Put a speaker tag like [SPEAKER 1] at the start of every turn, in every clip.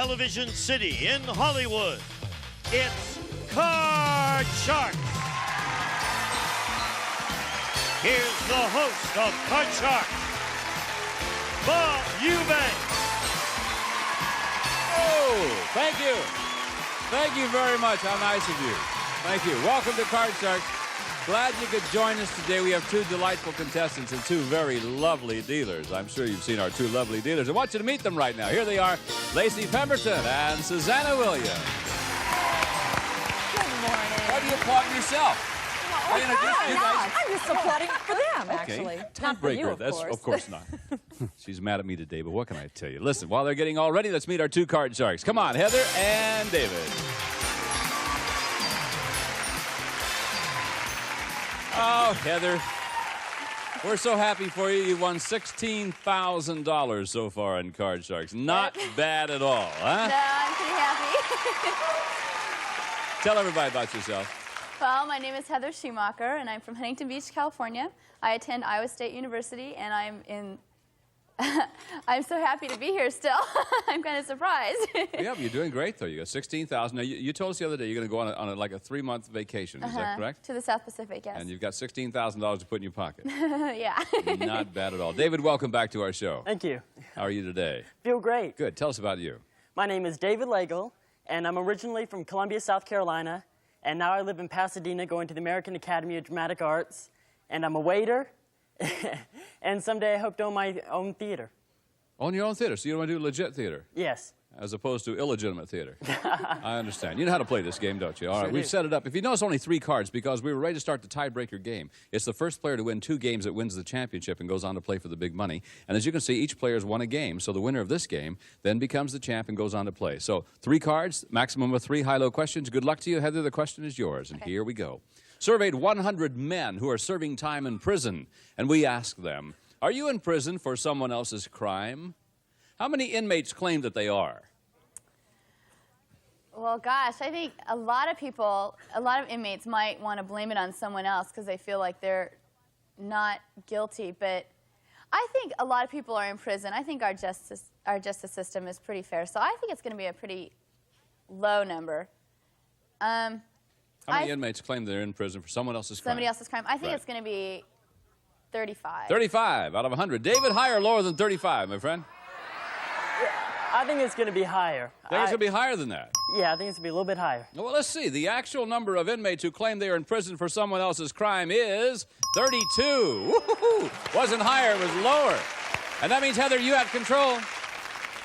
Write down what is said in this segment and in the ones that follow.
[SPEAKER 1] television city in Hollywood, it's Card Sharks. Here's the host of Card Sharks, Bob Eubanks.
[SPEAKER 2] Oh, thank you. Thank you very much. How nice of you. Thank you. Welcome to Card Sharks. Glad you could join us today. We have two delightful contestants and two very lovely dealers. I'm sure you've seen our two lovely dealers. I want you to meet them right now. Here they are, Lacey Pemberton and Susanna Williams.
[SPEAKER 3] Good morning.
[SPEAKER 2] Why do you applaud yourself?
[SPEAKER 3] Oh, I'm just applauding for them, actually. Not for you,
[SPEAKER 2] Of course not. She's mad at me today, but what can I tell you? Listen, while they're getting all ready, let's meet our two Card Sharks. Come on, Heather and David. Oh, Heather, we're so happy for you. You won $16,000 so far in Card Sharks. Not bad at all, huh?
[SPEAKER 4] No, I'm pretty happy.
[SPEAKER 2] Tell everybody about yourself.
[SPEAKER 4] Well, my name is Heather Schumacher, and I'm from Huntington Beach, California. I attend Iowa State University, and I'm in... I'm so happy to be here still. I'm kind of surprised.
[SPEAKER 2] Yeah, but you're doing great, though. You got $16,000. Now, you told us the other day you're going to go on like a 3-month vacation. Is that correct?
[SPEAKER 4] To the South Pacific, yes.
[SPEAKER 2] And you've got $16,000 to put in your pocket.
[SPEAKER 4] Yeah.
[SPEAKER 2] Not bad at all. David, welcome back to our show.
[SPEAKER 5] Thank you.
[SPEAKER 2] How are you today?
[SPEAKER 5] Feel great.
[SPEAKER 2] Good. Tell us about you.
[SPEAKER 5] My name is David Legel, and I'm originally from Columbia, South Carolina, and now I live in Pasadena going to the American Academy of Dramatic Arts, and I'm a waiter, and someday I hope to own my own theater.
[SPEAKER 2] Own your own theater, so you want to do legit theater?
[SPEAKER 5] Yes.
[SPEAKER 2] As opposed to illegitimate theater. I understand. You know how to play this game, don't you? All right,
[SPEAKER 5] Sure
[SPEAKER 2] we've
[SPEAKER 5] do.
[SPEAKER 2] set it up. If you notice, only 3 cards because we were ready to start the tiebreaker game. It's the first player to win 2 games that wins the championship and goes on to play for the big money. And as you can see, each player's won a game, so the winner of this game then becomes the champ and goes on to play. So 3 cards, maximum of 3 high-low questions. Good luck to you. Heather, the question is yours, and here we go. Surveyed 100 men who are serving time in prison, and we asked them, are you in prison for someone else's crime? How many inmates claim that they are?
[SPEAKER 4] Well, gosh, I think a lot of people, a lot of inmates might want to blame it on someone else because they feel like they're not guilty. But I think a lot of people are in prison. I think our justice system is pretty fair. So I think it's going to be a pretty low number.
[SPEAKER 2] How many inmates claim they're in prison for someone else's crime?
[SPEAKER 4] Somebody else's crime. I think
[SPEAKER 2] Right.
[SPEAKER 4] it's going to be 35.
[SPEAKER 2] 35 out of 100. David, higher or lower than 35, my friend?
[SPEAKER 5] I think it's going to be higher.
[SPEAKER 2] Think it's going to be higher than that?
[SPEAKER 5] Yeah, I think it's going to be a little bit higher.
[SPEAKER 2] Well, let's see. The actual number of inmates who claim they are in prison for someone else's crime is 32. Woo-hoo-hoo. Wasn't higher, it was lower. And that means, Heather, you have control.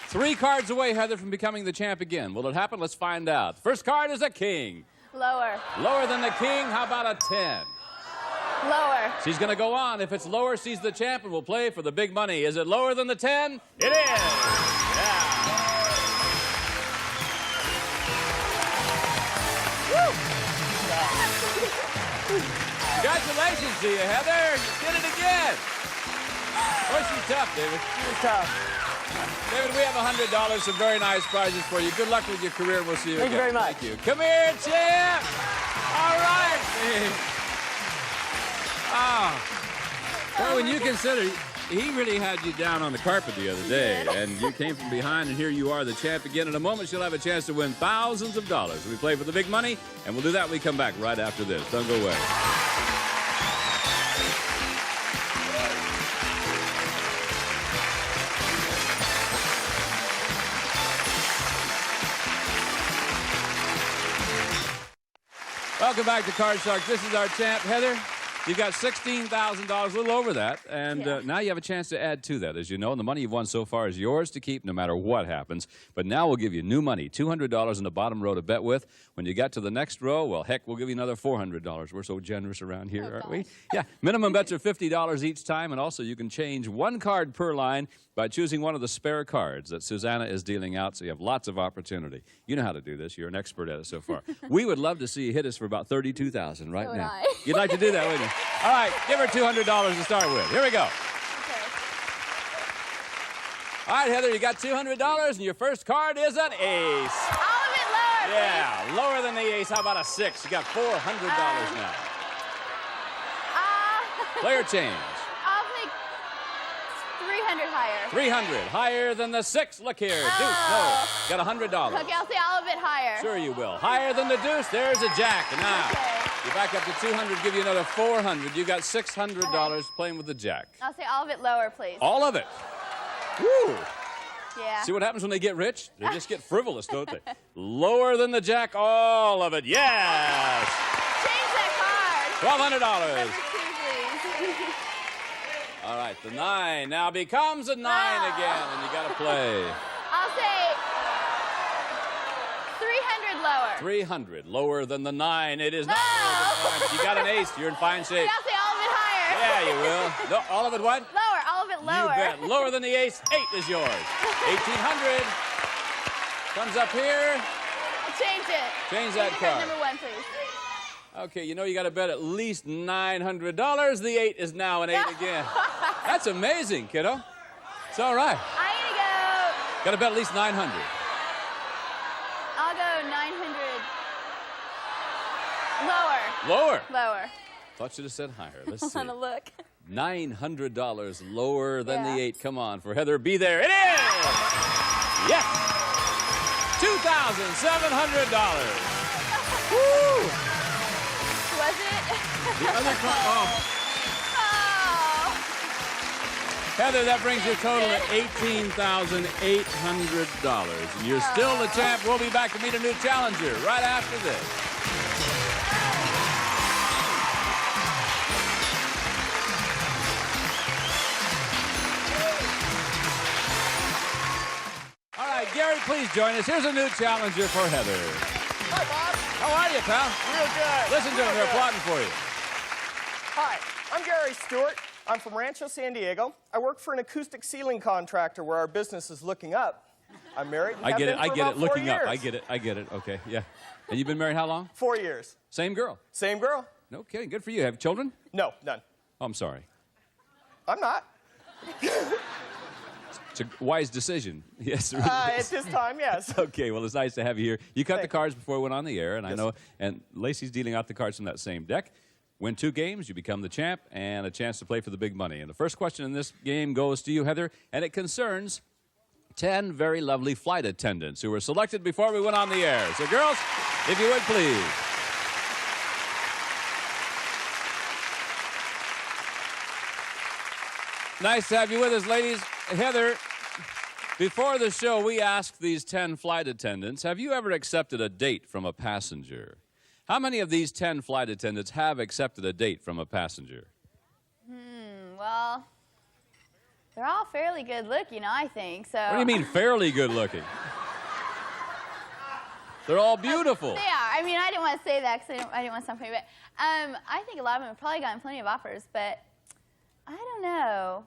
[SPEAKER 2] 3 cards away, Heather, from becoming the champ again. Will it happen? Let's find out. The first card is a king.
[SPEAKER 4] Lower.
[SPEAKER 2] Lower than the king? How about a 10?
[SPEAKER 4] Lower.
[SPEAKER 2] She's going to go on. If it's lower, she's the champ and will play for the big money. Is it lower than the 10? It is. Yeah. Woo. Congratulations to you, Heather. You did it again. Oh, she's tough, David.
[SPEAKER 5] It's tough.
[SPEAKER 2] David, we have $100, some very nice prizes for you. Good luck with your career, and we'll see you
[SPEAKER 5] Thank you
[SPEAKER 2] again.
[SPEAKER 5] very much.
[SPEAKER 2] Thank you. Come here, champ. All right. Well, when you consider, he really had you down on the carpet the other day, and you came from behind, and here you are, the champ again. In a moment, you'll have a chance to win thousands of dollars. We play for the big money, and we'll do that when we come back right after this. Don't go away. Welcome back to Card Sharks. This is our champ, Heather. You've got $16,000, a little over that, and now you have a chance to add to that, as you know, and the money you've won so far is yours to keep no matter what happens. But now we'll give you new money, $200 in the bottom row to bet with. When you get to the next row, well, heck, we'll give you another $400. We're so generous around here, aren't we? Yeah, minimum bets are $50 each time, and also you can change 1 card per line by choosing one of the spare cards that Susanna is dealing out, so you have lots of opportunity. You know how to do this. You're an expert at it so far. We would love to see you hit us for about $32,000 right
[SPEAKER 4] So would
[SPEAKER 2] now.
[SPEAKER 4] I.
[SPEAKER 2] You'd like to do that, wouldn't you? All right, give her $200 to start with. Here we go.
[SPEAKER 4] Okay.
[SPEAKER 2] All right, Heather, you got $200, and your first card is an ace.
[SPEAKER 4] All of it lower,
[SPEAKER 2] Yeah, lower than the ace. How about a 6? You got $400 now. Player change.
[SPEAKER 4] I'll take 300 higher.
[SPEAKER 2] 300. Higher than the 6. Look here. Deuce. No. Got $100.
[SPEAKER 4] Okay, I'll say a little bit higher.
[SPEAKER 2] Sure you will. Higher than the deuce. There's a jack. Now, you back up to 200, give you another 400. You got $600 playing with the jack.
[SPEAKER 4] I'll say all of it lower, please.
[SPEAKER 2] All of it. Woo.
[SPEAKER 4] Yeah.
[SPEAKER 2] See what happens when they get rich? They just get frivolous, don't they? Lower than the jack, all of it. Yes.
[SPEAKER 4] Change that card.
[SPEAKER 2] $1,200.
[SPEAKER 4] Number 2, please.
[SPEAKER 2] All right, the 9 now becomes a 9 again, and you got to play.
[SPEAKER 4] I'll say 300 lower.
[SPEAKER 2] 300, lower than the 9. It is not lower than the 9. You got an ace. You're in fine shape.
[SPEAKER 4] Okay, I'll say all of it higher.
[SPEAKER 2] Yeah, you will. No, all of it what?
[SPEAKER 4] Lower, all of it lower.
[SPEAKER 2] You bet. Lower than the ace. 8 is yours. 1,800 comes up here.
[SPEAKER 4] Change it.
[SPEAKER 2] Change that
[SPEAKER 4] Change
[SPEAKER 2] card.
[SPEAKER 4] Number 1, please.
[SPEAKER 2] Okay, you know you got to bet at least $900. The 8 is now an 8 again. That's amazing, kiddo. It's all right.
[SPEAKER 4] I'm going to go.
[SPEAKER 2] Got to bet at least 900.
[SPEAKER 4] I'll go 900. Lower.
[SPEAKER 2] Lower.
[SPEAKER 4] Lower.
[SPEAKER 2] Thought you'd have said higher. Let's see.
[SPEAKER 4] On the look.
[SPEAKER 2] $900 lower than the
[SPEAKER 4] Yeah.
[SPEAKER 2] 8. Come on, for Heather. Be there. It is! Yes! $2,700. Woo!
[SPEAKER 4] Was it?
[SPEAKER 2] The other card. Oh.
[SPEAKER 4] Oh.
[SPEAKER 2] Heather, that brings your total to $18,800. And you're still the champ. We'll be back to meet a new challenger right after this. All right, Gary, please join us. Here's a new challenger for Heather.
[SPEAKER 6] Hi, Bob.
[SPEAKER 2] How are you, pal?
[SPEAKER 6] Real good.
[SPEAKER 2] Listen to them. They're applauding for you.
[SPEAKER 6] Hi, I'm Gary Stewart. I'm from Rancho San Diego. I work for an acoustic ceiling contractor where our business is looking up. I'm married and
[SPEAKER 2] I
[SPEAKER 6] have
[SPEAKER 2] get it.
[SPEAKER 6] been
[SPEAKER 2] I
[SPEAKER 6] for
[SPEAKER 2] get
[SPEAKER 6] about
[SPEAKER 2] it. Looking
[SPEAKER 6] 4
[SPEAKER 2] up.
[SPEAKER 6] years.
[SPEAKER 2] I get it. Okay, yeah. And you've been married how long?
[SPEAKER 6] 4 years.
[SPEAKER 2] Same girl.
[SPEAKER 6] Same girl?
[SPEAKER 2] No kidding. Good for you. Have children?
[SPEAKER 6] No, none.
[SPEAKER 2] Oh, I'm sorry.
[SPEAKER 6] I'm not.
[SPEAKER 2] It's a wise decision. Yes, it really
[SPEAKER 6] At
[SPEAKER 2] is.
[SPEAKER 6] this time, yes.
[SPEAKER 2] Okay, well, it's nice to have you here. You cut the
[SPEAKER 6] Thank
[SPEAKER 2] cards before we went on the air, and I
[SPEAKER 6] Yes.
[SPEAKER 2] know, and Lacey's dealing out the cards from that same deck. Win 2 games, you become the champ, and a chance to play for the big money. And the first question in this game goes to you, Heather, and it concerns 10 very lovely flight attendants who were selected before we went on the air. So, girls, if you would, please. Nice to have you with us, ladies. Heather, before the show, we asked these 10 flight attendants, have you ever accepted a date from a passenger? How many of these 10 flight attendants have accepted a date from a passenger?
[SPEAKER 4] Well, they're all fairly good looking, I think. So.
[SPEAKER 2] What do you mean, fairly good looking? They're all beautiful.
[SPEAKER 4] They are. I mean, I didn't want to say that because I didn't want to sound funny, but I think a lot of them have probably gotten plenty of offers, but I don't know.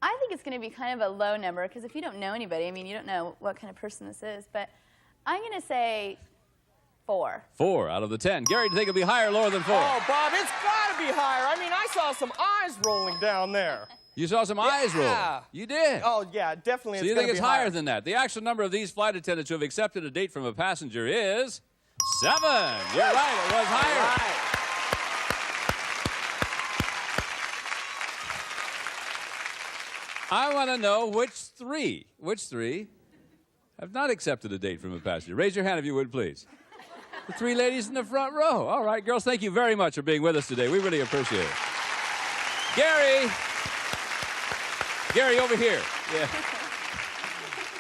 [SPEAKER 4] I think it's going to be kind of a low number because if you don't know anybody, I mean, you don't know what kind of person this is, but I'm going to say 4.
[SPEAKER 2] 4 out of the 10. Gary, do you think it'll be higher or lower than 4?
[SPEAKER 6] Oh, Bob, it's got to be higher. I mean, I saw some eyes rolling down there.
[SPEAKER 2] You saw some eyes roll.
[SPEAKER 6] Yeah.
[SPEAKER 2] You did.
[SPEAKER 6] Oh, yeah, definitely.
[SPEAKER 2] So you think it's higher than that? The actual number of these flight attendants who have accepted a date from a passenger is 7. You're right. It was higher.
[SPEAKER 6] Right.
[SPEAKER 2] I want to know which three have not accepted a date from a passenger. Raise your hand if you would, please. The 3 ladies in the front row. All right, girls, thank you very much for being with us today. We really appreciate it. Gary, over here. Yeah.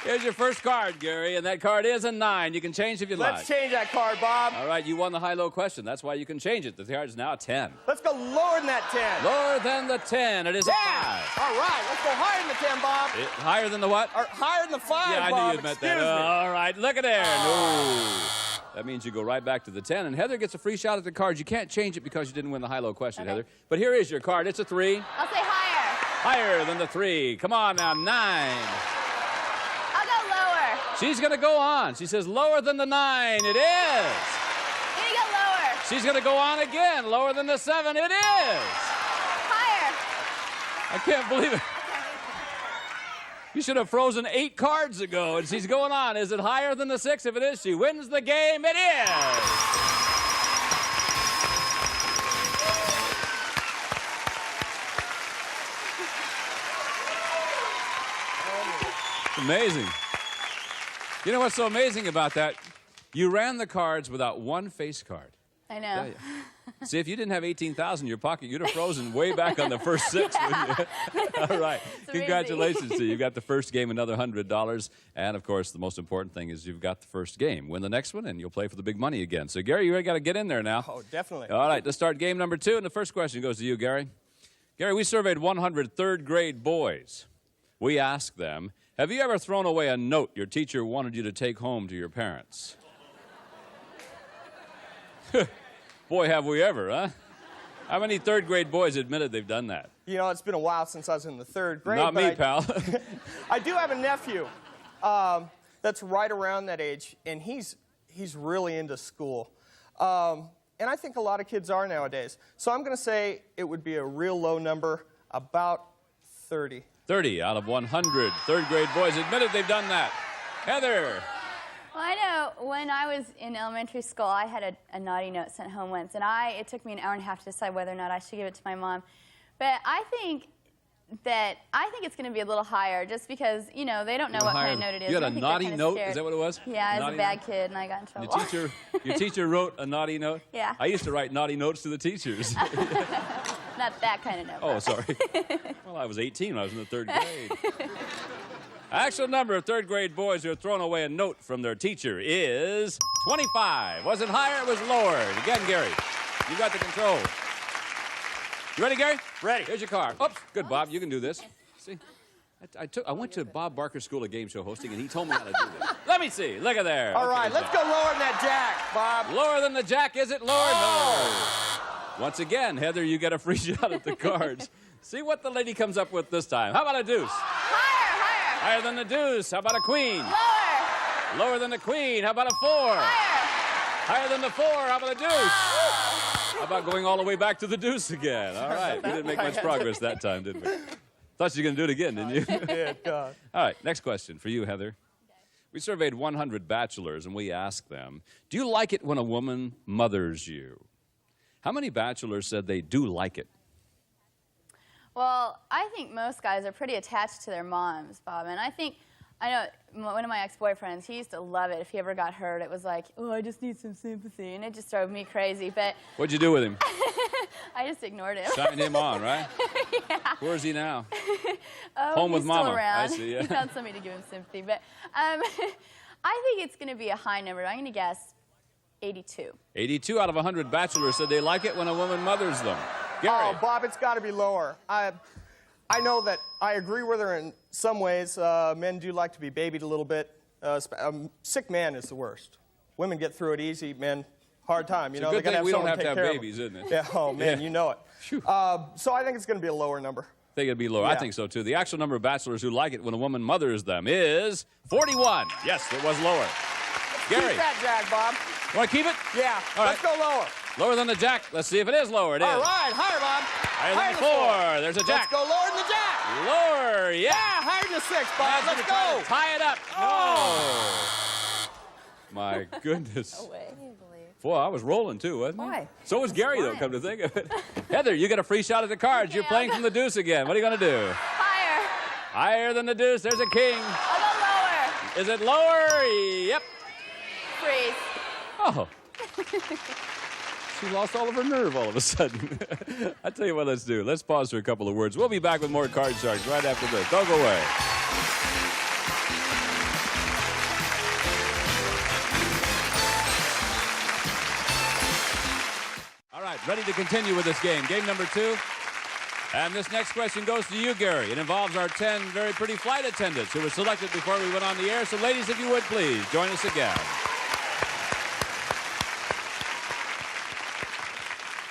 [SPEAKER 2] Here's your first card, Gary, and that card is a 9. You can change if you'd like.
[SPEAKER 6] Let's change that card, Bob.
[SPEAKER 2] All right, you won the high-low question. That's why you can change it. The card is now a 10.
[SPEAKER 6] Let's go lower than that 10.
[SPEAKER 2] Lower than the 10. It is a 5.
[SPEAKER 6] All right, let's go higher than the 10, Bob.
[SPEAKER 2] Higher than the what?
[SPEAKER 6] Or higher than the 5,
[SPEAKER 2] Yeah, I
[SPEAKER 6] Bob.
[SPEAKER 2] knew you'd meant that.
[SPEAKER 6] Excuse me.
[SPEAKER 2] All right, look at there. No. That means you go right back to the 10. And Heather gets a free shot at the cards. You can't change it because you didn't win the high-low question,
[SPEAKER 4] Okay.
[SPEAKER 2] Heather. But here is your card. It's a 3.
[SPEAKER 4] I'll say higher.
[SPEAKER 2] Higher than the 3. Come on now, 9.
[SPEAKER 4] I'll go lower.
[SPEAKER 2] She's going to go on. She says lower than the 9. It is.
[SPEAKER 4] I'm going to go lower.
[SPEAKER 2] She's going to go on again. Lower than the 7. It is.
[SPEAKER 4] Higher.
[SPEAKER 2] I can't believe it. You should have frozen 8 cards ago, and she's going on. Is it higher than the 6? If it is, she wins the game. It is. Amazing. You know what's so amazing about that? You ran the cards without one face card.
[SPEAKER 4] I know.
[SPEAKER 2] See, if you didn't have 18,000 in your pocket, you'd have frozen way back on the first 6, wouldn't you? All right. Congratulations to you. You got the first game, another $100. And, of course, the most important thing is you've got the first game. Win the next one, and you'll play for the big money again. So, Gary, you really got to get in there now.
[SPEAKER 6] Oh, definitely.
[SPEAKER 2] All right, let's start game number 2. And the first question goes to you, Gary. Gary, we surveyed 100 third-grade boys. We asked them, have you ever thrown away a note your teacher wanted you to take home to your parents? Boy, have we ever, huh? How many third-grade boys admitted they've done that?
[SPEAKER 6] You know, it's been a while since I was in the 3rd grade.
[SPEAKER 2] Not me, pal.
[SPEAKER 6] I do have a nephew that's right around that age, and he's really into school. And I think a lot of kids are nowadays. So I'm going to say it would be a real low number, about 30.
[SPEAKER 2] 30 out of 100 third-grade boys admitted they've done that. Heather.
[SPEAKER 4] Well, I know when I was in elementary school, I had a naughty note sent home once, and it took me an hour and a half to decide whether or not I should give it to my mom. But I think it's going to be a little higher, just because, you know, they don't know what kind of note it is.
[SPEAKER 2] You had a naughty note? Is that what it was?
[SPEAKER 4] Yeah, I was a bad kid, and I got in trouble.
[SPEAKER 2] Your teacher wrote a naughty note?
[SPEAKER 4] Yeah.
[SPEAKER 2] I used to write naughty notes to the teachers.
[SPEAKER 4] Not that kind of note.
[SPEAKER 2] Oh, sorry. Well, I was 18 when I was in the 3rd grade. Actual number of third-grade boys who have thrown away a note from their teacher is 25. Was it higher? It was lower. Again, Gary, you got the control. You ready, Gary?
[SPEAKER 6] Ready.
[SPEAKER 2] Here's your car. Oops. Good, Bob. You can do this. See, I went to Bob Barker's School of Game Show Hosting, and he told me how to do this. Let me see. Look at there.
[SPEAKER 6] All right, let's go lower than that jack, Bob.
[SPEAKER 2] Lower than the jack, is it? Lower?
[SPEAKER 6] Oh.
[SPEAKER 2] No. Once again, Heather, you get a free shot at the cards. See what the lady comes up with this time. How about a deuce? Higher than the deuce. How about a queen?
[SPEAKER 4] Lower.
[SPEAKER 2] Lower than the queen. How about a 4? Higher than the 4. How about a deuce? How about going all the way back to the deuce again? All right. We didn't make much progress that time, did we? Thought you were going to do it again, didn't you?
[SPEAKER 6] Yeah, God.
[SPEAKER 2] All right. Next question for you, Heather. We surveyed 100 bachelors, and we asked them, do you like it when a woman mothers you? How many bachelors said they do like it?
[SPEAKER 4] Well, I think most guys are pretty attached to their moms, Bob. And I know one of my ex-boyfriends, he used to love it. If he ever got hurt, it was like, oh, I just need some sympathy. And it just drove me crazy. But
[SPEAKER 2] what'd you do with him?
[SPEAKER 4] I just ignored him.
[SPEAKER 2] Signed him on, right?
[SPEAKER 4] Yeah.
[SPEAKER 2] Where is he now?
[SPEAKER 4] Home
[SPEAKER 2] with Mama.
[SPEAKER 4] Still around.
[SPEAKER 2] I see, yeah.
[SPEAKER 4] He found somebody to give him sympathy. But I think it's going to be a high number. I'm going to guess 82.
[SPEAKER 2] 82 out of 100 bachelors said they like it when a woman mothers them. Gary.
[SPEAKER 6] Oh, Bob, it's got to be lower. I know that I agree with her in some ways. Men do like to be babied a little bit. Sick man is the worst. Women get through it easy. Men, hard time. You know, they got to have someone to take care of them.
[SPEAKER 2] We don't have to have babies, isn't it?
[SPEAKER 6] Yeah. Oh man,
[SPEAKER 2] Yeah.
[SPEAKER 6] you know it. So I think it's going to be a lower number.
[SPEAKER 2] I think it'd be lower.
[SPEAKER 6] Yeah.
[SPEAKER 2] I think so too. The actual number of bachelors who like it when a woman mothers them is 41. Yes, it was lower. Gary.
[SPEAKER 6] Keep that jack, Bob.
[SPEAKER 2] Want to keep it?
[SPEAKER 6] Yeah.
[SPEAKER 2] All
[SPEAKER 6] Let's
[SPEAKER 2] right.
[SPEAKER 6] go lower.
[SPEAKER 2] Lower than the jack. Let's see if it is lower. It is.
[SPEAKER 6] All right. Higher, Bob.
[SPEAKER 2] Higher than the 4. There's a jack.
[SPEAKER 6] Let's go lower than the jack.
[SPEAKER 2] Lower. Yeah.
[SPEAKER 6] Yeah, higher than the 6, Bob. Let's go.
[SPEAKER 2] Tie it up.
[SPEAKER 6] Oh.
[SPEAKER 2] No. My goodness.
[SPEAKER 4] No way.
[SPEAKER 2] Boy, I was rolling too, wasn't I?
[SPEAKER 3] Boy.
[SPEAKER 2] So was Gary, though, come to think of it. Heather, you get a free shot at the cards. You're playing from the deuce again. What are you going to do?
[SPEAKER 4] Higher.
[SPEAKER 2] Higher than the deuce. There's a king.
[SPEAKER 4] I'll go lower.
[SPEAKER 2] Is it lower? Yep.
[SPEAKER 4] Freeze.
[SPEAKER 2] Oh. She lost all of her nerve all of a sudden. I tell you what, let's do. Let's pause for a couple of words. We'll be back with more Card Sharks right after this. Don't go away. All right, ready to continue with this game. Game number 2. And this next question goes to you, Gary. It involves our 10 very pretty flight attendants who were selected before we went on the air. So, ladies, if you would, please, join us again.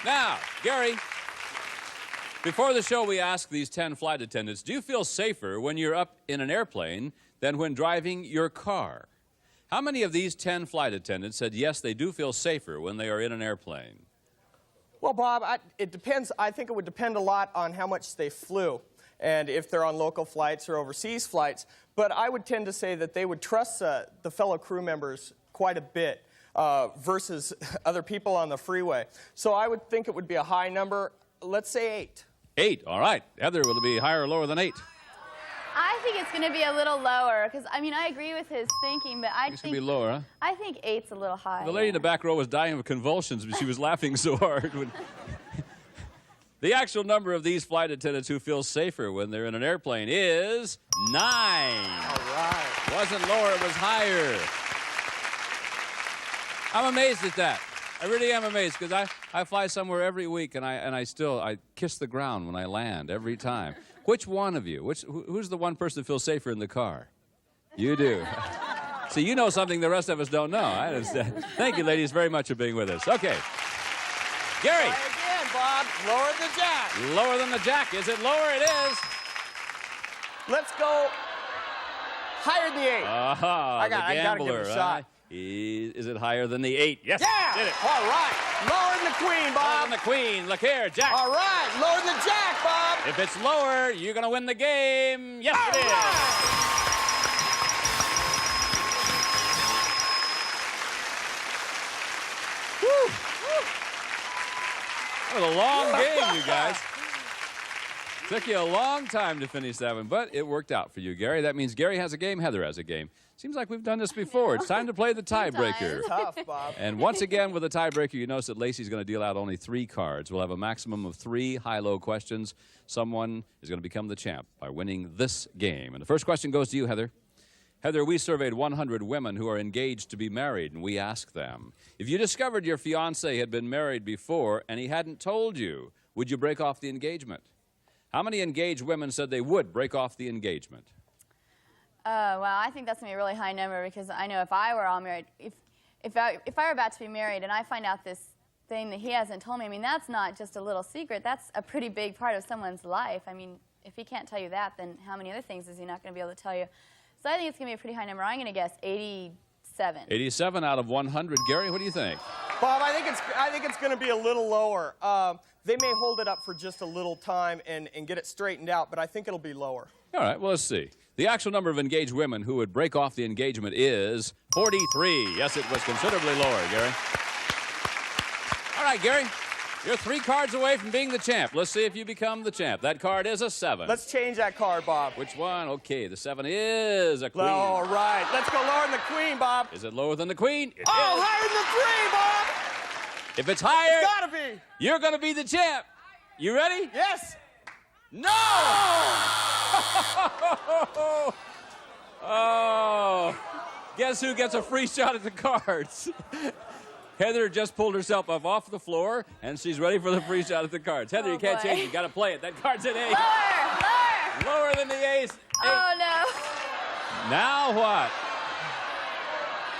[SPEAKER 2] Now, Gary, before the show, we asked these 10 flight attendants, do you feel safer when you're up in an airplane than when driving your car? How many of these 10 flight attendants said, yes, they do feel safer when they are in an airplane?
[SPEAKER 6] Well, Bob, it depends. I think it would depend a lot on how much they flew and if they're on local flights or overseas flights. But I would tend to say that they would trust the fellow crew members quite a bit versus other people on the freeway. So I would think it would be a high number. Let's say 8.
[SPEAKER 2] 8, all right. Heather, will it be higher or lower than 8?
[SPEAKER 4] I I think it's going to be a little lower because, I mean, I agree with his thinking, but I
[SPEAKER 2] It's
[SPEAKER 4] think
[SPEAKER 2] going to be lower, huh?
[SPEAKER 4] I think 8's a little high.
[SPEAKER 2] The lady in the back row was dying of convulsions, but she was laughing so hard. The actual number of these flight attendants who feel safer when they're in an airplane is 9.
[SPEAKER 6] All right.
[SPEAKER 2] Wasn't lower, it was higher. I'm amazed at that. I really am amazed because I fly somewhere every week and I kiss the ground when I land every time. Which one of you? Who's the one person that feels safer in the car? You do. See, you know something the rest of us don't know. I understand. Thank you, ladies, very much for being with us. Okay. Gary.
[SPEAKER 6] Try again, Bob. Lower the jack.
[SPEAKER 2] Lower than the jack. Is it lower? It is.
[SPEAKER 6] Let's go higher than the 8.
[SPEAKER 2] Aha,
[SPEAKER 6] I gotta give it a shot.
[SPEAKER 2] Is it higher than the 8? Yes.
[SPEAKER 6] Yeah.
[SPEAKER 2] Did it.
[SPEAKER 6] All right. Lower than the queen, Bob.
[SPEAKER 2] Lower than the queen. Look here, jack.
[SPEAKER 6] All right. Lower than the jack, Bob.
[SPEAKER 2] If it's lower, you're going to win the game. Yes, it is. Woo. That was a long game, you guys. Took you a long time to finish that one, but it worked out for you, Gary. That means Gary has a game, Heather has a game. Seems like we've done this before. It's time to play the tiebreaker.
[SPEAKER 6] Tough, Bob.
[SPEAKER 2] And once again, with the tiebreaker, you notice that Lacey's going to deal out only 3 cards. We'll have a maximum of 3 high-low questions. Someone is going to become the champ by winning this game. And the first question goes to you, Heather. Heather, we surveyed 100 women who are engaged to be married, and we asked them, if you discovered your fiancé had been married before and he hadn't told you, would you break off the engagement? How many engaged women said they would break off the engagement?
[SPEAKER 4] Well, I think that's going to be a really high number because I know if I were all married, if I were about to be married and I find out this thing that he hasn't told me, I mean, that's not just a little secret. That's a pretty big part of someone's life. I mean, if he can't tell you that, then how many other things is he not going to be able to tell you? So I think it's going to be a pretty high number. I'm going to guess 87.
[SPEAKER 2] 87 out of 100. Gary, what do you think?
[SPEAKER 6] Bob, I think it's going to be a little lower. They may hold it up for just a little time and get it straightened out, but I think it'll be lower.
[SPEAKER 2] All right, well, let's see. The actual number of engaged women who would break off the engagement is 43. Yes, it was considerably lower, Gary. All right, Gary, you're 3 cards away from being the champ. Let's see if you become the champ. That card is a 7.
[SPEAKER 6] Let's change that card, Bob.
[SPEAKER 2] Which one? Okay, the 7 is a queen.
[SPEAKER 6] All right, let's go lower than the queen, Bob.
[SPEAKER 2] Is it lower than the queen? It is.
[SPEAKER 6] Higher than the 3, Bob.
[SPEAKER 2] If it's higher,
[SPEAKER 6] It's gotta be.
[SPEAKER 2] you're going to be the champ. You ready?
[SPEAKER 6] Yes.
[SPEAKER 2] No! Oh. Guess who gets a free shot at the cards? Heather just pulled herself up off the floor, and she's ready for the free shot at the cards. Heather, you can't change it. You got to play it. That card's an 8.
[SPEAKER 4] Lower!
[SPEAKER 2] Lower than the ace. 8.
[SPEAKER 4] Oh, no.
[SPEAKER 2] Now what?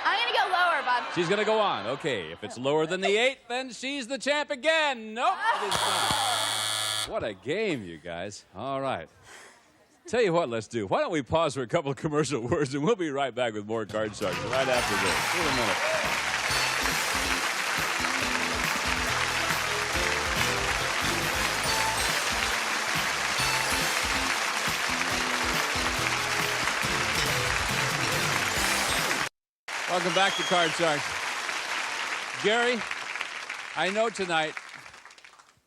[SPEAKER 4] I'm going to go lower, Bob.
[SPEAKER 2] She's going to go on. Okay, if it's lower than the 8, then she's the champ again. Nope, it is not. What a game, you guys. All right. Tell you what, let's do. Why don't we pause for a couple of commercial words, and we'll be right back with more Card Sharks right after this. Wait a minute. Welcome back to Card Sharks. Gary, I know tonight,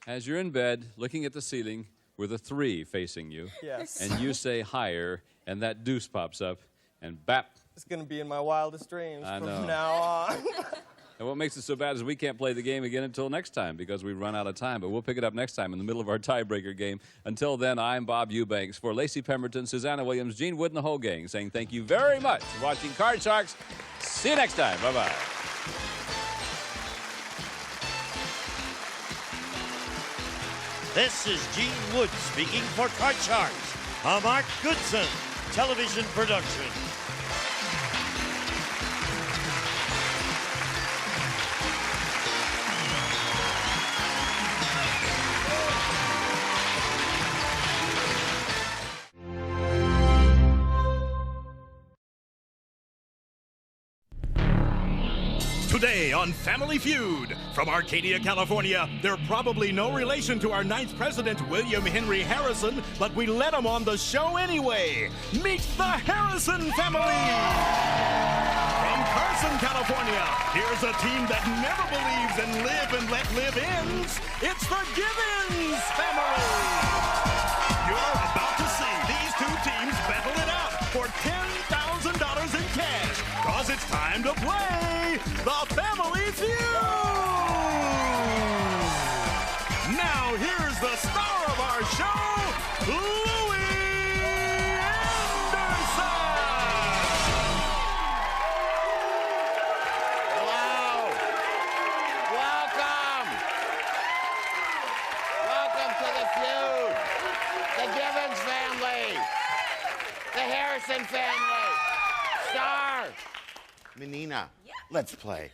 [SPEAKER 2] as you're in bed looking at the ceiling with a 3 facing you,
[SPEAKER 6] Yes.
[SPEAKER 2] and you say higher, and that deuce pops up, and bap.
[SPEAKER 6] It's going to be in my wildest dreams
[SPEAKER 2] I
[SPEAKER 6] from
[SPEAKER 2] know.
[SPEAKER 6] now on.
[SPEAKER 2] And what makes it so bad is we can't play the game again until next time because we've run out of time. But we'll pick it up next time in the middle of our tiebreaker game. Until then, I'm Bob Eubanks for Lacey Pemberton, Susanna Williams, Gene Wood, and the whole gang saying thank you very much for watching Card Sharks. See you next time. Bye-bye.
[SPEAKER 1] This is Gene Wood speaking for Card Sharks, a Mark Goodson television production.
[SPEAKER 7] Today on Family Feud, from Arcadia, California, they're probably no relation to our 9th president, William Henry Harrison, but we let them on the show anyway. Meet the Harrison family! From Carson, California, here's a team that never believes in live and let live ends. It's the Givens family! You're about to see these 2 teams battle it out. It's time to play the Family Feud! Now here's the star of our show, Louie Anderson!
[SPEAKER 8] Hello! Welcome to the feud. The Givens family. The Harrison family. Star. Menina, let's play.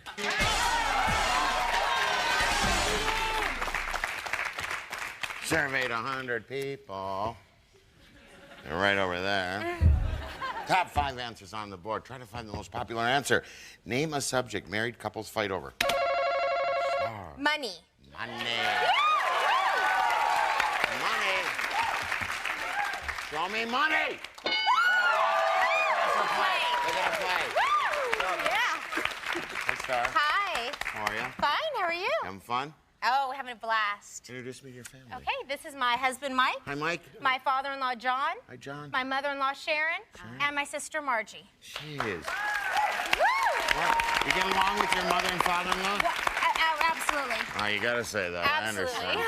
[SPEAKER 8] Surveyed 100 people. They're right over there. Top 5 answers on the board. Try to find the most popular answer. Name a subject married couples fight over. Star.
[SPEAKER 9] Money.
[SPEAKER 8] Money. Money. Show me money. We're gonna play.
[SPEAKER 9] Yeah.
[SPEAKER 8] Hey, Star.
[SPEAKER 9] Hi.
[SPEAKER 8] How are you?
[SPEAKER 9] Fine. How are you?
[SPEAKER 8] Having fun?
[SPEAKER 9] Oh, we're having a blast.
[SPEAKER 8] Introduce me to your family.
[SPEAKER 9] Okay, this is my husband, Mike.
[SPEAKER 8] Hi, Mike.
[SPEAKER 9] My father-in-law, John.
[SPEAKER 8] Hi, John.
[SPEAKER 9] My mother-in-law, Sharon. And my sister, Margie.
[SPEAKER 8] Cheers. What? You get along with your mother and father-in-law?
[SPEAKER 9] Absolutely.
[SPEAKER 8] Oh, you gotta say that.
[SPEAKER 9] Absolutely.
[SPEAKER 8] I understand.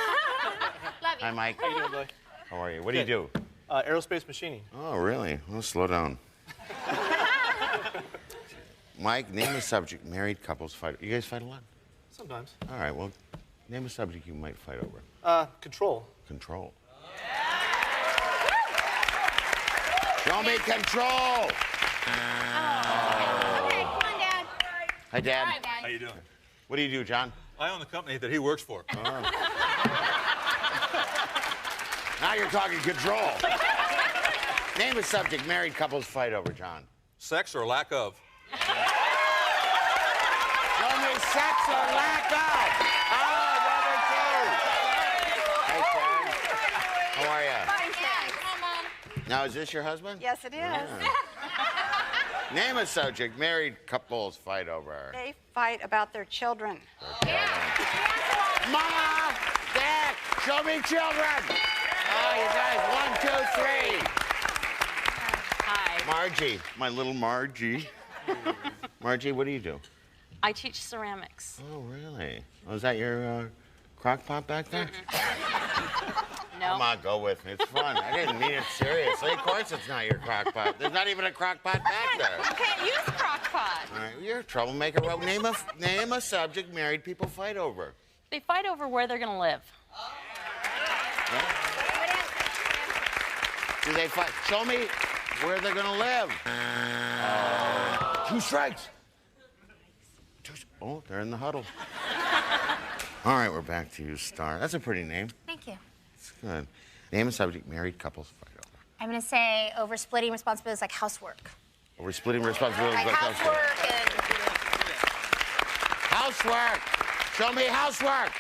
[SPEAKER 9] Love you.
[SPEAKER 8] Hi, Mike.
[SPEAKER 10] How you doing, Billy?
[SPEAKER 8] How are you? What do you do?
[SPEAKER 10] Aerospace machining.
[SPEAKER 8] Oh, really? Well, slow down. Mike, name a subject married couples fight. You guys fight a lot?
[SPEAKER 10] Sometimes.
[SPEAKER 8] All right, well, name a subject you might fight over.
[SPEAKER 10] Control.
[SPEAKER 8] Control. Show me control.
[SPEAKER 9] Okay, come on, Dad.
[SPEAKER 8] Hi, Dad.
[SPEAKER 9] All right, Dad.
[SPEAKER 11] How you doing?
[SPEAKER 8] What do you do, John?
[SPEAKER 11] I own the company that he works for.
[SPEAKER 8] Now you're talking control. Name a subject married couples fight over, John.
[SPEAKER 11] Sex or lack of.
[SPEAKER 8] Show me sex or lack of. Oh, number 2. Hey, Sharon. How are you?
[SPEAKER 9] Fine, yeah, come on.
[SPEAKER 8] Now, is this your husband?
[SPEAKER 3] Yes, it is.
[SPEAKER 8] Yeah. Name a subject married couples fight over.
[SPEAKER 3] They fight about their children.
[SPEAKER 8] Mama! Dad! Show me children! Oh, you guys, 1, 2, 3.
[SPEAKER 12] Hi.
[SPEAKER 8] Margie, my little Margie. Margie, what do you do?
[SPEAKER 12] I teach ceramics.
[SPEAKER 8] Oh, really? Oh, is that your crock pot back there?
[SPEAKER 12] No.
[SPEAKER 8] Come on, go with me. It's fun. I didn't mean it seriously. Of course it's not your crock pot. There's not even a crock pot back there.
[SPEAKER 12] You can't use crock pot.
[SPEAKER 8] All right, you're a troublemaker. Well, name a subject married people fight over.
[SPEAKER 12] They fight over where they're going to live.
[SPEAKER 8] Do they fight? Show me where they're gonna live. 2 strikes. Oh, they're in the huddle. All right, we're back to you, Star. That's a pretty name.
[SPEAKER 9] Thank you.
[SPEAKER 8] It's good. Name a subject married couples fight over.
[SPEAKER 9] I'm going to say over splitting responsibilities like housework.
[SPEAKER 8] We're splitting responsibilities
[SPEAKER 9] Like housework and...
[SPEAKER 8] Housework. Show me housework.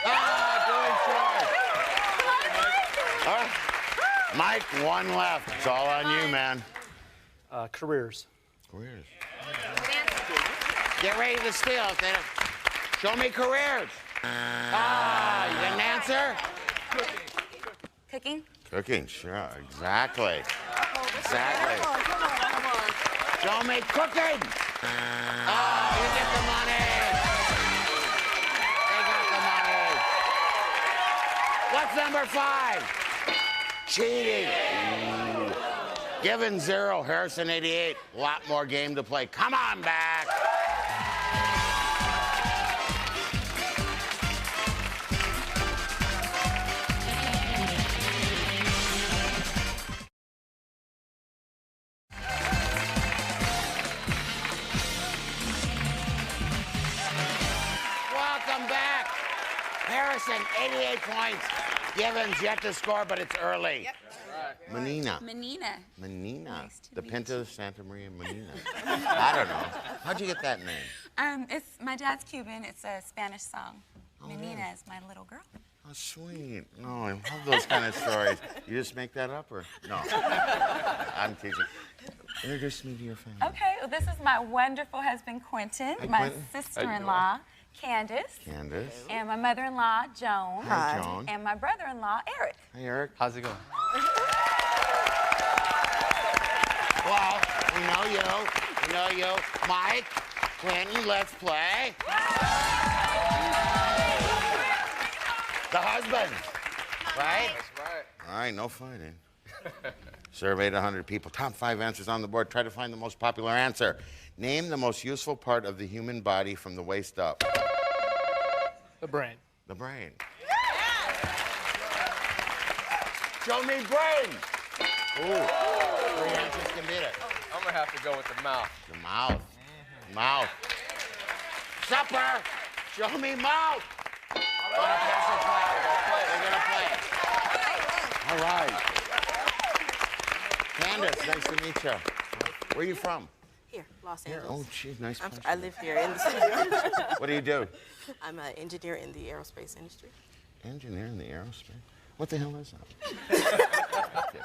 [SPEAKER 8] Ah, doing chores. All right. Mike, 1 left. It's all on you, man.
[SPEAKER 10] Careers.
[SPEAKER 8] Careers. Get ready to steal. If they don't... Show me careers. You got an answer?
[SPEAKER 9] Cooking.
[SPEAKER 8] Cooking, sure. Exactly. Exactly. Show me cooking. You get the money. They got the money. What's number 5? Cheating. Given 0, Harrison 88. A lot more game to play. Come on back. Welcome back. Harrison, 88 points. Given's yet to score, but it's early.
[SPEAKER 13] Yep.
[SPEAKER 8] Menina.
[SPEAKER 13] Menina.
[SPEAKER 8] Nice the Pinta Santa Maria Menina. I don't know. How'd you get that name?
[SPEAKER 13] It's my dad's Cuban. It's a Spanish song.
[SPEAKER 8] Oh,
[SPEAKER 13] Menina
[SPEAKER 8] really?
[SPEAKER 13] is my little girl.
[SPEAKER 8] Oh, sweet. No, I love those kind of stories. You just make that up, or no? I'm teasing. Introduce me to your family.
[SPEAKER 13] Okay, well, this is my wonderful husband, Quentin,
[SPEAKER 8] Hi,
[SPEAKER 13] my
[SPEAKER 8] Quentin.
[SPEAKER 13] sister-in-law, Candace,
[SPEAKER 8] Candace.
[SPEAKER 13] and my mother-in-law, Joan.
[SPEAKER 8] Hi, Joan.
[SPEAKER 13] And my brother-in-law, Eric.
[SPEAKER 8] Hi, Eric.
[SPEAKER 10] How's it going?
[SPEAKER 8] Well, we know you. I know you. Mike, Clinton, let's play. The husband, right?
[SPEAKER 6] That's right.
[SPEAKER 8] All right, no fighting. Surveyed 100 people. Top 5 answers on the board. Try to find the most popular answer. Name the most useful part of the human body from the waist up.
[SPEAKER 10] The brain.
[SPEAKER 8] The brain. Show me brain. Ooh. 3 answers can beat it.
[SPEAKER 6] I'm going to have to go with the mouth.
[SPEAKER 8] The mouth. Mouth. Supper. Show me mouth. Wanna pass or play? We're gonna play. All right. Candace, nice to meet you. Where are you from?
[SPEAKER 14] Here, Los
[SPEAKER 8] Here.
[SPEAKER 14] Angeles.
[SPEAKER 8] Oh, geez, nice place.
[SPEAKER 14] I live here in the city.
[SPEAKER 8] What do you do?
[SPEAKER 14] I'm an engineer in the aerospace industry.
[SPEAKER 8] Engineer in the aerospace. What the hell is that? Okay.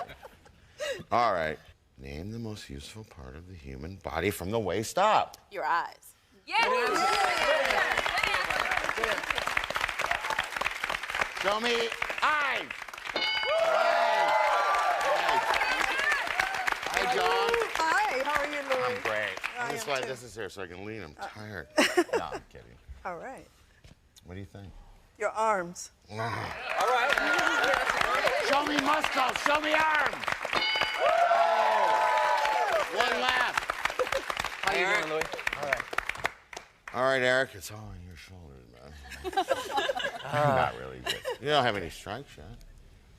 [SPEAKER 8] All right. Name the most useful part of the human body from the waist up.
[SPEAKER 14] Your eyes.
[SPEAKER 8] Show me eyes. Hey, John.
[SPEAKER 15] Hi, how are you, Louis?
[SPEAKER 8] I'm great.
[SPEAKER 15] I
[SPEAKER 8] This is
[SPEAKER 15] am
[SPEAKER 8] why
[SPEAKER 15] too.
[SPEAKER 8] this is here so I can lean. I'm tired. No, I'm kidding.
[SPEAKER 15] All right.
[SPEAKER 8] What do you think?
[SPEAKER 15] Your arms.
[SPEAKER 8] All right. Show me muscles. Show me arms. Oh. One left.
[SPEAKER 6] How you
[SPEAKER 8] Eric?
[SPEAKER 6] doing, Louis? All right.
[SPEAKER 8] All right, Eric. It's all on your shoulders, man. Not really good. You don't have any strikes yet.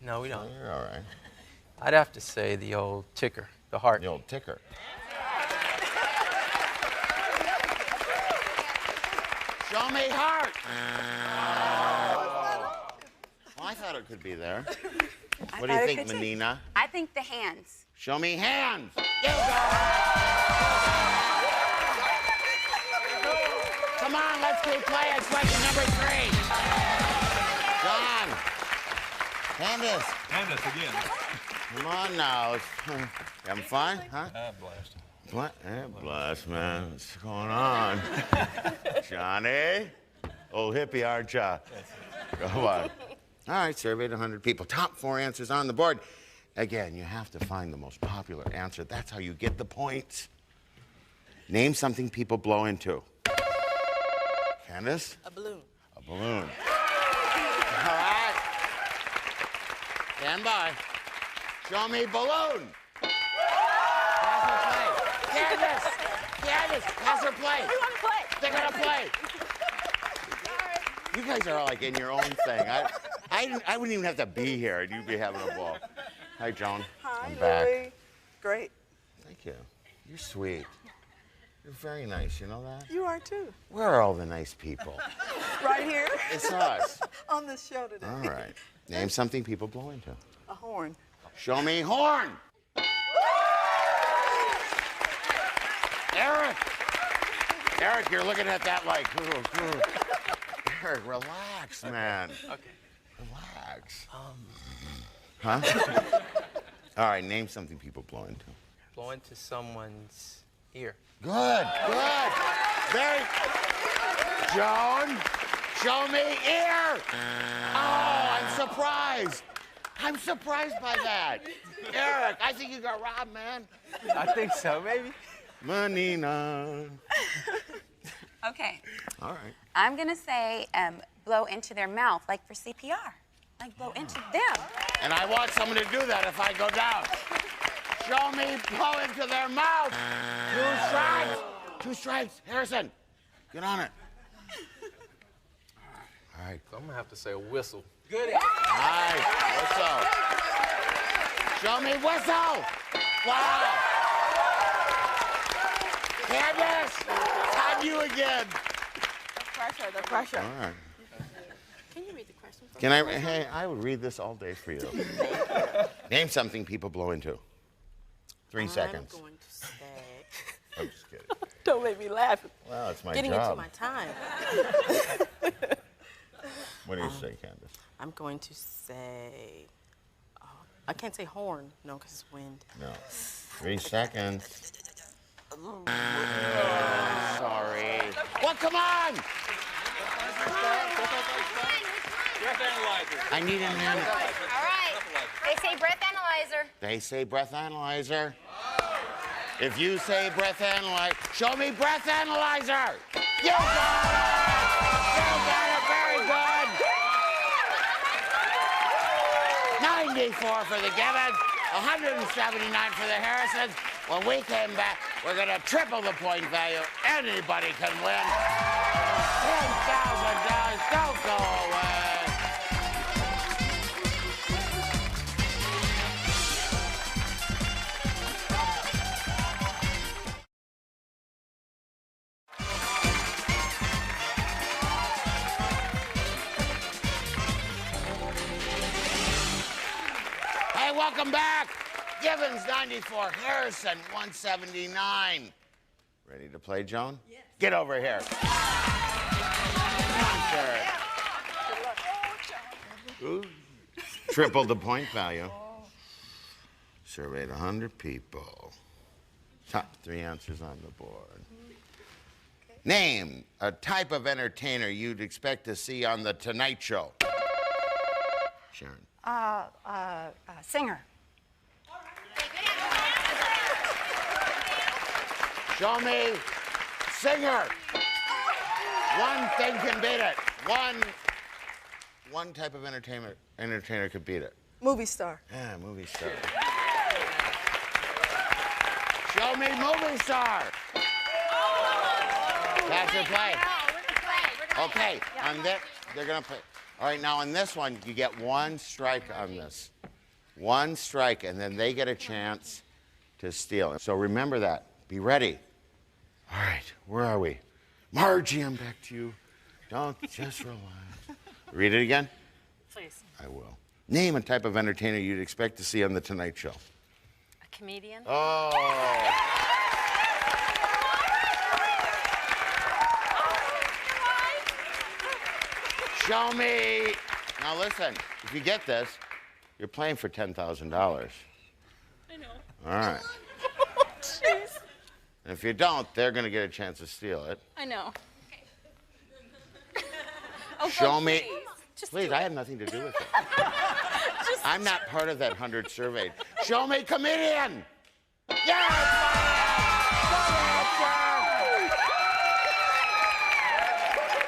[SPEAKER 16] No, we don't.
[SPEAKER 8] You're all right.
[SPEAKER 16] I'd have to say the old ticker, the heart.
[SPEAKER 8] The old ticker. Show me heart. Well, I thought it could be there. What do you think, Menina?
[SPEAKER 17] I think the hands.
[SPEAKER 8] Show me hands. You go. Come on, let's keep playing. Question number 3. John. Candace.
[SPEAKER 11] Candace again.
[SPEAKER 8] Come on now. You having fun, huh?
[SPEAKER 11] Blast.
[SPEAKER 8] Blast, man. What's going on? Johnny? Old hippie, aren't ya? Come on. All right, surveyed 100 people. Top 4 answers on the board. Again, you have to find the most popular answer. That's how you get the points. Name something people blow into. Candace?
[SPEAKER 14] A balloon.
[SPEAKER 8] A balloon. All right. Stand by. Show me balloon. Pass or play. Candace! Candace, pass or play.
[SPEAKER 17] We want to play.
[SPEAKER 8] They're gonna play. You guys are all like in your own thing. I wouldn't even have to be here and you'd be having a ball. Hi, Joan.
[SPEAKER 15] Hi,
[SPEAKER 8] I'm back.
[SPEAKER 15] Louis. Great.
[SPEAKER 8] Thank you. You're sweet. You're very nice, you know that?
[SPEAKER 15] You are too.
[SPEAKER 8] Where are all the nice people?
[SPEAKER 15] Right here.
[SPEAKER 8] It's us.
[SPEAKER 15] On this show today.
[SPEAKER 8] All right. Name something people blow into.
[SPEAKER 15] A horn.
[SPEAKER 8] Show me horn. Eric. Eric, you're looking at that like, ooh. Eric, relax, man.
[SPEAKER 16] Okay.
[SPEAKER 8] Relax. Huh? All right, name something people blow into.
[SPEAKER 16] Blow into someone's ear.
[SPEAKER 8] Good. Very. Joan, show me ear. Oh, I'm surprised. I'm surprised by that. Eric, I think you got robbed, man.
[SPEAKER 16] I think so, maybe.
[SPEAKER 8] Menina.
[SPEAKER 17] Okay.
[SPEAKER 8] All right.
[SPEAKER 17] I'm going to say blow into their mouth, like for CPR. Like blow into them.
[SPEAKER 8] And I want someone to do that if I go down. Show me blow into their mouth. 2 strikes. 2 strikes. Harrison, get on it. All right.
[SPEAKER 10] So I'm going to have to say a whistle.
[SPEAKER 16] Good.
[SPEAKER 8] Nice. Whistle. Show me whistle. Wow. Candace, it's on you again.
[SPEAKER 15] The pressure.
[SPEAKER 8] All right.
[SPEAKER 14] Can you read the question?
[SPEAKER 8] Can I? Hey, I would read this all day for you. Name something people blow into. 3 seconds.
[SPEAKER 14] I'm going to say.
[SPEAKER 8] I'm just kidding.
[SPEAKER 14] Don't make me laugh.
[SPEAKER 8] Well, it's my
[SPEAKER 14] Getting
[SPEAKER 8] job.
[SPEAKER 14] into my time.
[SPEAKER 8] What do you say, Candace?
[SPEAKER 14] I'm going to say. Oh, I can't say horn. No, because it's wind.
[SPEAKER 8] No. 3 seconds. Sorry. Well, come on!
[SPEAKER 11] Breath analyzer.
[SPEAKER 8] I need an answer.
[SPEAKER 9] All right. They say breath analyzer.
[SPEAKER 8] They say breath analyzer. If you say breath analyzer, show me breath analyzer. You got it. You got it. Very good. 94 for the Gibbons, 179 for the Harrisons. When we came back, we're going to triple the point value. Anybody can win. $10,000. Don't go away. Hey, welcome back. Gibbons 94, Harrison 179. Ready to play, Joan? Yes. Get over here. Come on, sir. Ooh. Tripled the point value. Surveyed 100 people. Top 3 answers on the board. Name a type of entertainer you'd expect to see on The Tonight Show. Sharon.
[SPEAKER 18] Singer.
[SPEAKER 8] Show me singer. One thing can beat it. One type of entertainer could beat it.
[SPEAKER 15] Movie star.
[SPEAKER 8] Yeah, movie star. Show me movie star. That's your play. Okay, on this, they're gonna play. All right, now on this one, you get 1 strike on this. 1 strike, and then they get a chance to steal. So remember that. Be ready. All right, where are we? Margie, I'm back to you. Don't, just relax. Read it again?
[SPEAKER 12] Please.
[SPEAKER 8] I will. Name a type of entertainer you'd expect to see on The Tonight Show.
[SPEAKER 12] A comedian?
[SPEAKER 8] Oh. Show me. Now listen, if you get this, you're playing for $10,000.
[SPEAKER 12] I know.
[SPEAKER 8] All right.
[SPEAKER 12] Jeez.
[SPEAKER 8] And if you don't, they're going to get a chance to steal it.
[SPEAKER 12] I know.
[SPEAKER 8] Show me. Please, I have nothing to do with it. I'm not part of that 100 surveyed. Show me comedian. Yes!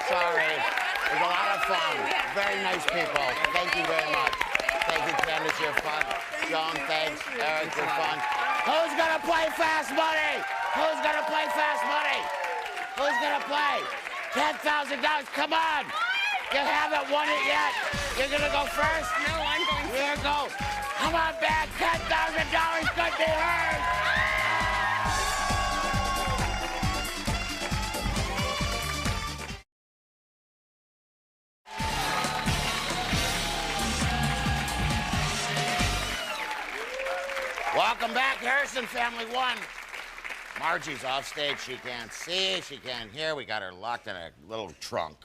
[SPEAKER 8] Sorry. It was a lot of fun. Very nice people. Thank you very much. Thank you, Candace. You're fun. Joan, thanks. Eric, you're fun. Who's going to play Fast Money? Who's going to play Fast Money? Who's going to play? $10,000. Come on. You haven't won it yet. You're going to go first?
[SPEAKER 12] No, I'm going
[SPEAKER 8] Here you go. Come on back. $10,000 could be hers. Welcome back, Harrison family 1. Margie's off stage. She can't see, she can't hear. We got her locked in a little trunk.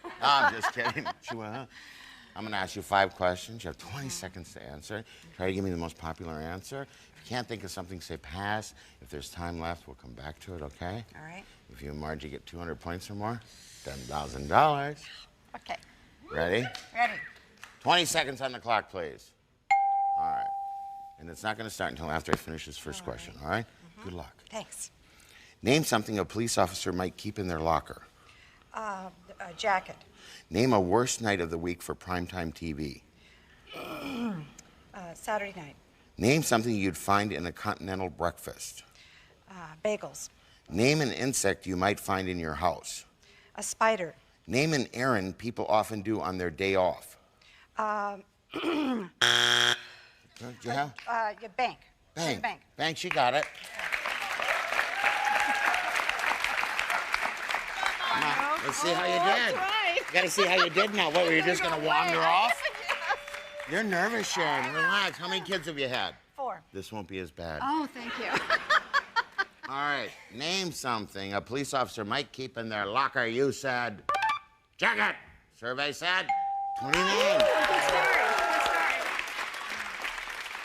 [SPEAKER 8] No, I'm just kidding. She went, huh? I'm going to ask you 5 questions. You have 20 seconds to answer. Try to give me the most popular answer. If you can't think of something, say pass. If there's time left, we'll come back to it, okay?
[SPEAKER 18] All right.
[SPEAKER 8] If you and Margie get 200 points or more, $10,000.
[SPEAKER 18] Okay.
[SPEAKER 8] Ready?
[SPEAKER 18] Ready.
[SPEAKER 8] 20 seconds on the clock, please. All right. And it's not going to start until after I finish this first question, all right? Good luck.
[SPEAKER 18] Thanks.
[SPEAKER 8] Name something a police officer might keep in their locker.
[SPEAKER 18] A jacket.
[SPEAKER 8] Name a worst night of the week for primetime TV.
[SPEAKER 18] Saturday night.
[SPEAKER 8] Name something you'd find in a continental breakfast.
[SPEAKER 18] Bagels.
[SPEAKER 8] Name an insect you might find in your house.
[SPEAKER 18] A spider.
[SPEAKER 8] Name an errand people often do on their day off.
[SPEAKER 18] Your bank.
[SPEAKER 8] Bank.
[SPEAKER 18] Bank.
[SPEAKER 8] Bank, she got it. Come on, let's see how you did.
[SPEAKER 12] Right.
[SPEAKER 8] You gotta see how you did now. What, were you just gonna wander off? You're nervous, Sharon. Relax. How many kids have you had?
[SPEAKER 18] 4.
[SPEAKER 8] This won't be as bad.
[SPEAKER 12] Oh, thank you.
[SPEAKER 8] All right, name something a police officer might keep in their locker. You said jacket. Survey said 29.
[SPEAKER 12] Good start.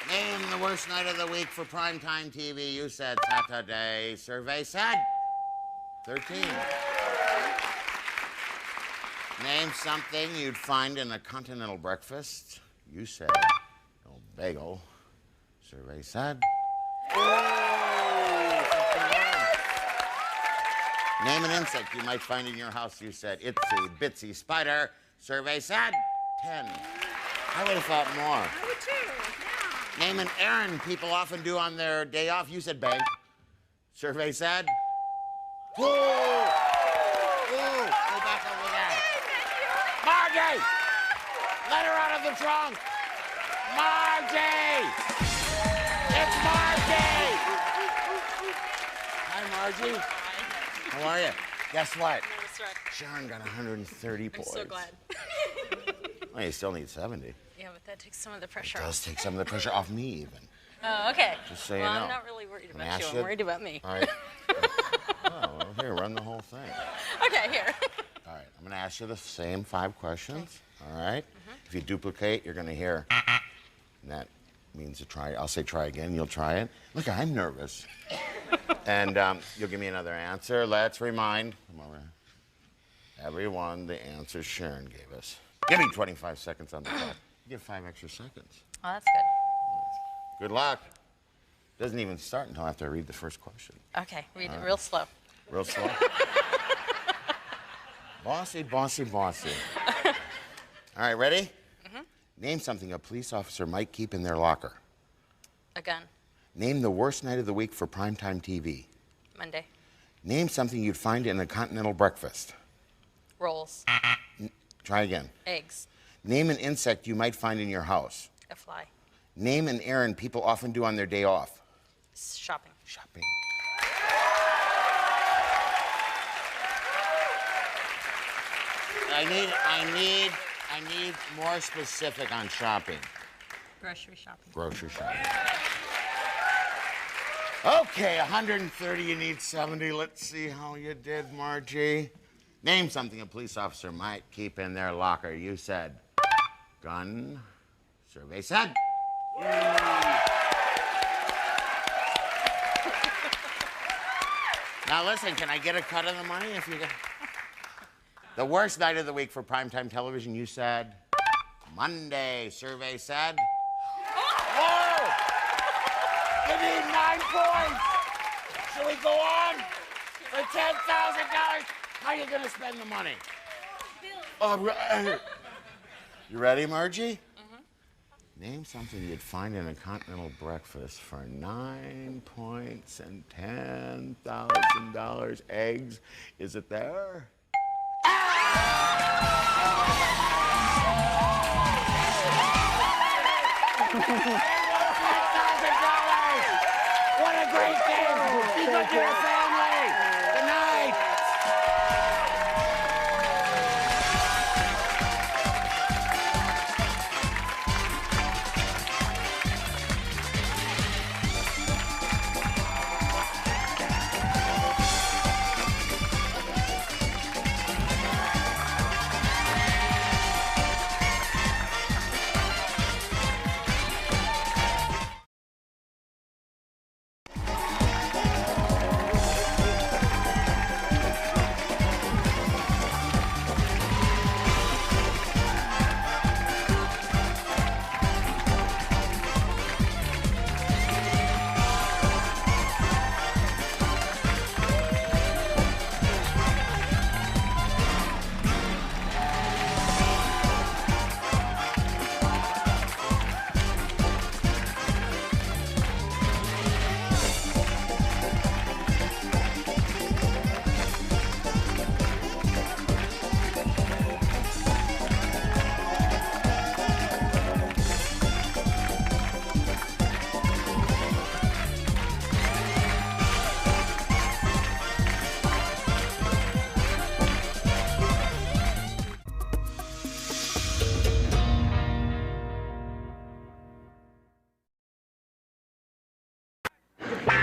[SPEAKER 8] Name the worst night of the week for primetime TV. You said Saturday. Survey said 13. Name something you'd find in a continental breakfast. You said bagel. Survey said Name an insect you might find in your house. You said itsy bitsy spider. Survey said 10. I would have thought more.
[SPEAKER 12] I would too.
[SPEAKER 8] Name an errand people often do on their day off. You said bank. Survey said 2. Ooh, go back over there. Margie! Let her out of the trunk. Margie! It's Margie! Hi, Margie. How are you? Guess what? Sharon got 130 points.
[SPEAKER 12] I'm so glad.
[SPEAKER 8] Well, you still need 70.
[SPEAKER 12] Yeah, but that takes some of the pressure
[SPEAKER 8] It
[SPEAKER 12] off.
[SPEAKER 8] does take some of the pressure off me, even.
[SPEAKER 12] Oh, okay.
[SPEAKER 8] Just so you
[SPEAKER 12] well,
[SPEAKER 8] know.
[SPEAKER 12] I'm not really worried
[SPEAKER 8] Can I
[SPEAKER 12] about you.
[SPEAKER 8] ask
[SPEAKER 12] I'm worried about me.
[SPEAKER 8] All right. Oh, well, here, run the whole thing.
[SPEAKER 12] Okay, here.
[SPEAKER 8] All right, I'm going to ask you the same 5 questions. All right? If you duplicate, you're going to hear. And that means to try. I'll say try again. You'll try it. Look, I'm nervous. And you'll give me another answer. Let's remind everyone the answers Sharon gave us. Give me 25 seconds on the clock. Give 5 extra seconds.
[SPEAKER 12] Oh, that's good.
[SPEAKER 8] Good luck. Doesn't even start until after I read the first question.
[SPEAKER 12] Okay, read it real slow.
[SPEAKER 8] Real slow? Bossy, bossy, bossy. All right, ready? Name something a police officer might keep in their locker.
[SPEAKER 12] A gun.
[SPEAKER 8] Name the worst night of the week for primetime TV.
[SPEAKER 12] Monday.
[SPEAKER 8] Name something you'd find in a continental breakfast.
[SPEAKER 12] Rolls.
[SPEAKER 8] Try again.
[SPEAKER 12] Eggs.
[SPEAKER 8] Name an insect you might find in your house.
[SPEAKER 12] A fly.
[SPEAKER 8] Name an errand people often do on their day off.
[SPEAKER 12] Shopping.
[SPEAKER 8] Shopping. I need more specific on shopping.
[SPEAKER 12] Grocery shopping.
[SPEAKER 8] Grocery shopping. Okay, 130, you need 70. Let's see how you did, Margie. Name something a police officer might keep in their locker. You said gun. Survey said. Now listen, can I get a cut of the money if you get... The worst night of the week for primetime television, you said Monday. Survey said. Whoa! You need 9 points. Should we go on for $10,000? How are you going to spend the money? You ready, Margie? Name something you'd find in a continental breakfast for 9 points and $10,000. Eggs. Is it there? What a great game! Be good to your family! Good night!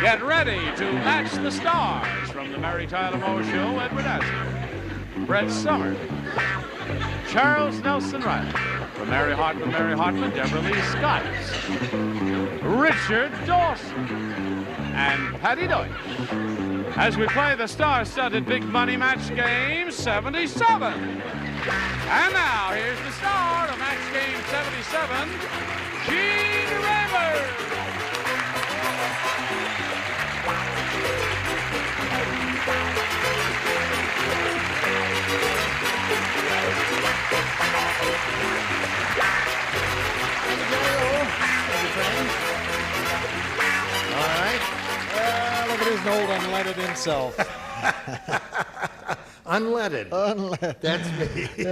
[SPEAKER 19] Get ready to match the stars from the Mary Tyler Moore Show. Edward Asner, Brett Somers, Charles Nelson Riley, from Mary Hartman, Deborah Lee Scott, Richard Dawson, and Patty Deutsch, as we play the star-studded Big Money Match Game 77. And now, here's the star of Match Game 77, Gene Raymer.
[SPEAKER 20] an old unleaded himself.
[SPEAKER 21] Unleaded.
[SPEAKER 20] Unleaded.
[SPEAKER 21] That's me.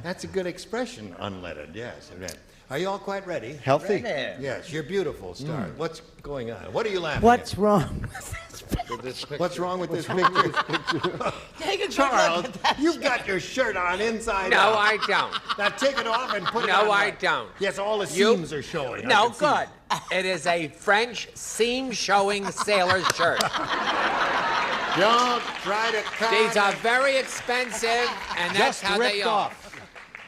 [SPEAKER 21] That's a good expression, unleaded, yes. Are you all quite ready?
[SPEAKER 20] Healthy?
[SPEAKER 21] Ready. Yes, you're beautiful, Star. What's going on? What are you laughing
[SPEAKER 22] What's
[SPEAKER 21] at?
[SPEAKER 22] wrong?
[SPEAKER 21] What's wrong with this picture?
[SPEAKER 22] Take a good
[SPEAKER 21] Charles,
[SPEAKER 22] look at that
[SPEAKER 21] you've got your shirt on inside
[SPEAKER 23] No,
[SPEAKER 21] out.
[SPEAKER 23] I don't.
[SPEAKER 21] Now take it off and put it on.
[SPEAKER 23] No, I
[SPEAKER 21] right.
[SPEAKER 23] don't.
[SPEAKER 21] Yes, all the seams are showing. I
[SPEAKER 23] No,
[SPEAKER 21] can see
[SPEAKER 23] good. It is a French seam-showing sailor's shirt.
[SPEAKER 21] Don't try to cut.
[SPEAKER 23] These are very expensive, and that's
[SPEAKER 21] Just
[SPEAKER 23] how they
[SPEAKER 21] ripped
[SPEAKER 23] are.
[SPEAKER 21] off.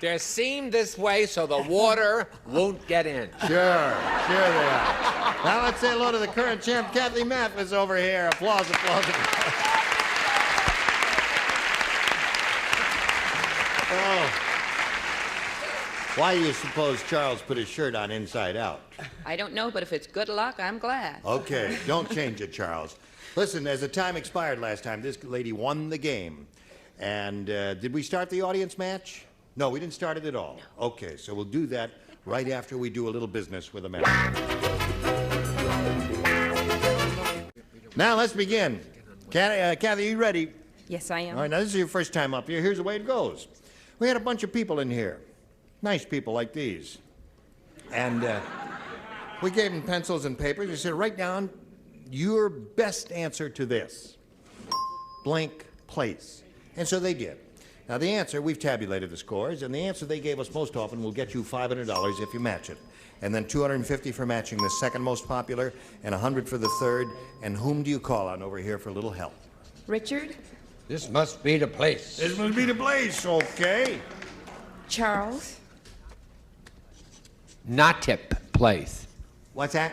[SPEAKER 23] They're seamed this way so the water won't get in.
[SPEAKER 21] Sure they are. Now let's say hello to the current champ, Kathy Mathis, over here. Applause, applause, applause. Oh. Why do you suppose Charles put his shirt on inside out?
[SPEAKER 24] I don't know, but if it's good luck, I'm glad.
[SPEAKER 21] Okay, don't change it, Charles. Listen, as the time expired last time, this lady won the game. And did we start the audience match? No, we didn't start it at all. No. Okay, so we'll do that right after we do a little business with the man. Now let's begin. Kathy, are you ready?
[SPEAKER 24] Yes, I am.
[SPEAKER 21] All right, now this is your first time up here. Here's the way it goes. We had a bunch of people in here. Nice people like these. And we gave them pencils and papers. We said, write down your best answer to this. Blank place. And so they did. Now, the answer, we've tabulated the scores, and the answer they gave us most often will get you $500 if you match it. And then $250 for matching the second most popular, and $100 for the third. And whom do you call on over here for a little help?
[SPEAKER 24] Richard?
[SPEAKER 23] This must be the place.
[SPEAKER 21] This must be the place, okay.
[SPEAKER 24] Charles?
[SPEAKER 23] Notype place.
[SPEAKER 21] What's that?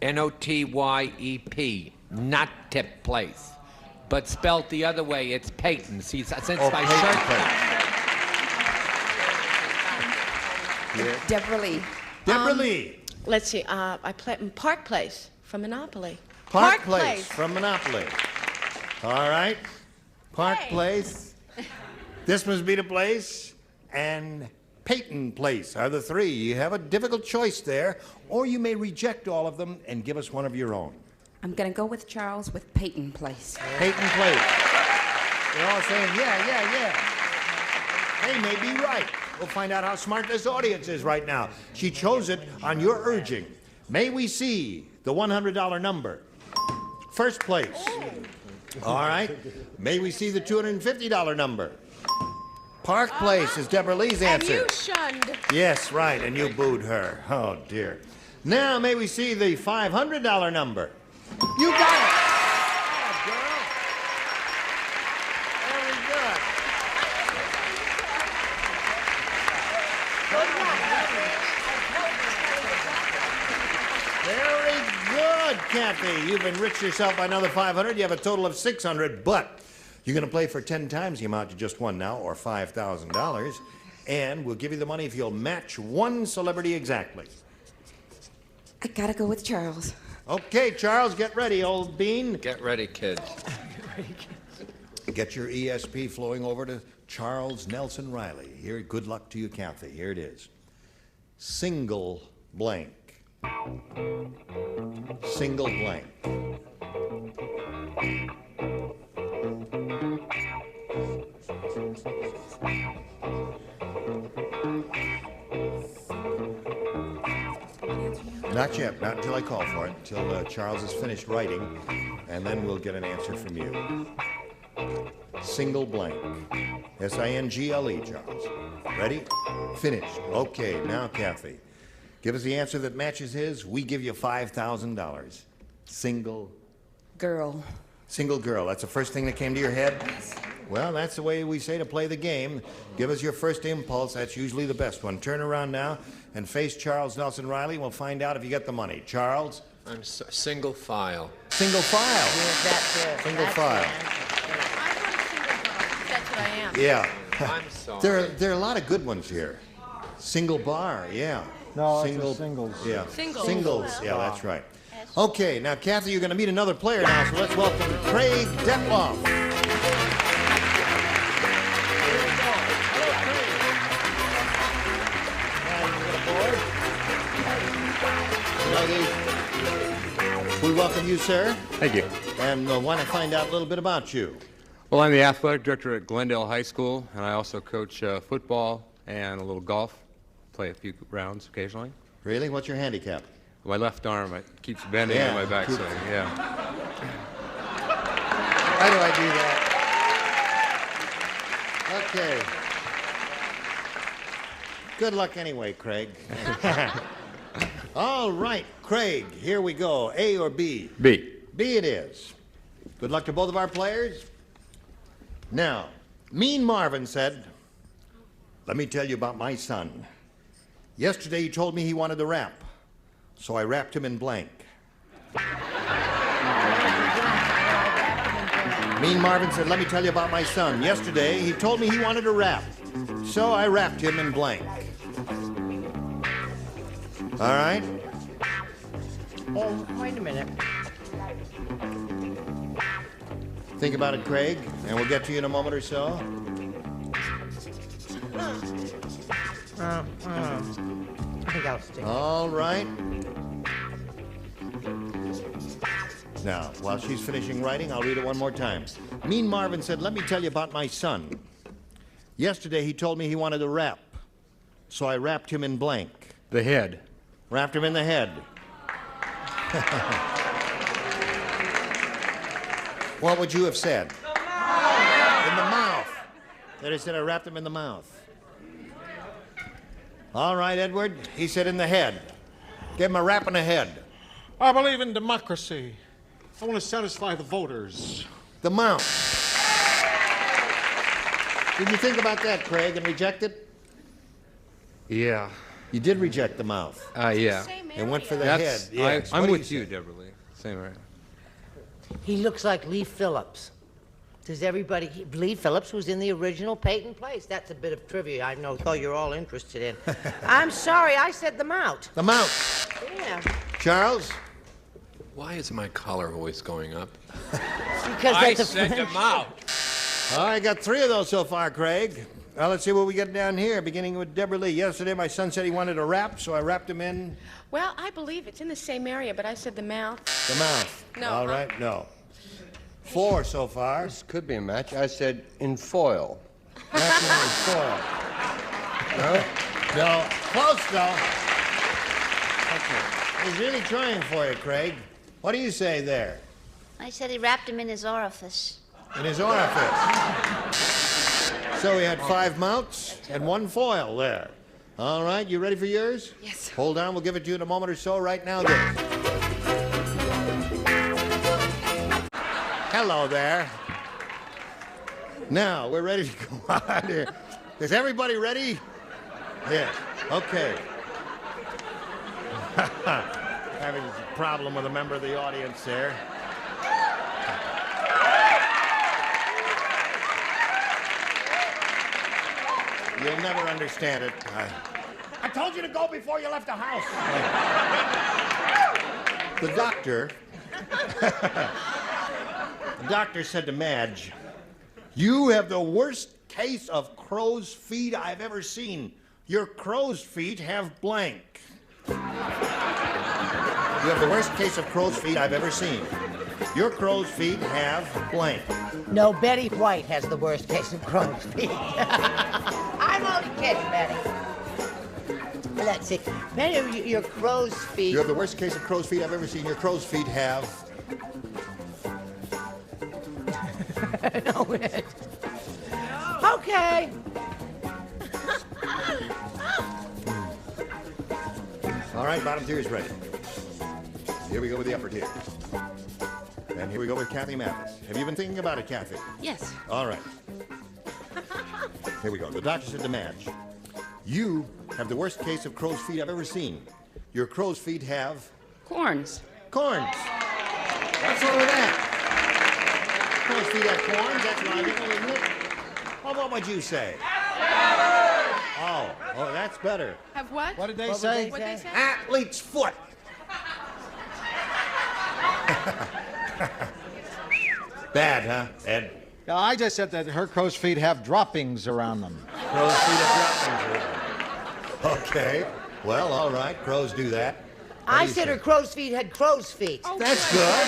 [SPEAKER 23] Notyep. Notype place. But spelt the other way, it's Peyton. See, since my shirt.
[SPEAKER 24] Deborah Lee.
[SPEAKER 21] Deborah Lee.
[SPEAKER 25] Let's see. I play Park Place from Monopoly.
[SPEAKER 21] Park Place from Monopoly. All right. Park Place. This must be the place. And Peyton Place are the three. You have a difficult choice there, or you may reject all of them and give us one of your own.
[SPEAKER 24] I'm going to go with Charles with Peyton Place.
[SPEAKER 21] Peyton Place. They're all saying, yeah. They may be right. We'll find out how smart this audience is right now. She chose it on your urging. May we see the $100 number? First place. All right. May we see the $250 number? Park Place is Deborah Lee's answer.
[SPEAKER 25] And you shunned.
[SPEAKER 21] Yes, right, and you booed her. Oh, dear. Now may we see the $500 number? You got it! Oh, girl. Very good. Very good, Kathy. You've enriched yourself by another $500. You have a total of $600, but you're going to play for 10 times the amount you just won now, or $5,000. And we'll give you the money if you'll match one celebrity exactly.
[SPEAKER 24] I got to go with Charles.
[SPEAKER 21] Okay, Charles, get ready, old bean.
[SPEAKER 23] Get ready, kids.
[SPEAKER 21] Get your ESP flowing over to Charles Nelson Riley. Here, good luck to you, Kathy. Here it is. Single blank. Single blank. Not yet, not until I call for it, until Charles is finished writing, and then we'll get an answer from you. Single blank. S-I-N-G-L-E, Charles. Ready? Finished. Okay, now, Kathy, give us the answer that matches his. We give you $5,000. Single
[SPEAKER 24] girl.
[SPEAKER 21] Single girl. That's the first thing that came to your head? Well, that's the way we say to play the game. Give us your first impulse. That's usually the best one. Turn around now and face Charles Nelson Riley. We'll find out if you get the money. Charles?
[SPEAKER 23] I'm single file.
[SPEAKER 21] Single file.
[SPEAKER 25] Yeah, that's it.
[SPEAKER 21] Single
[SPEAKER 25] That's
[SPEAKER 21] file.
[SPEAKER 25] That's what I am.
[SPEAKER 21] Yeah.
[SPEAKER 23] I'm sorry.
[SPEAKER 21] There are a lot of good ones here. Single bar, yeah.
[SPEAKER 20] No, it's singles.
[SPEAKER 21] Yeah.
[SPEAKER 25] Singles.
[SPEAKER 21] Singles. Yeah, that's right. Okay, now, Kathy, you're going to meet another player now, so let's welcome Craig Detloff. We welcome you, sir,
[SPEAKER 1] Thank you.
[SPEAKER 21] and want to find out a little bit about you.
[SPEAKER 1] Well, I'm the athletic director at Glendale High School, and I also coach football and a little golf. Play a few rounds occasionally.
[SPEAKER 21] Really? What's your handicap?
[SPEAKER 1] My left arm, it keeps bending on my backswing. Yeah.
[SPEAKER 21] Why do I do that? Okay. Good luck anyway, Craig. All right, Craig, here we go. A or B?
[SPEAKER 1] B.
[SPEAKER 21] B it is. Good luck to both of our players. Now, Mean Marvin said, "Let me tell you about my son. Yesterday he told me he wanted to rap, so I wrapped him in blank." Mean Marvin said, "Let me tell you about my son. Yesterday he told me he wanted to rap, so I wrapped him in blank." All right?
[SPEAKER 2] Oh, wait a minute.
[SPEAKER 21] Think about it, Craig, and we'll get to you in a moment or so.
[SPEAKER 2] I think I'll stick.
[SPEAKER 21] All right. Now, while she's finishing writing, I'll read it one more time. Mean Marvin said, "Let me tell you about my son. Yesterday he told me he wanted to rap, so I wrapped him in blank."
[SPEAKER 1] The head.
[SPEAKER 21] Wrapped him in the head. What would you have said? In the mouth. Then he said, "I wrapped him in the mouth." All right, Edward. He said in the head. Give him a rap in the head.
[SPEAKER 20] I believe in democracy. I want to satisfy the voters.
[SPEAKER 21] The mouth. Did you think about that, Craig, and reject it?
[SPEAKER 1] Yeah.
[SPEAKER 21] You did reject the mouth.
[SPEAKER 1] Yeah.
[SPEAKER 21] And went for the head. Yes.
[SPEAKER 1] I'm
[SPEAKER 21] What do
[SPEAKER 1] with you,
[SPEAKER 21] say?
[SPEAKER 1] Deborah Lee. Same right.
[SPEAKER 2] He looks like Lee Phillips. Does everybody... Lee Phillips was in the original Peyton Place. That's a bit of trivia I know you're all interested in. I'm sorry, I said the mouth.
[SPEAKER 21] The mouth.
[SPEAKER 2] Yeah.
[SPEAKER 21] Charles?
[SPEAKER 4] Why is my collar always going up?
[SPEAKER 2] Because
[SPEAKER 23] I
[SPEAKER 2] that's a
[SPEAKER 23] said
[SPEAKER 2] French...
[SPEAKER 23] them out.
[SPEAKER 21] All right, got 3 of those so far, Craig. Now, let's see what we get down here, beginning with Deborah Lee. Yesterday, my son said he wanted to rap, so I wrapped him in
[SPEAKER 25] Well, I believe it's in the same area, but I said the mouth.
[SPEAKER 21] the mouth.
[SPEAKER 25] No,
[SPEAKER 21] All right, no. 4 so far.
[SPEAKER 4] This could be a match. I said in foil.
[SPEAKER 21] Wrapped him in foil. No? No. Close, though. Okay. He's really trying for you, Craig. What do you say there?
[SPEAKER 5] I said he wrapped him in his orifice.
[SPEAKER 21] In his orifice. So we had 5 mounts and 1 foil there. All right, you ready for yours?
[SPEAKER 24] Yes.
[SPEAKER 21] Hold on, we'll give it to you in a moment or so. Right now, this. Hello there. Now, we're ready to go on here. Is everybody ready? Yes. Okay. Having a problem with a member of the audience there. You'll never understand it. I told you to go before you left the house. The doctor said to Madge, "You have the worst case of crow's feet I've ever seen. Your crow's feet have blank." You have the worst case of crow's feet I've ever seen. Your crow's feet have blank.
[SPEAKER 2] No, Betty White has the worst case of crow's feet. I'm only kidding, Betty. Let's see. Betty, your crow's feet...
[SPEAKER 21] You have the worst case of crow's feet I've ever seen. Your crow's feet have...
[SPEAKER 2] No, it. Okay.
[SPEAKER 21] All right, bottom tier is ready. Here we go with the upper tier. And here we go with Kathy Mathis. Have you been thinking about it, Kathy?
[SPEAKER 24] Yes.
[SPEAKER 21] All right. Here we go. The doctor said to Madge, "You have the worst case of crow's feet I've ever seen. Your crow's feet have...
[SPEAKER 24] Corns.
[SPEAKER 21] Corns. What's wrong with that? Crow's feet have corns? That's logical, isn't it? Well, what would you say? Oh, that's better.
[SPEAKER 24] Have what?
[SPEAKER 20] What did they say?
[SPEAKER 24] What did they say?
[SPEAKER 21] Athlete's foot. Bad, huh, Ed?
[SPEAKER 20] No, I just said that her crow's feet have droppings around them.
[SPEAKER 21] Crow's feet have droppings around them. Okay. Well, all right. Crows do that.
[SPEAKER 2] I said her crow's feet had crow's feet.
[SPEAKER 21] That's good.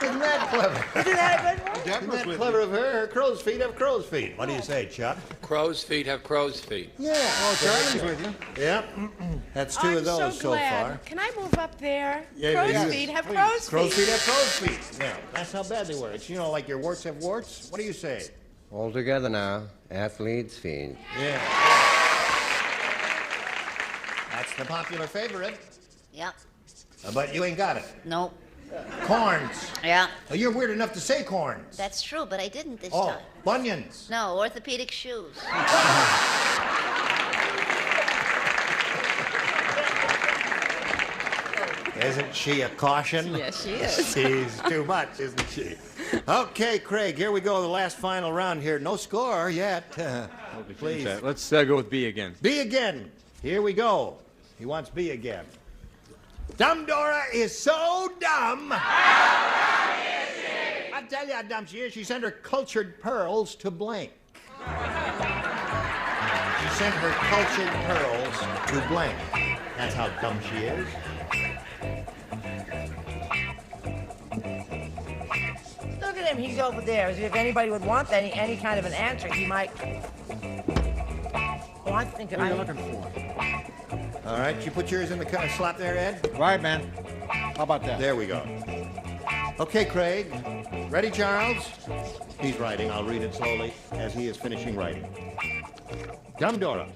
[SPEAKER 21] Isn't that clever?
[SPEAKER 2] Isn't that a good one?
[SPEAKER 21] Isn't that clever of her? Her crow's feet have crow's feet. What do you say, Chuck?
[SPEAKER 23] Crow's feet have crow's feet.
[SPEAKER 21] Yeah.
[SPEAKER 20] Oh, Charlie's with you.
[SPEAKER 21] Yep. That's two of those so far.
[SPEAKER 15] Can I move up there?
[SPEAKER 21] Yeah,
[SPEAKER 15] crow's
[SPEAKER 21] yes.
[SPEAKER 15] feet have crow's feet.
[SPEAKER 21] Crow's feet have crow's feet. Yeah, that's how bad they were. It's, you know, like your warts have warts. What do you say?
[SPEAKER 4] All together now. Athlete's feet.
[SPEAKER 21] Yeah. That's the popular favorite.
[SPEAKER 5] Yep.
[SPEAKER 21] But you ain't got it.
[SPEAKER 5] Nope.
[SPEAKER 21] Corns.
[SPEAKER 5] Yeah.
[SPEAKER 21] Oh, you're weird enough to say corns.
[SPEAKER 5] That's true, but I didn't this
[SPEAKER 21] Oh,
[SPEAKER 5] time.
[SPEAKER 21] bunions.
[SPEAKER 5] No, orthopedic shoes.
[SPEAKER 21] Isn't she a caution?
[SPEAKER 15] Yes, she is.
[SPEAKER 21] She's too much, isn't she? Okay, Craig, here we go, the last final round here. No score yet. Please.
[SPEAKER 1] Let's go with B again.
[SPEAKER 21] B again. Here we go. He wants B again. Dumb Dora is so dumb. I tell you how dumb she is. She sent her cultured pearls to blank. She sent her cultured pearls to blank. That's how dumb she is.
[SPEAKER 2] Look at him. He's over there. As if anybody would want any kind of an answer, he might. Oh, I think
[SPEAKER 20] What are you looking for?
[SPEAKER 21] All right, you put yours in the slot there, Ed?
[SPEAKER 20] Right, man. How about that?
[SPEAKER 21] There we go. Okay, Craig. Ready, Charles? He's writing. I'll read it slowly as he is finishing writing. Dumb Dora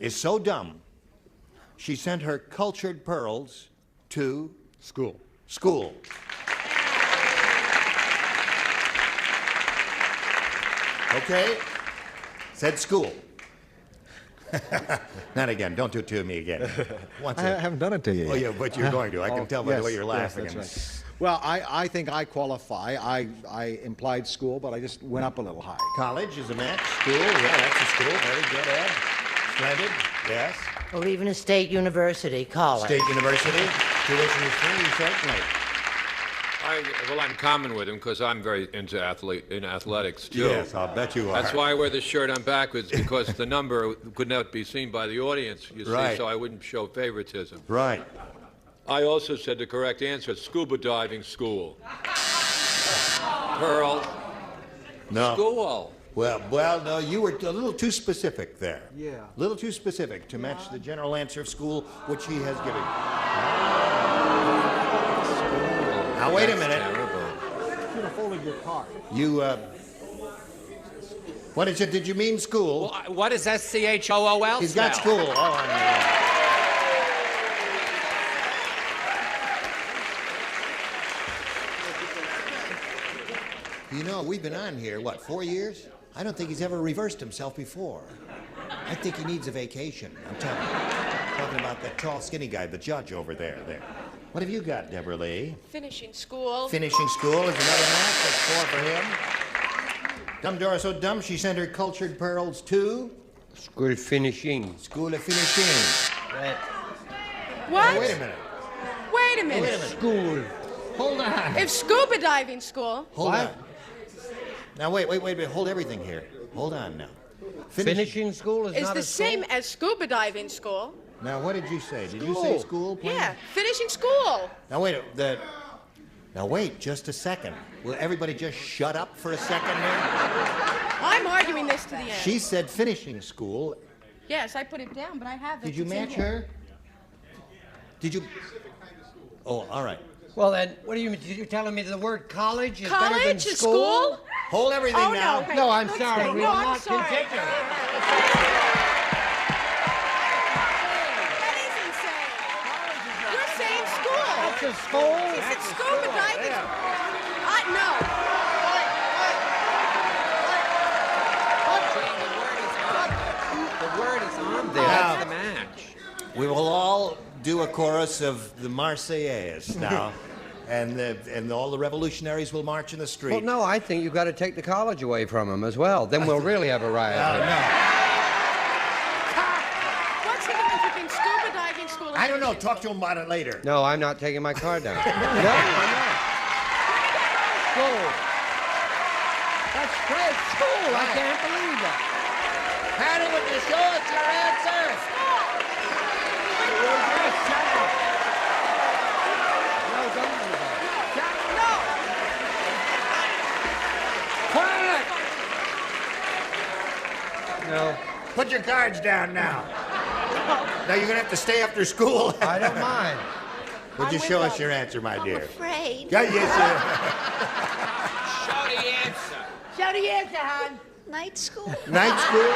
[SPEAKER 21] is so dumb, she sent her cultured pearls to
[SPEAKER 1] School.
[SPEAKER 21] school. Okay? Said school. Not again. Don't do it to me again. Once
[SPEAKER 20] I haven't done it to you yet.
[SPEAKER 21] Oh, yeah, but you're going to. I can tell by the way you're
[SPEAKER 20] yes,
[SPEAKER 21] laughing.
[SPEAKER 20] that's right. Well, I think I qualify. I implied school, but I just went up a little high.
[SPEAKER 21] College is a match. School, yeah, that's a school. Very good, Ed. Splendid. Yes.
[SPEAKER 2] Or even a state university, college.
[SPEAKER 21] State university. Tuition is free, certainly.
[SPEAKER 23] I'm in common with him because I'm very into athletics too.
[SPEAKER 21] Yes, I'll bet you are.
[SPEAKER 23] That's why I wear this shirt on backwards, because the number could not be seen by the audience, you see,
[SPEAKER 21] Right.
[SPEAKER 23] so I wouldn't show favoritism.
[SPEAKER 21] Right.
[SPEAKER 23] I also said the correct answer, scuba diving school. Pearl.
[SPEAKER 21] No.
[SPEAKER 23] School.
[SPEAKER 21] Well, no, you were a little too specific there.
[SPEAKER 20] Yeah.
[SPEAKER 21] A little too specific to match the general answer of school, which he has given. Now, wait a minute.
[SPEAKER 20] You should have folded your card.
[SPEAKER 21] You, what is it? Did you mean school?
[SPEAKER 23] Well, what is SCHOOL?
[SPEAKER 21] He's got school. Oh, I know. You know, we've been on here, what, 4 years? I don't think he's ever reversed himself before. I think he needs a vacation. I'm telling you. Talking about that tall, skinny guy, the judge over there. What have you got, Deborah Lee?
[SPEAKER 15] Finishing school.
[SPEAKER 21] Finishing school is another match. That's 4 for him. Dumb Dora so dumb she sent her cultured pearls to
[SPEAKER 4] School finishing.
[SPEAKER 21] School of Finishing.
[SPEAKER 15] What?
[SPEAKER 21] Oh, wait a minute.
[SPEAKER 15] Wait a minute.
[SPEAKER 21] Wait a minute.
[SPEAKER 4] School. Hold on.
[SPEAKER 15] If scuba diving school.
[SPEAKER 21] Hold on. Now wait. Hold everything here. Hold on now.
[SPEAKER 4] Finishing school is
[SPEAKER 15] Is
[SPEAKER 4] not
[SPEAKER 15] the
[SPEAKER 4] a school?
[SPEAKER 15] same as scuba diving school.
[SPEAKER 21] Now what did you say? Did you say school? Plain?
[SPEAKER 15] Yeah, finishing school.
[SPEAKER 21] Now wait. Now wait just a second. Will everybody just shut up for a second there?
[SPEAKER 15] I'm arguing this to the end.
[SPEAKER 21] She said finishing school.
[SPEAKER 15] Yes, I put it down, but I have it.
[SPEAKER 21] Did you
[SPEAKER 15] It's in
[SPEAKER 21] match
[SPEAKER 15] here.
[SPEAKER 21] her? Did you? Oh, all right.
[SPEAKER 4] Well, then, what do you mean? You're telling me the word college is better than
[SPEAKER 15] College is
[SPEAKER 4] school?
[SPEAKER 15] school?
[SPEAKER 21] Hold everything
[SPEAKER 15] Oh,
[SPEAKER 21] now.
[SPEAKER 15] no.
[SPEAKER 4] No, I'm sorry.
[SPEAKER 15] No,
[SPEAKER 4] We will
[SPEAKER 15] I'm
[SPEAKER 4] not
[SPEAKER 15] sorry.
[SPEAKER 4] continue.
[SPEAKER 15] That is insane. You're saying school.
[SPEAKER 4] That's a school.
[SPEAKER 15] He said scuba diving. No.
[SPEAKER 4] The word is on there.
[SPEAKER 21] Now-
[SPEAKER 4] That's the match.
[SPEAKER 21] We will all do a chorus of the Marseillaise now, and all the revolutionaries will march in the street.
[SPEAKER 4] Well, no, I think you've got to take the college away from them as well. Then we'll really have a riot.
[SPEAKER 15] What's the difference between scuba diving school and
[SPEAKER 21] I don't know. Talk to him about it later.
[SPEAKER 4] No, I'm not taking my card down. No, I'm not. School. That's great. School. I can't believe that.
[SPEAKER 21] Patty, would you show us your answer? your cards down now. Now you're gonna have to stay after school.
[SPEAKER 20] I don't mind.
[SPEAKER 21] Would you show us your answer, my dear?
[SPEAKER 5] Afraid.
[SPEAKER 21] Yeah, yes,
[SPEAKER 23] Show the answer.
[SPEAKER 2] Show the answer, hon.
[SPEAKER 5] Night school.
[SPEAKER 21] Night school?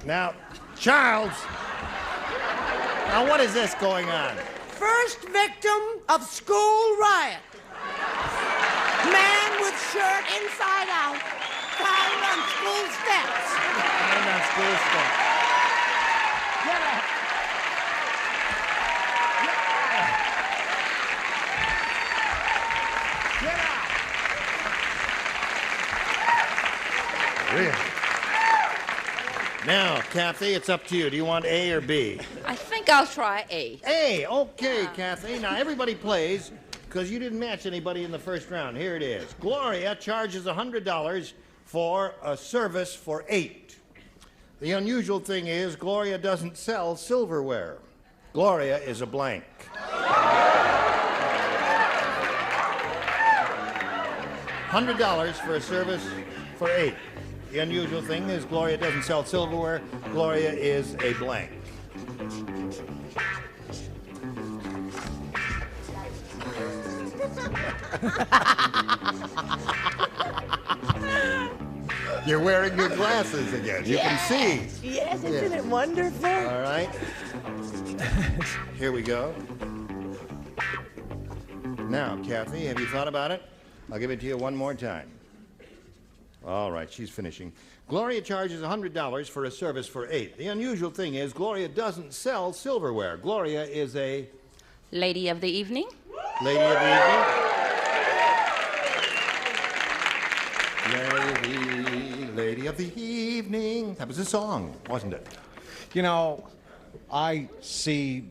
[SPEAKER 21] Now, Charles, now what is this going on?
[SPEAKER 2] First victim of school riot. Man with shirt inside out, found on school steps.
[SPEAKER 21] Found on school steps. Get out. Get out. Really? Now, Kathy, it's up to you. Do you want A or B?
[SPEAKER 24] I think I'll try A.
[SPEAKER 21] A, okay, Kathy. Now, everybody plays because you didn't match anybody in the first round. Here it is. Gloria charges $100 for a service for 8. The unusual thing is Gloria doesn't sell silverware. Gloria is a blank. $100 for a service for 8. The unusual thing is Gloria doesn't sell silverware. Gloria is a blank. You're wearing your glasses again. You can see.
[SPEAKER 2] Yes, isn't it wonderful?
[SPEAKER 21] All right. Here we go. Now, Kathy, have you thought about it? I'll give it to you one more time. All right, she's finishing. Gloria charges $100 for a service for 8. The unusual thing is Gloria doesn't sell silverware. Gloria is a...
[SPEAKER 24] Lady of the evening?
[SPEAKER 21] Lady of the evening. Lady of the evening. That was a song, wasn't it?
[SPEAKER 20] You know, I see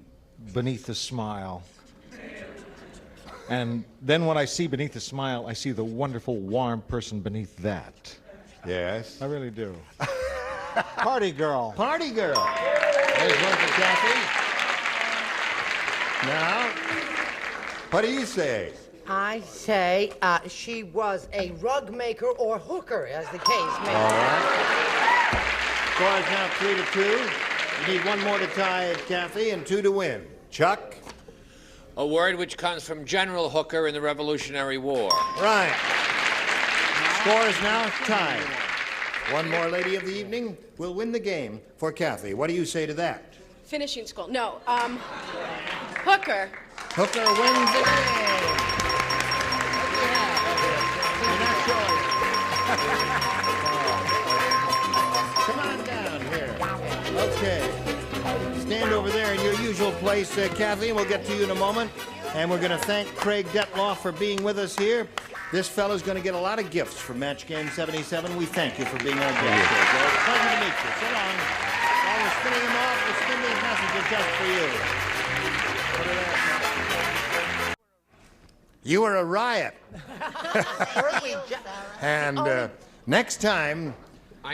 [SPEAKER 20] beneath the smile. And then when I see beneath the smile, I see the wonderful, warm person beneath that.
[SPEAKER 21] Yes.
[SPEAKER 20] I really do. Party girl.
[SPEAKER 21] Party girl. There's one for Kathy. Now, what do you say?
[SPEAKER 2] I say she was a rug maker or hooker, as the case may be.
[SPEAKER 21] All right. Score is now 3-2. You need one more to tie Kathy and 2 to win. Chuck?
[SPEAKER 23] A word which comes from General Hooker in the Revolutionary War.
[SPEAKER 21] Right. Score is now tied. One more lady of the evening will win the game for Kathy. What do you say to that?
[SPEAKER 15] Finishing school. No, hooker.
[SPEAKER 21] Hooker wins the game. You're not showing. Come on down here. Okay. Stand over there in your usual place, Kathy, and we'll get to you in a moment. And we're going to thank Craig Detloff for being with us here. This fellow's going to get a lot of gifts from Match Game 77. We thank you for being our guest here. Pleasure to meet you. So long. While we're spinning them off, we'll spin these messages just for you. You were a riot. And next time,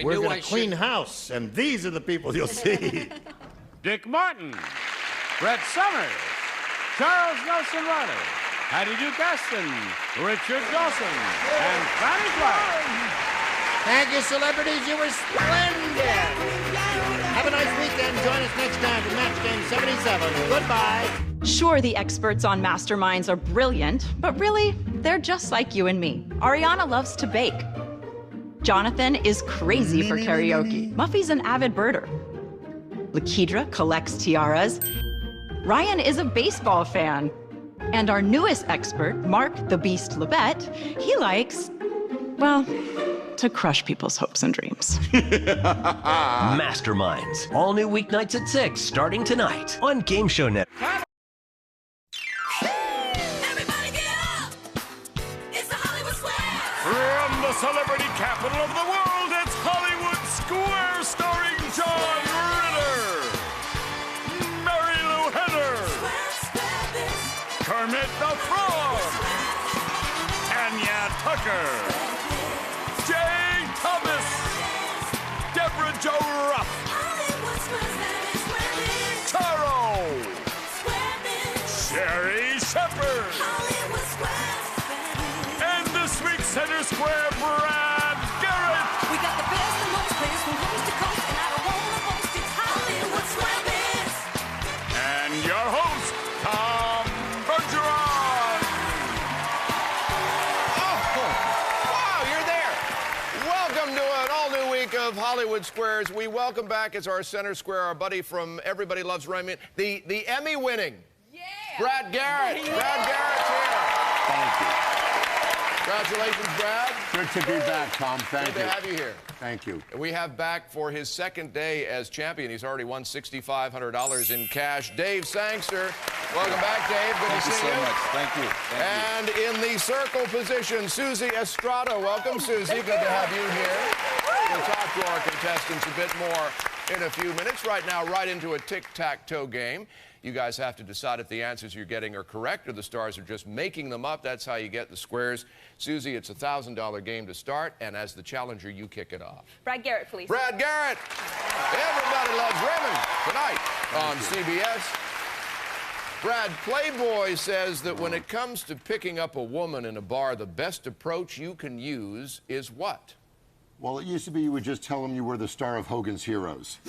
[SPEAKER 21] we're going to clean house, and these are the people you'll see.
[SPEAKER 19] Dick Martin, Brett Summers, Charles Nelson Riley, Hattie Duke Aston, Richard Dawson, and Fanny Flagg.
[SPEAKER 21] Thank you, celebrities. You were splendid. Have a nice weekend. Join us next time for Match Game 77. Goodbye.
[SPEAKER 3] Sure, the experts on Masterminds are brilliant, but really, they're just like you and me. Ariana loves to bake. Jonathan is crazy for karaoke. Muffy's an avid birder. Lakedra collects tiaras. Ryan is a baseball fan. And our newest expert, Mark the Beast Labette, he likes, well, to crush people's hopes and dreams.
[SPEAKER 6] Masterminds. All new weeknights at 6, starting tonight on Game Show Net.
[SPEAKER 19] From the Celebrity Parker, Jay Thomas, Deborah Jo Rupp, Taro, Sherry Shepherd, and this week's Center Square, Brad Garrett.
[SPEAKER 7] We got the best and most players from coast to coast, and I don't wanna boast, it's Hollywood Squares.
[SPEAKER 19] And your host, Tom Bergeron.
[SPEAKER 10] Oh, wow, you're there. Welcome to an all-new week of Hollywood Squares. We welcome back as our Center Square, our buddy from Everybody Loves Raymond, the Emmy-winning Brad Garrett. Brad Garrett's here.
[SPEAKER 8] Thank you.
[SPEAKER 10] Congratulations, Brad.
[SPEAKER 8] Good to be back, Tom. Thank you.
[SPEAKER 10] Good to have you here.
[SPEAKER 8] Thank you.
[SPEAKER 10] We have back for his second day as champion. He's already won $6,500 in cash. Dave Sangster. Welcome back, Dave. Good to see you.
[SPEAKER 11] Thank you so much. Thank you.
[SPEAKER 10] And in the circle position, Susie Estrada. Welcome, Susie. Good to have you here. We'll talk to our contestants a bit more in a few minutes. Right now, right into a tic-tac-toe game. You guys have to decide if the answers you're getting are correct or the stars are just making them up. That's how you get the squares. Susie, it's a $1,000 game to start, and as the challenger, you kick it off.
[SPEAKER 12] Brad Garrett, please.
[SPEAKER 10] Brad Garrett. Everybody Loves Raymond tonight on CBS. Brad, Playboy says that when it comes to picking up a woman in a bar, the best approach you can use is what?
[SPEAKER 8] Well, it used to be you would just tell them you were the star of Hogan's Heroes.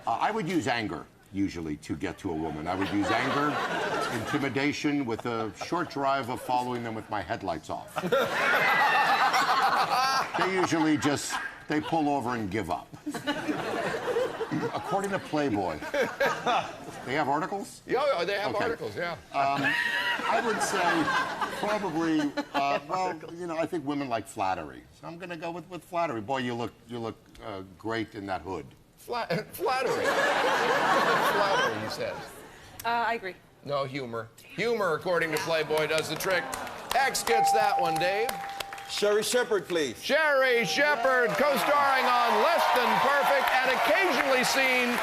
[SPEAKER 8] I would use anger, usually, to get to a woman. I would use anger, intimidation, with a short drive of following them with my headlights off. They usually just, they pull over and give up. According to Playboy. They have articles?
[SPEAKER 10] Yeah, they have articles, yeah.
[SPEAKER 8] I would say probably, well, you know, I think women like flattery. So I'm going to go with flattery. Boy, you look great in that hood.
[SPEAKER 10] Flattery. Flattery, he says.
[SPEAKER 12] I agree.
[SPEAKER 10] No, humor. Humor, according to Playboy, does the trick. X gets that one, Dave.
[SPEAKER 11] Sherry Shepherd, please.
[SPEAKER 10] Sherry Shepherd, co-starring on Less Than Perfect and occasionally seen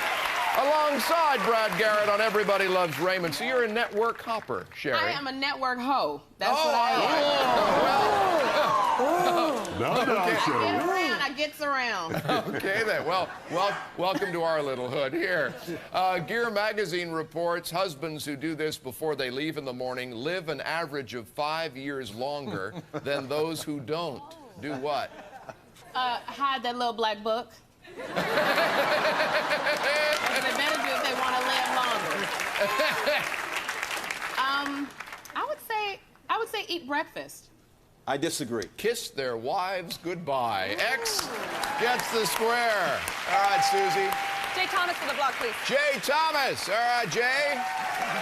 [SPEAKER 10] alongside Brad Garrett on Everybody Loves Raymond. So you're a network hopper, Sherry.
[SPEAKER 13] I am a network hoe. That's what I am.
[SPEAKER 8] No,
[SPEAKER 13] I gets around.
[SPEAKER 10] Okay, then. Well, welcome to our little hood here. Gear Magazine reports husbands who do this before they leave in the morning live an average of 5 years longer than those who don't. Do what?
[SPEAKER 13] Hide that little black book. They better do if they want to live longer. I would say eat breakfast.
[SPEAKER 11] I disagree.
[SPEAKER 10] Kiss their wives goodbye. X gets the square. All right, Susie.
[SPEAKER 12] Jay Thomas for the block, please.
[SPEAKER 10] Jay Thomas. All right, Jay.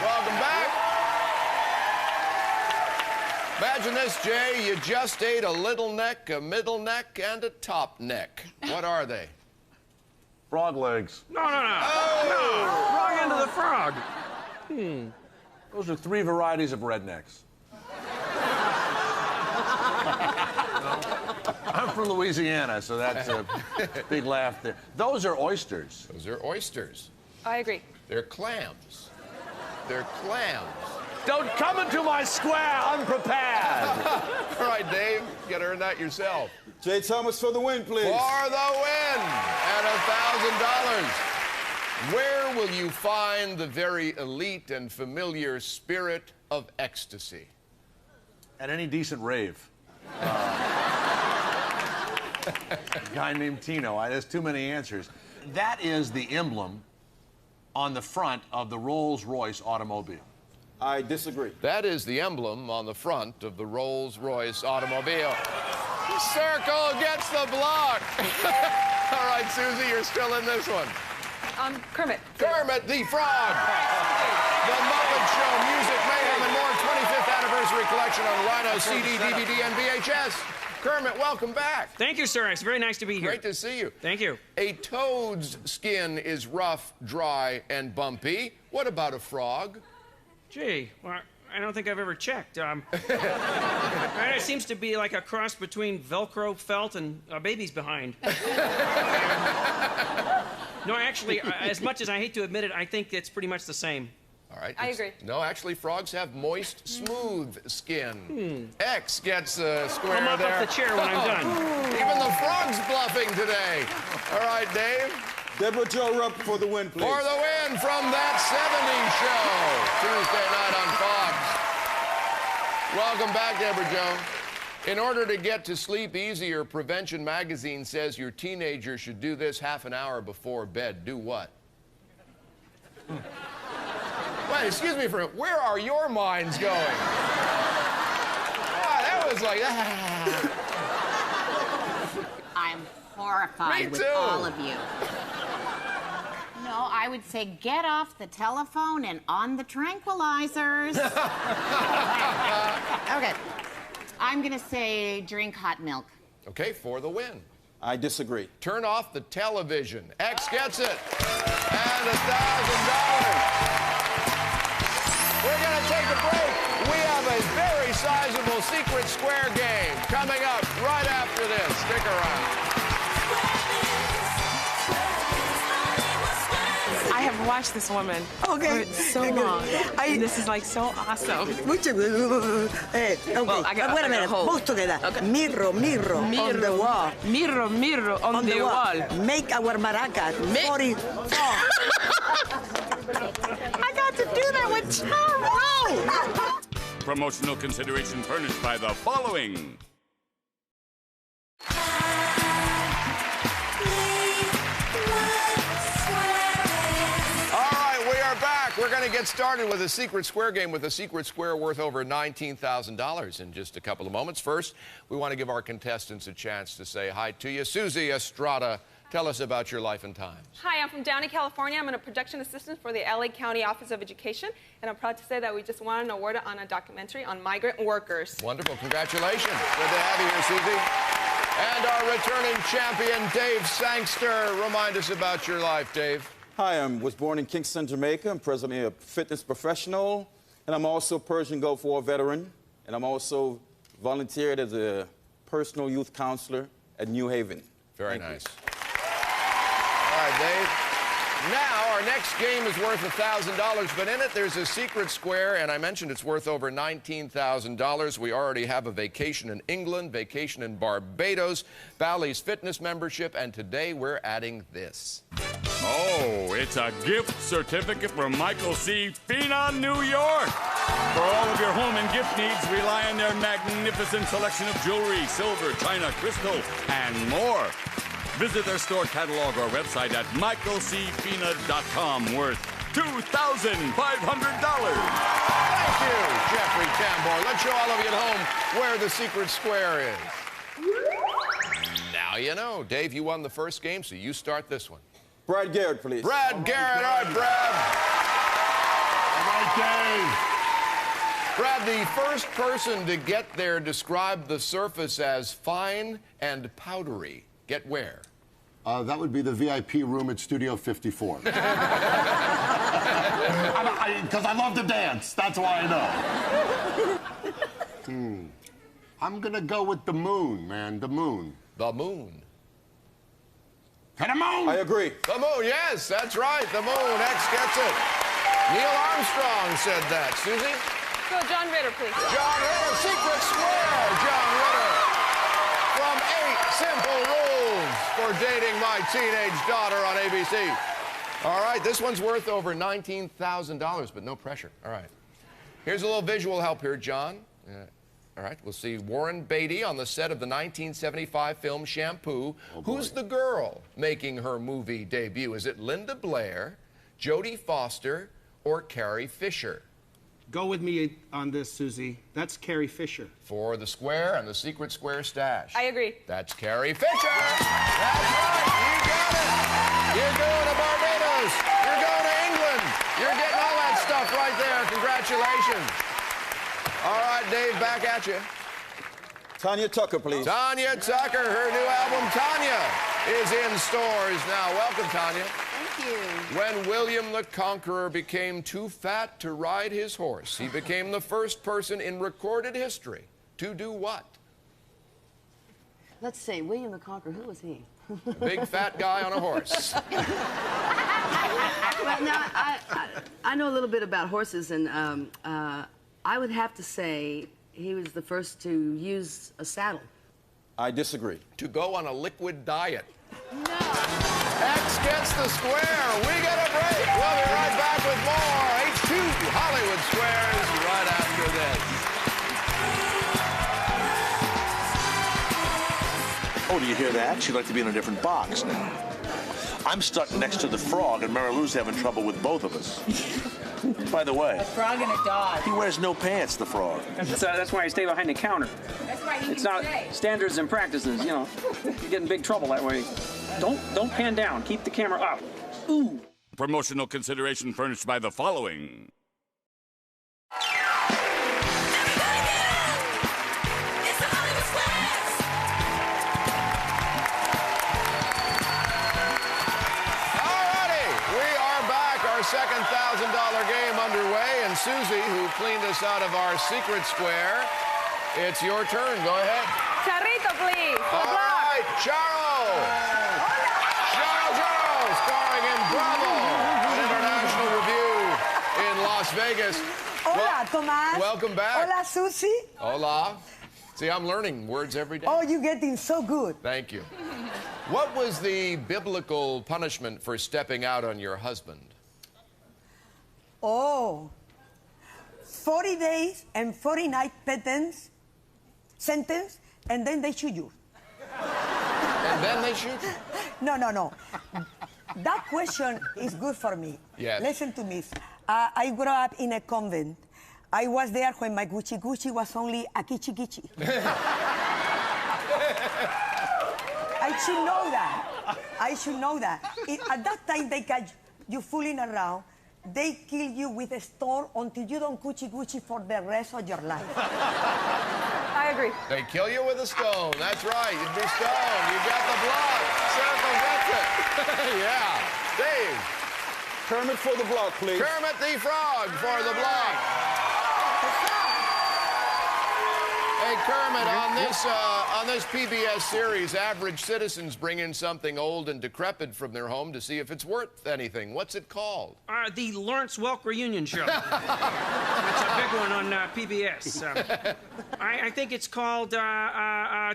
[SPEAKER 10] Welcome back. Imagine this, Jay. You just ate a little neck, a middle neck, and a top neck. What are they?
[SPEAKER 11] Frog legs.
[SPEAKER 19] No.
[SPEAKER 10] Oh!
[SPEAKER 11] No. Wrong end of the frog. Those are 3 varieties of rednecks. I'm from Louisiana, so that's a big laugh there. Those are oysters.
[SPEAKER 10] Those are oysters.
[SPEAKER 12] I agree.
[SPEAKER 10] They're clams. They're clams.
[SPEAKER 11] Don't come into my square unprepared.
[SPEAKER 10] All right, Dave, you gotta earn that yourself.
[SPEAKER 11] Jay Thomas for the win, please.
[SPEAKER 10] For the win and $1,000. Where will you find the very elite and familiar spirit of ecstasy?
[SPEAKER 11] At any decent rave. A guy named Tino. There's too many answers. That is the emblem on the front of the Rolls-Royce automobile.
[SPEAKER 16] I disagree.
[SPEAKER 10] That is the emblem on the front of the Rolls-Royce automobile. Circle gets the block. All right, Susie, you're still in this one.
[SPEAKER 12] Kermit.
[SPEAKER 10] Kermit the Frog. The Muppet Show, Music, Mayhem, and more 25th anniversary collection on Rhino CD, DVD, and VHS. Kermit, welcome back.
[SPEAKER 17] Thank you, sir. It's very nice to be here.
[SPEAKER 10] Great to see you.
[SPEAKER 17] Thank you.
[SPEAKER 10] A toad's skin is rough, dry, and bumpy. What about a frog?
[SPEAKER 17] Gee, well, I don't think I've ever checked. It seems to be like a cross between Velcro, felt, and a baby's behind. No, actually, as much as I hate to admit it, I think it's pretty much the same.
[SPEAKER 10] All right.
[SPEAKER 12] I agree.
[SPEAKER 10] No, actually, frogs have moist, smooth skin. X gets a square
[SPEAKER 17] Come up
[SPEAKER 10] there.
[SPEAKER 17] off the chair when I'm done.
[SPEAKER 10] Even the frog's bluffing today. All right, Dave.
[SPEAKER 9] Deborah Joe Rupp for the win, please.
[SPEAKER 10] For the win from That 70s Show, Tuesday night on Fox. Welcome back, Deborah Joe. In order to get to sleep easier, Prevention Magazine says your teenager should do this half an hour before bed. Do what? Wait, excuse me for a minute. Where are your minds going? That was like,
[SPEAKER 14] I'm horrified
[SPEAKER 10] Me
[SPEAKER 14] with
[SPEAKER 10] too.
[SPEAKER 14] all of you. No, I would say get off the telephone and on the tranquilizers. Okay. I'm going to say drink hot milk.
[SPEAKER 10] Okay, for the win.
[SPEAKER 9] I disagree.
[SPEAKER 10] Turn off the television. X gets it. And $1,000. We're going to take a break. We have a very sizable Secret Square game coming up right after this. Stick around.
[SPEAKER 16] I have watched this woman for so long. This is like so awesome.
[SPEAKER 18] Well,
[SPEAKER 16] I got
[SPEAKER 18] wait a minute.
[SPEAKER 16] hold.
[SPEAKER 18] Most together. Mirror, mirror, on the wall.
[SPEAKER 16] Mirror, mirror on the wall.
[SPEAKER 18] Make our maracas. 44.
[SPEAKER 16] I got to do that with Tom.
[SPEAKER 19] Promotional consideration furnished by the following.
[SPEAKER 10] We're going to get started with a Secret Square game with a Secret Square worth over $19,000 in just a couple of moments. First, we want to give our contestants a chance to say hi to you. Susie Estrada, tell us about your life and times.
[SPEAKER 12] Hi, I'm from Downey, California. I'm a production assistant for the LA County Office of Education, and I'm proud to say that we just won an award on a documentary on migrant workers.
[SPEAKER 10] Wonderful. Congratulations. Good to have you here, Susie. And our returning champion, Dave Sangster. Remind us about your life, Dave.
[SPEAKER 9] Hi, I was born in Kingston, Jamaica. I'm presently a fitness professional, and I'm also a Persian Gulf War veteran, and I'm also volunteered as a personal youth counselor at New Haven.
[SPEAKER 10] Very nice. All right, Dave. Now, our next game is worth $1,000, but in it there's a Secret Square, and I mentioned it's worth over $19,000. We already have a vacation in England, vacation in Barbados, Bally's fitness membership, and today we're adding this.
[SPEAKER 19] Oh, it's a gift certificate from Michael C. Fina, New York. For all of your home and gift needs, rely on their magnificent selection of jewelry, silver, china, crystal, and more. Visit their store catalog or website at michaelcfina.com, worth $2,500.
[SPEAKER 10] Thank you, Jeffrey Tambor. Let's show all of you at home where the Secret Square is. Now you know. Dave, you won the first game, so you start this one.
[SPEAKER 9] Brad Garrett, please.
[SPEAKER 10] Brad Garrett. All right, Brad. All right, Dave. Brad, the first person to get there described the surface as fine and powdery. Get where?
[SPEAKER 22] That would be the VIP room at Studio 54. Because I love to dance. That's why I know. I'm going to go with the moon, man. The moon.
[SPEAKER 10] The moon.
[SPEAKER 22] To the moon!
[SPEAKER 9] I agree.
[SPEAKER 10] The moon, yes, that's right. The moon. X gets it. Neil Armstrong said that. Susie?
[SPEAKER 12] So, John Ritter, please.
[SPEAKER 10] John Ritter, Secret Square. John Ritter. From 8 Simple Rules for Dating My Teenage Daughter on ABC. All right, this one's worth over $19,000, but no pressure. All right. Here's a little visual help here, John. All right, we'll see Warren Beatty on the set of the 1975 film Shampoo. Who's the girl making her movie debut? Is it Linda Blair, Jodie Foster, or Carrie Fisher?
[SPEAKER 26] Go with me on this, Susie. That's Carrie Fisher.
[SPEAKER 10] For the Square and the Secret Square stash.
[SPEAKER 12] I agree.
[SPEAKER 10] That's Carrie Fisher. That's right. You got it. You're going to Barbados. You're going to England. You're getting all that stuff right there. Congratulations. All right, Dave, back at you.
[SPEAKER 9] Tanya Tucker, please.
[SPEAKER 10] Tanya Tucker. Her new album, Tanya, is in stores now. Welcome, Tanya.
[SPEAKER 14] Thank you.
[SPEAKER 10] When William the Conqueror became too fat to ride his horse, he became the first person in recorded history to do what?
[SPEAKER 25] Let's see, William the Conqueror, who was he?
[SPEAKER 10] Big fat guy on a horse.
[SPEAKER 1] Well, now, I know a little bit about horses, and I would have to say he was the first to use a saddle.
[SPEAKER 9] I disagree.
[SPEAKER 10] To go on a liquid diet. No. X gets the square. We get a break. We'll be right back with more H2 Hollywood Squares right after this.
[SPEAKER 2] Oh, do you hear that? She'd like to be in a different box now. I'm stuck next to the frog, and Mary Lou's having trouble with both of us. By the way,
[SPEAKER 4] A frog and a dog.
[SPEAKER 2] he wears no pants, the frog.
[SPEAKER 5] That's why I stay behind the counter.
[SPEAKER 4] That's why he
[SPEAKER 5] It's
[SPEAKER 4] can
[SPEAKER 5] not
[SPEAKER 4] stay.
[SPEAKER 5] standards and practices, you know. You get in big trouble that way. Don't pan down. Keep the camera up. Ooh.
[SPEAKER 20] Promotional consideration furnished by the following.
[SPEAKER 10] Our second $1,000 game underway, and Susie, who cleaned us out of our secret square, it's your turn. Go ahead.
[SPEAKER 12] Charrito, please. For the
[SPEAKER 10] All
[SPEAKER 12] block.
[SPEAKER 10] right, Charo. Charo, starring in Bravo, an international review in Las Vegas.
[SPEAKER 24] Hola, Tomás.
[SPEAKER 10] Welcome back.
[SPEAKER 24] Hola, Susie.
[SPEAKER 10] Hola. See, I'm learning words every day.
[SPEAKER 24] Oh, you're getting so good.
[SPEAKER 10] Thank you. What was the biblical punishment for stepping out on your husband?
[SPEAKER 24] Oh, 40 days and 40 nights sentence, and then they shoot you.
[SPEAKER 10] And then they shoot you?
[SPEAKER 24] No. That question is good for me.
[SPEAKER 10] Yes.
[SPEAKER 24] Listen to me. I grew up in a convent. I was there when my Gucci Gucci was only a Kichi Kichi. I should know that. I should know that. At that time, they got you fooling around. They kill you with a stone until you don't Gucci Gucci for the rest of your life.
[SPEAKER 12] I agree.
[SPEAKER 10] They kill you with a stone. That's right. You'd be stoned. You got the block. Circle gets it. Yeah. Dave.
[SPEAKER 9] Kermit for the block, please.
[SPEAKER 10] Kermit the Frog for the block. Hey, Kermit, on this PBS series, average citizens bring in something old and decrepit from their home to see if it's worth anything. What's it called?
[SPEAKER 17] The Lawrence Welk Reunion Show. That's a big one on PBS. I think it's called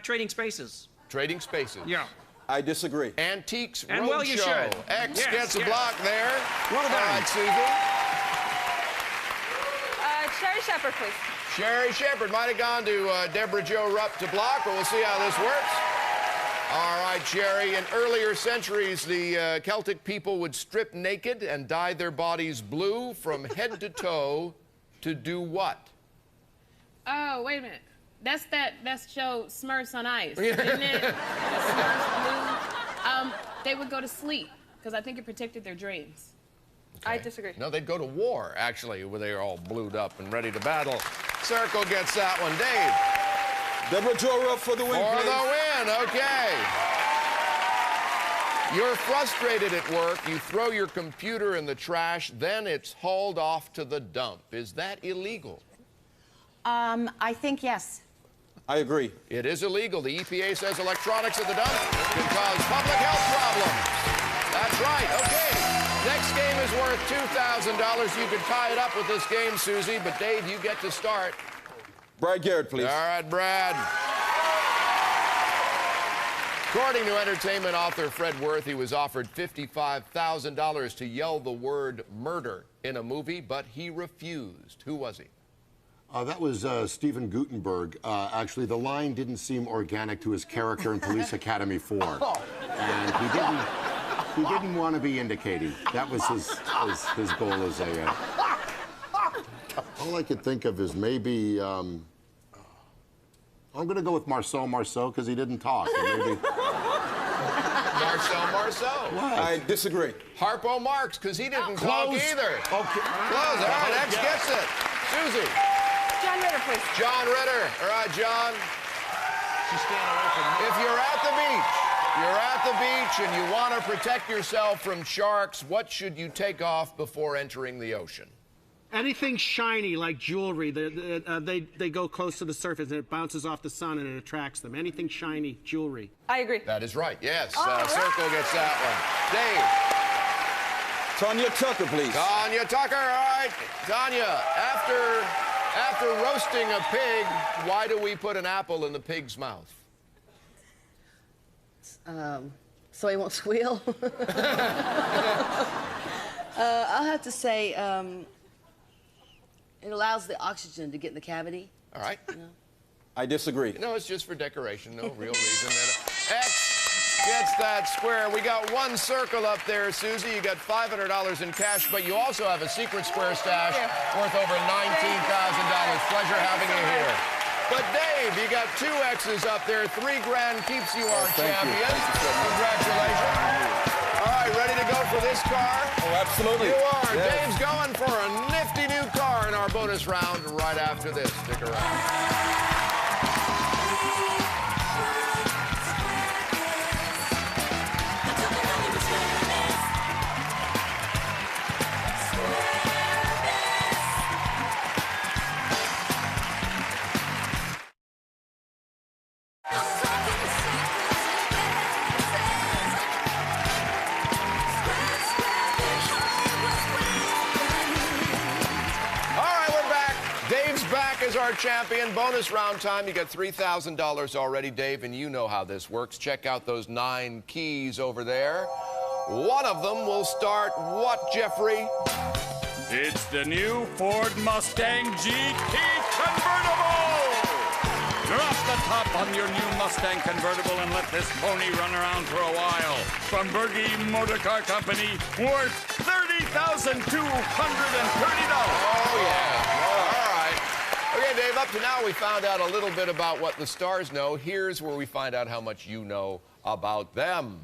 [SPEAKER 17] Trading Spaces.
[SPEAKER 10] Trading Spaces.
[SPEAKER 17] Yeah.
[SPEAKER 9] I disagree.
[SPEAKER 10] Antiques
[SPEAKER 17] And well, you
[SPEAKER 10] Roadshow.
[SPEAKER 17] should.
[SPEAKER 10] X
[SPEAKER 17] Yes,
[SPEAKER 10] gets a
[SPEAKER 17] yes.
[SPEAKER 10] block there.
[SPEAKER 17] Well done.
[SPEAKER 10] All right, Susan.
[SPEAKER 12] Sherry Shepherd, please.
[SPEAKER 10] Sherry Shepherd might have gone to Deborah Jo Rupp to block, but we'll see how this works. All right, Sherry. In earlier centuries, the Celtic people would strip naked and dye their bodies blue from head to toe to do what?
[SPEAKER 13] Oh, wait a minute. That's that show Smurfs on Ice, isn't it? Smurfs Blue. They would go to sleep because I think it protected their dreams.
[SPEAKER 12] I disagree.
[SPEAKER 10] No, they'd go to war, actually, where they were all blued up and ready to battle. Circle gets that one. Dave.
[SPEAKER 9] Deborah Jo Rupp for the win,
[SPEAKER 10] For
[SPEAKER 9] please.
[SPEAKER 10] the win, okay. You're frustrated at work. You throw your computer in the trash, then it's hauled off to the dump. Is that illegal?
[SPEAKER 14] I think yes.
[SPEAKER 9] I agree.
[SPEAKER 10] It is illegal. The EPA says electronics at the dump can cause public health problems. That's right. Okay. Next game is worth $2,000. You could tie it up with this game, Susie, but Dave, you get to start.
[SPEAKER 9] Brad Garrett, please.
[SPEAKER 10] All right, Brad. According to entertainment author Fred Worth, he was offered $55,000 to yell the word murder in a movie, but he refused. Who was he?
[SPEAKER 22] That was Steven Guttenberg. Actually, the line didn't seem organic to his character in Police Academy 4. And he didn't want to be indicating. That was his goal as a... all I could think of is maybe... I'm going to go with Marceau because he didn't talk. Maybe...
[SPEAKER 10] Marceau.
[SPEAKER 22] What?
[SPEAKER 9] I disagree.
[SPEAKER 10] Harpo Marx, because he didn't talk
[SPEAKER 22] Close.
[SPEAKER 10] either.
[SPEAKER 22] Okay.
[SPEAKER 10] Close. All right, X gets it. Susie.
[SPEAKER 12] John Ritter, please.
[SPEAKER 10] John Ritter. All right, John.
[SPEAKER 11] She's staying away from me.
[SPEAKER 10] If you're at the beach and you want to protect yourself from sharks, what should you take off before entering the ocean?
[SPEAKER 26] Anything shiny like jewelry, they go close to the surface and it bounces off the sun and it attracts them. Anything shiny, jewelry.
[SPEAKER 12] I agree.
[SPEAKER 10] That is right. Yes. Circle gets that one. Dave.
[SPEAKER 9] Tanya Tucker, please.
[SPEAKER 10] Tanya Tucker. All right. Tanya, after roasting a pig, why do we put an apple in the pig's mouth?
[SPEAKER 1] So he won't squeal. I'll have to say it allows the oxygen to get in the cavity.
[SPEAKER 10] All right.
[SPEAKER 9] I disagree.
[SPEAKER 10] No, it's just for decoration. No real reason. X gets that square. We got one circle up there, Susie. You got $500 in cash, but you also have a secret square stash worth over $19,000. Pleasure having you here. But Dave, you got 2 X's up there. $3,000 keeps you our champion. Congratulations. All right, ready to go for this car?
[SPEAKER 9] Oh, absolutely.
[SPEAKER 10] You are.
[SPEAKER 9] Yes.
[SPEAKER 10] Dave's going for a nifty new car in our bonus round right after this. Stick around. As our champion. Bonus round time. You got $3,000 already, Dave, and you know how this works. Check out those 9 keys over there. One of them will start what, Jeffrey?
[SPEAKER 20] It's the new Ford Mustang GT convertible. Drop the top on your new Mustang convertible and let this pony run around for a while. From Berge Motor Car Company, worth $30,230.
[SPEAKER 10] Oh, yeah. Okay, Dave, up to now we found out a little bit about what the stars know. Here's where we find out how much you know about them.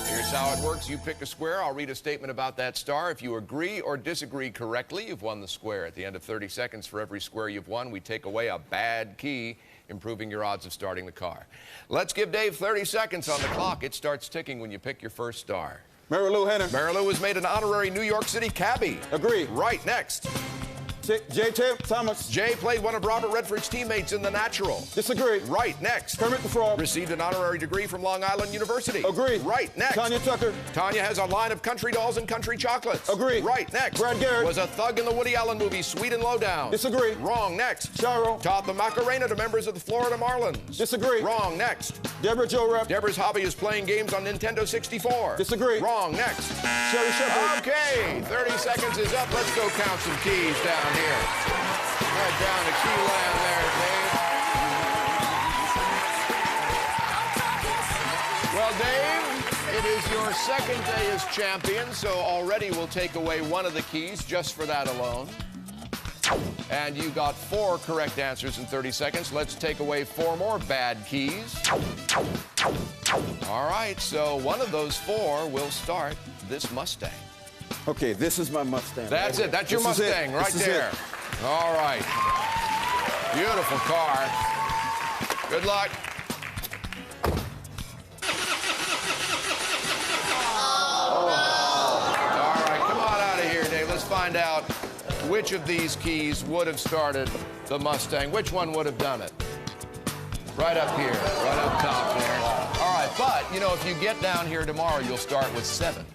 [SPEAKER 10] Here's how it works. You pick a square. I'll read a statement about that star. If you agree or disagree correctly, you've won the square. At the end of 30 seconds for every square you've won, we take away a bad key, improving your odds of starting the car. Let's give Dave 30 seconds on the clock. It starts ticking when you pick your first star.
[SPEAKER 9] Mary Lou Henner.
[SPEAKER 10] Mary Lou was made an honorary New York City cabbie.
[SPEAKER 9] Agree.
[SPEAKER 10] Right, next.
[SPEAKER 9] J. Thomas.
[SPEAKER 10] Jay played one of Robert Redford's teammates in The Natural.
[SPEAKER 9] Disagree.
[SPEAKER 10] Right, next.
[SPEAKER 9] Kermit the Frog.
[SPEAKER 10] Received an honorary degree from Long Island University.
[SPEAKER 9] Agree.
[SPEAKER 10] Right, next.
[SPEAKER 9] Tanya Tucker.
[SPEAKER 10] Tanya has a line of country dolls and country chocolates.
[SPEAKER 9] Agree.
[SPEAKER 10] Right, next.
[SPEAKER 9] Brad Garrett.
[SPEAKER 10] Was a thug in the Woody Allen movie Sweet and Lowdown.
[SPEAKER 9] Disagree.
[SPEAKER 10] Wrong, next.
[SPEAKER 9] Charo.
[SPEAKER 10] Taught the Macarena to members of the Florida Marlins.
[SPEAKER 9] Disagree.
[SPEAKER 10] Wrong, next.
[SPEAKER 9] Deborah Jo Rupp.
[SPEAKER 10] Deborah's hobby is playing games on Nintendo 64.
[SPEAKER 9] Disagree.
[SPEAKER 10] Wrong, next.
[SPEAKER 9] Sherry Shepherd.
[SPEAKER 10] Okay, 30 seconds is up. Let's go count some keys down here. Right down to key land there, Dave. Well, Dave, it is your second day as champion, so already we'll take away one of the keys just for that alone. And you got 4 correct answers in 30 seconds. Let's take away 4 more bad keys. All right, so one of those 4 will start this Mustang.
[SPEAKER 9] Okay, this is my Mustang.
[SPEAKER 10] That's it. That's your Mustang right there. All right. Beautiful car. Good luck. All right, come on out of here, Dave. Let's find out which of these keys would have started the Mustang. Which one would have done it? Right up here, right up top there. All right, but, you know, if you get down here tomorrow, you'll start with 7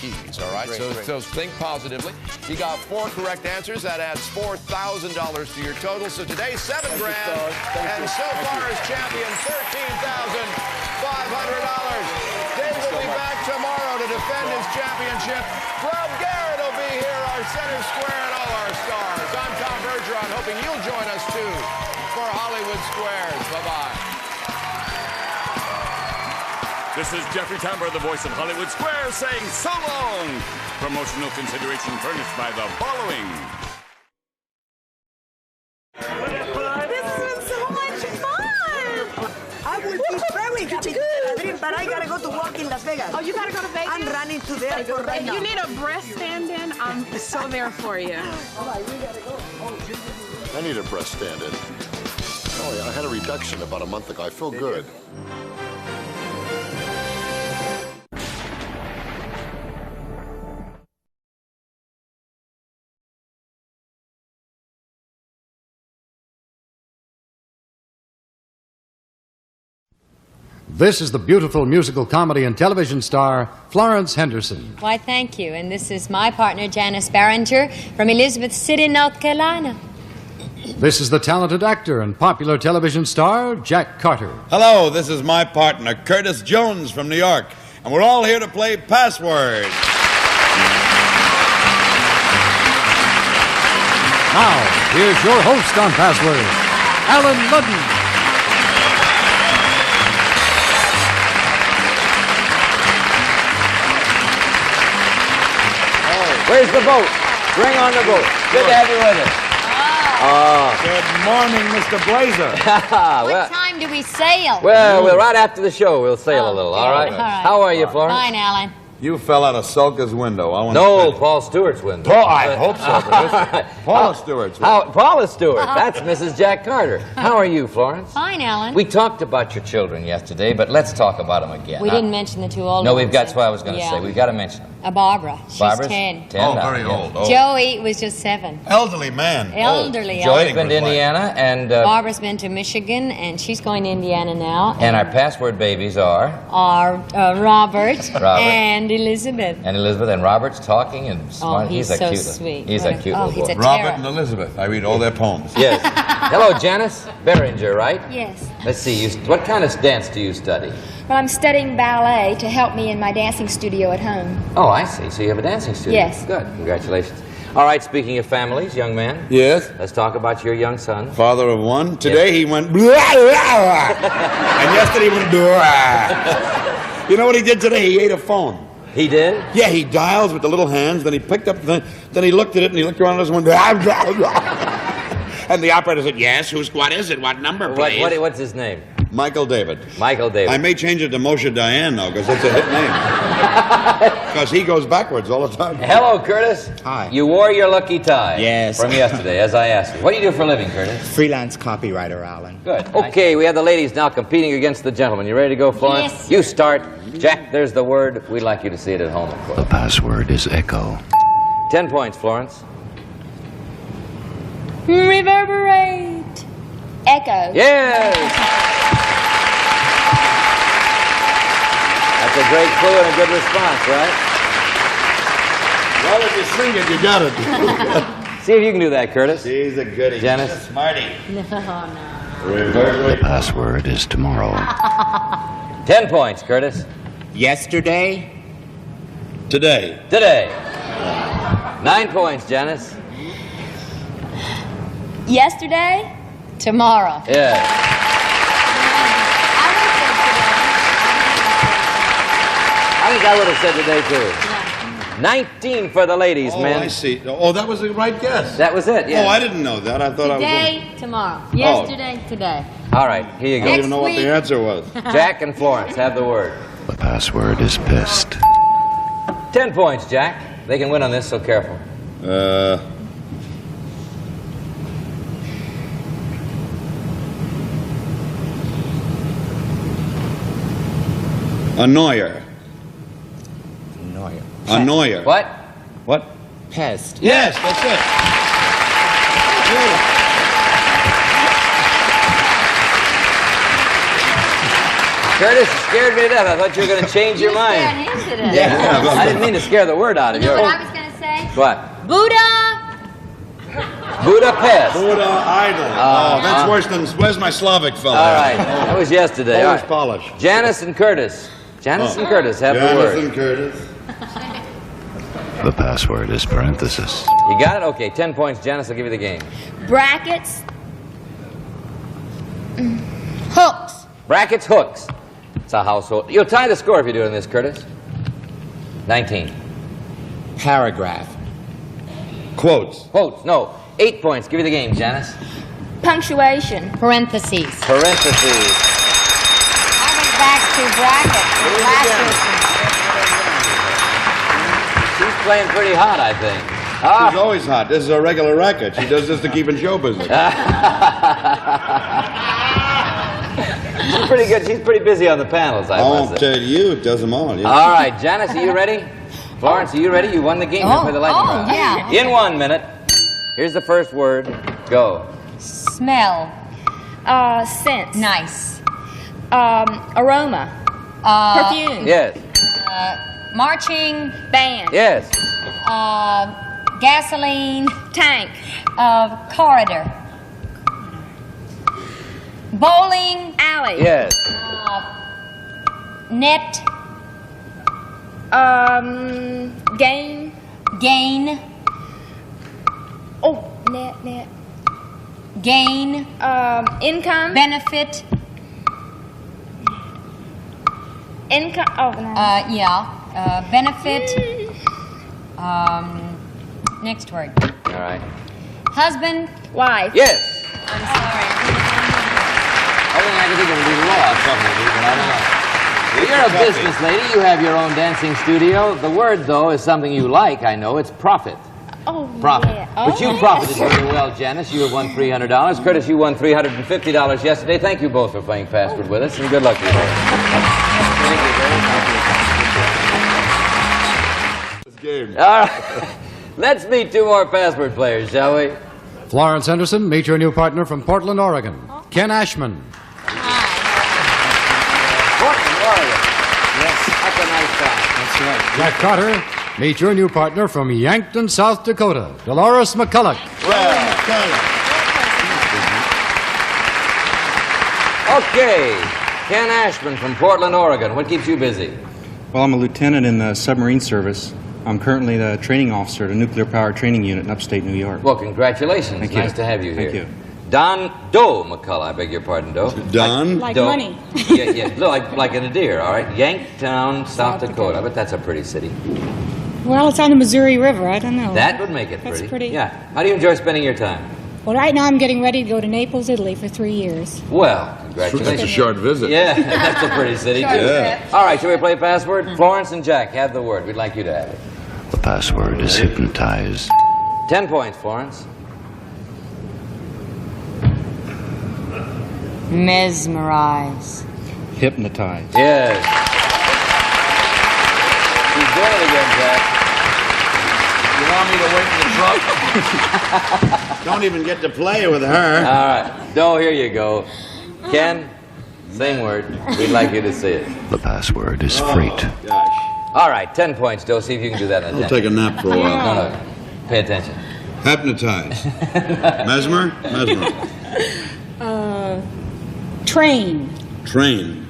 [SPEAKER 10] keys, all right?
[SPEAKER 9] Great.
[SPEAKER 10] So think positively. You got 4 correct answers. That adds $4,000 to your total. So today, $7,000. And so far as champion, $13,500. Dave will be back tomorrow to defend his championship. Rob Garrett will be here, our center square, and all our stars. I'm Tom Bergeron, hoping you'll join us, too, for Hollywood Squares. Bye-bye.
[SPEAKER 20] This is Jeffrey Tambor, the voice of Hollywood Square, saying so long. Promotional consideration furnished by the following.
[SPEAKER 24] This has been so much fun! I will be very happy to dream, but I gotta go to work in Las Vegas.
[SPEAKER 13] Oh, you gotta go to Vegas?
[SPEAKER 24] I'm running to the airport right
[SPEAKER 13] If
[SPEAKER 24] now.
[SPEAKER 13] you need a breast stand-in, I'm so there for you.
[SPEAKER 24] All right, we gotta go.
[SPEAKER 22] I need a breast stand-in. Oh, yeah, I had a reduction about a month ago. I feel good.
[SPEAKER 3] This is the beautiful musical comedy and television star, Florence Henderson.
[SPEAKER 4] Why, thank you. And this is my partner, Janice Barringer, from Elizabeth City, North Carolina.
[SPEAKER 3] This is the talented actor and popular television star, Jack Carter.
[SPEAKER 6] Hello, this is my partner, Curtis Jones from New York, and we're all here to play Password.
[SPEAKER 3] Now, here's your host on Password, Alan Ludden.
[SPEAKER 15] Where's the boat? Bring on the boat. Good to have you with us.
[SPEAKER 6] Good morning, Mr. Blazer.
[SPEAKER 4] What time do we sail?
[SPEAKER 15] Well, right after the show, we'll sail a little, all right?
[SPEAKER 4] All right.
[SPEAKER 15] How are you, Florence?
[SPEAKER 4] Fine, Alan.
[SPEAKER 6] You fell out of Sulka's window.
[SPEAKER 15] No, Paul Stewart's window.
[SPEAKER 6] I hope so. But this Paula Stewart's window.
[SPEAKER 15] Paula Stewart. That's Mrs. Jack Carter. How are you, Florence?
[SPEAKER 4] Fine, Alan.
[SPEAKER 15] We talked about your children yesterday, but let's talk about them again.
[SPEAKER 4] We didn't mention the two older
[SPEAKER 15] No,
[SPEAKER 4] ones.
[SPEAKER 15] we've got, that's what I was going to
[SPEAKER 4] Yeah.
[SPEAKER 15] say. We've got to mention them.
[SPEAKER 4] Barbara. She's
[SPEAKER 15] Barbara's
[SPEAKER 4] 10.
[SPEAKER 15] 10
[SPEAKER 6] Oh,
[SPEAKER 15] now,
[SPEAKER 6] very
[SPEAKER 15] yeah.
[SPEAKER 6] old. Oh.
[SPEAKER 4] Joey was just 7.
[SPEAKER 6] Elderly man.
[SPEAKER 4] Elderly.
[SPEAKER 15] Joey's been to Indiana, and
[SPEAKER 4] Barbara's been to Michigan, and she's going to Indiana now.
[SPEAKER 15] and our password babies are
[SPEAKER 4] Robert,
[SPEAKER 15] Robert.
[SPEAKER 4] and Elizabeth.
[SPEAKER 15] and Elizabeth, and Robert's talking and smart.
[SPEAKER 4] he's
[SPEAKER 15] a
[SPEAKER 4] so
[SPEAKER 15] cute,
[SPEAKER 4] sweet.
[SPEAKER 15] He's a cute little boy.
[SPEAKER 6] Robert and Elizabeth. I read all their poems.
[SPEAKER 15] Yes. Hello, Janice Barringer, right?
[SPEAKER 21] Yes.
[SPEAKER 15] Let's see. What kind of dance do you study?
[SPEAKER 21] Well, I'm studying ballet to help me in my dancing studio at home.
[SPEAKER 15] Oh, I see. So you have a dancing studio.
[SPEAKER 21] Yes.
[SPEAKER 15] Good. Congratulations. All right. Speaking of families, young man.
[SPEAKER 6] Yes?
[SPEAKER 15] Let's talk about your young son.
[SPEAKER 6] Father of one. Today he went blah, blah, blah. And yesterday he went blah. You know what he did today? He ate a phone.
[SPEAKER 15] He did?
[SPEAKER 6] Yeah, he dials with the little hands, then he picked up the thing, then he looked at it and he looked around at us and went blah, blah, blah. And the operator said, yes, what is it? What number, please?
[SPEAKER 15] What's his name?
[SPEAKER 6] Michael David.
[SPEAKER 15] Michael David.
[SPEAKER 6] I may change it to Moshe Dayan now, because that's a hit name. Because he goes backwards all the time.
[SPEAKER 15] Hello, Curtis.
[SPEAKER 23] Hi.
[SPEAKER 15] You wore your lucky tie.
[SPEAKER 23] Yes.
[SPEAKER 15] From yesterday, as I asked you. What do you do for a living, Curtis?
[SPEAKER 23] Freelance copywriter, Alan.
[SPEAKER 15] Good. Okay, we have the ladies now competing against the gentlemen. You ready to go, Florence?
[SPEAKER 21] Yes.
[SPEAKER 15] You start. Jack, there's the word. We'd like you to see it at home, of course.
[SPEAKER 22] The password is echo.
[SPEAKER 15] 10 points, Florence.
[SPEAKER 21] Reverberate. Echo.
[SPEAKER 15] Yes! That's a great clue and a good response, right?
[SPEAKER 6] Well, if you sing it, you got it.
[SPEAKER 15] See if you can do that, Curtis.
[SPEAKER 6] He's a goodie.
[SPEAKER 15] Janice?
[SPEAKER 6] He's a smarty.
[SPEAKER 21] No.
[SPEAKER 22] The password is tomorrow.
[SPEAKER 15] 10 points, Curtis.
[SPEAKER 23] Yesterday?
[SPEAKER 6] Today.
[SPEAKER 15] Today. 9 points, Janice.
[SPEAKER 21] Yesterday?
[SPEAKER 4] Tomorrow.
[SPEAKER 15] Yeah. I think I would have said today, too. 19 for the ladies,
[SPEAKER 6] Oh,
[SPEAKER 15] men.
[SPEAKER 6] I see. Oh, that was the right guess.
[SPEAKER 15] That was it, yeah.
[SPEAKER 6] Oh, I didn't know that. I thought I was.
[SPEAKER 4] Today, tomorrow. Yesterday, today.
[SPEAKER 15] All right, here you
[SPEAKER 6] I
[SPEAKER 15] go.
[SPEAKER 6] don't even know what the answer was.
[SPEAKER 15] Jack and Florence have the word.
[SPEAKER 22] The password is pissed.
[SPEAKER 15] 10 points, Jack. They can win on this, so careful.
[SPEAKER 6] Annoyer.
[SPEAKER 23] Annoyer.
[SPEAKER 6] Annoyer.
[SPEAKER 15] What?
[SPEAKER 6] What?
[SPEAKER 23] Pest.
[SPEAKER 6] Yes, that's it.
[SPEAKER 15] Curtis, you scared me to death. I thought you were going to change your mind. Yeah, I didn't mean to scare the word out of you.
[SPEAKER 21] You know what I was going to say?
[SPEAKER 15] What?
[SPEAKER 21] Buddha.
[SPEAKER 15] Budapest.
[SPEAKER 6] Buddha idol. Oh, that's worse than. Where's my Slavic fella?
[SPEAKER 15] All right, that was yesterday. All
[SPEAKER 6] Polish
[SPEAKER 15] right.
[SPEAKER 6] polish.
[SPEAKER 15] Janice and Curtis. Janice and Curtis have the
[SPEAKER 6] Janice
[SPEAKER 15] word.
[SPEAKER 6] and Curtis.
[SPEAKER 22] The password is parenthesis.
[SPEAKER 15] You got it? Okay, 10 points. Janice, I'll give you the game.
[SPEAKER 21] Brackets. Hooks.
[SPEAKER 15] Brackets, hooks. It's a household. You'll tie the score if you're doing this, Curtis. 19.
[SPEAKER 23] Paragraph.
[SPEAKER 6] Quotes.
[SPEAKER 15] Quotes. No. 8 points. Give you the game, Janice.
[SPEAKER 21] Punctuation.
[SPEAKER 4] Parentheses.
[SPEAKER 15] Parentheses.
[SPEAKER 4] I went back to brackets. Last
[SPEAKER 15] She's playing pretty hot, I think.
[SPEAKER 6] She's always hot. This is a regular racket. She does this to keep in show business.
[SPEAKER 15] She's pretty good. She's pretty busy on the panels, I
[SPEAKER 6] won't
[SPEAKER 15] must say.
[SPEAKER 6] tell you. It does them all. Yeah.
[SPEAKER 15] All right, Janice, are you ready? Florence, are you ready? You won the game. Here for the lightning round.
[SPEAKER 4] yeah.
[SPEAKER 15] In 1 minute. Here's the first word. Go.
[SPEAKER 21] Smell. Scent.
[SPEAKER 4] Nice.
[SPEAKER 21] Aroma. Perfume.
[SPEAKER 15] Yes.
[SPEAKER 4] Marching band.
[SPEAKER 15] Yes.
[SPEAKER 4] Gasoline tank. Corridor. Bowling alley.
[SPEAKER 15] Yes.
[SPEAKER 4] Net. Gain. Gain. Oh, net. Gain.
[SPEAKER 21] Income.
[SPEAKER 4] Benefit.
[SPEAKER 21] Income. Oh, no.
[SPEAKER 4] Yeah. Benefit. Next word.
[SPEAKER 15] All right.
[SPEAKER 4] Husband.
[SPEAKER 21] Wife.
[SPEAKER 15] Yes.
[SPEAKER 4] I'm sorry.
[SPEAKER 15] I think it would be law something, but I don't know. Well, you're a business lady. You have your own dancing studio. The word, though, is something you like. I know. It's profit.
[SPEAKER 21] Oh,
[SPEAKER 15] Profit.
[SPEAKER 21] yeah.
[SPEAKER 15] But you profited very well, Janice. You have won $300. Curtis, you won $350 yesterday. Thank you both for playing Password with us, and good luck to you both. Thank you very much. All right. Let's meet two more Password players, shall we?
[SPEAKER 3] Florence Henderson, meet your new partner from Portland, Oregon, Ken Ashman.
[SPEAKER 15] Portland, Oregon. Yes. That's a nice town.
[SPEAKER 3] That's right. Jack Carter, meet your new partner from Yankton, South Dakota, Dolores McCulloch.
[SPEAKER 15] Okay. Ken Ashman from Portland, Oregon. What keeps you busy?
[SPEAKER 7] Well, I'm a lieutenant in the submarine service. I'm currently the training officer at a nuclear power training unit in upstate New York.
[SPEAKER 15] Well, congratulations.
[SPEAKER 7] Thank
[SPEAKER 15] Nice
[SPEAKER 7] you.
[SPEAKER 15] to have you here.
[SPEAKER 7] Thank you.
[SPEAKER 15] Don Doe McCullough, I beg your pardon, Doe.
[SPEAKER 7] Don?
[SPEAKER 21] Like
[SPEAKER 15] Doe.
[SPEAKER 21] money.
[SPEAKER 15] Yeah, like in a deer, all right? Yanktown, South Dakota. I bet that's a pretty city.
[SPEAKER 8] Well, it's on the Missouri River. I don't know.
[SPEAKER 15] That would make it
[SPEAKER 8] That's
[SPEAKER 15] pretty.
[SPEAKER 8] pretty.
[SPEAKER 15] Yeah. How do you enjoy spending your time?
[SPEAKER 8] Well, right now I'm getting ready to go to Naples, Italy for 3 years.
[SPEAKER 15] Well, congratulations.
[SPEAKER 6] That's a short visit.
[SPEAKER 15] Yeah, that's a pretty city,
[SPEAKER 8] Short
[SPEAKER 15] too.
[SPEAKER 8] trip.
[SPEAKER 15] All right, shall we play password? Florence and Jack, have the word. We'd like you to have it.
[SPEAKER 16] The password is hypnotize.
[SPEAKER 15] 10 points, Florence.
[SPEAKER 4] Mesmerize.
[SPEAKER 7] Hypnotize.
[SPEAKER 15] Yes. She's doing it again, Jack.
[SPEAKER 6] You want me to wait in the truck? Don't even get to play with her.
[SPEAKER 15] All right. Doe, here you go. Ken, same word. We'd like you to see it.
[SPEAKER 16] The password is freight.
[SPEAKER 15] All right, 10 points, Doe. See if you can do that in a
[SPEAKER 6] I'll take a nap for a while.
[SPEAKER 15] No. Pay attention.
[SPEAKER 6] Hypnotize. Mesmer? Mesmer.
[SPEAKER 8] Train.
[SPEAKER 6] Train.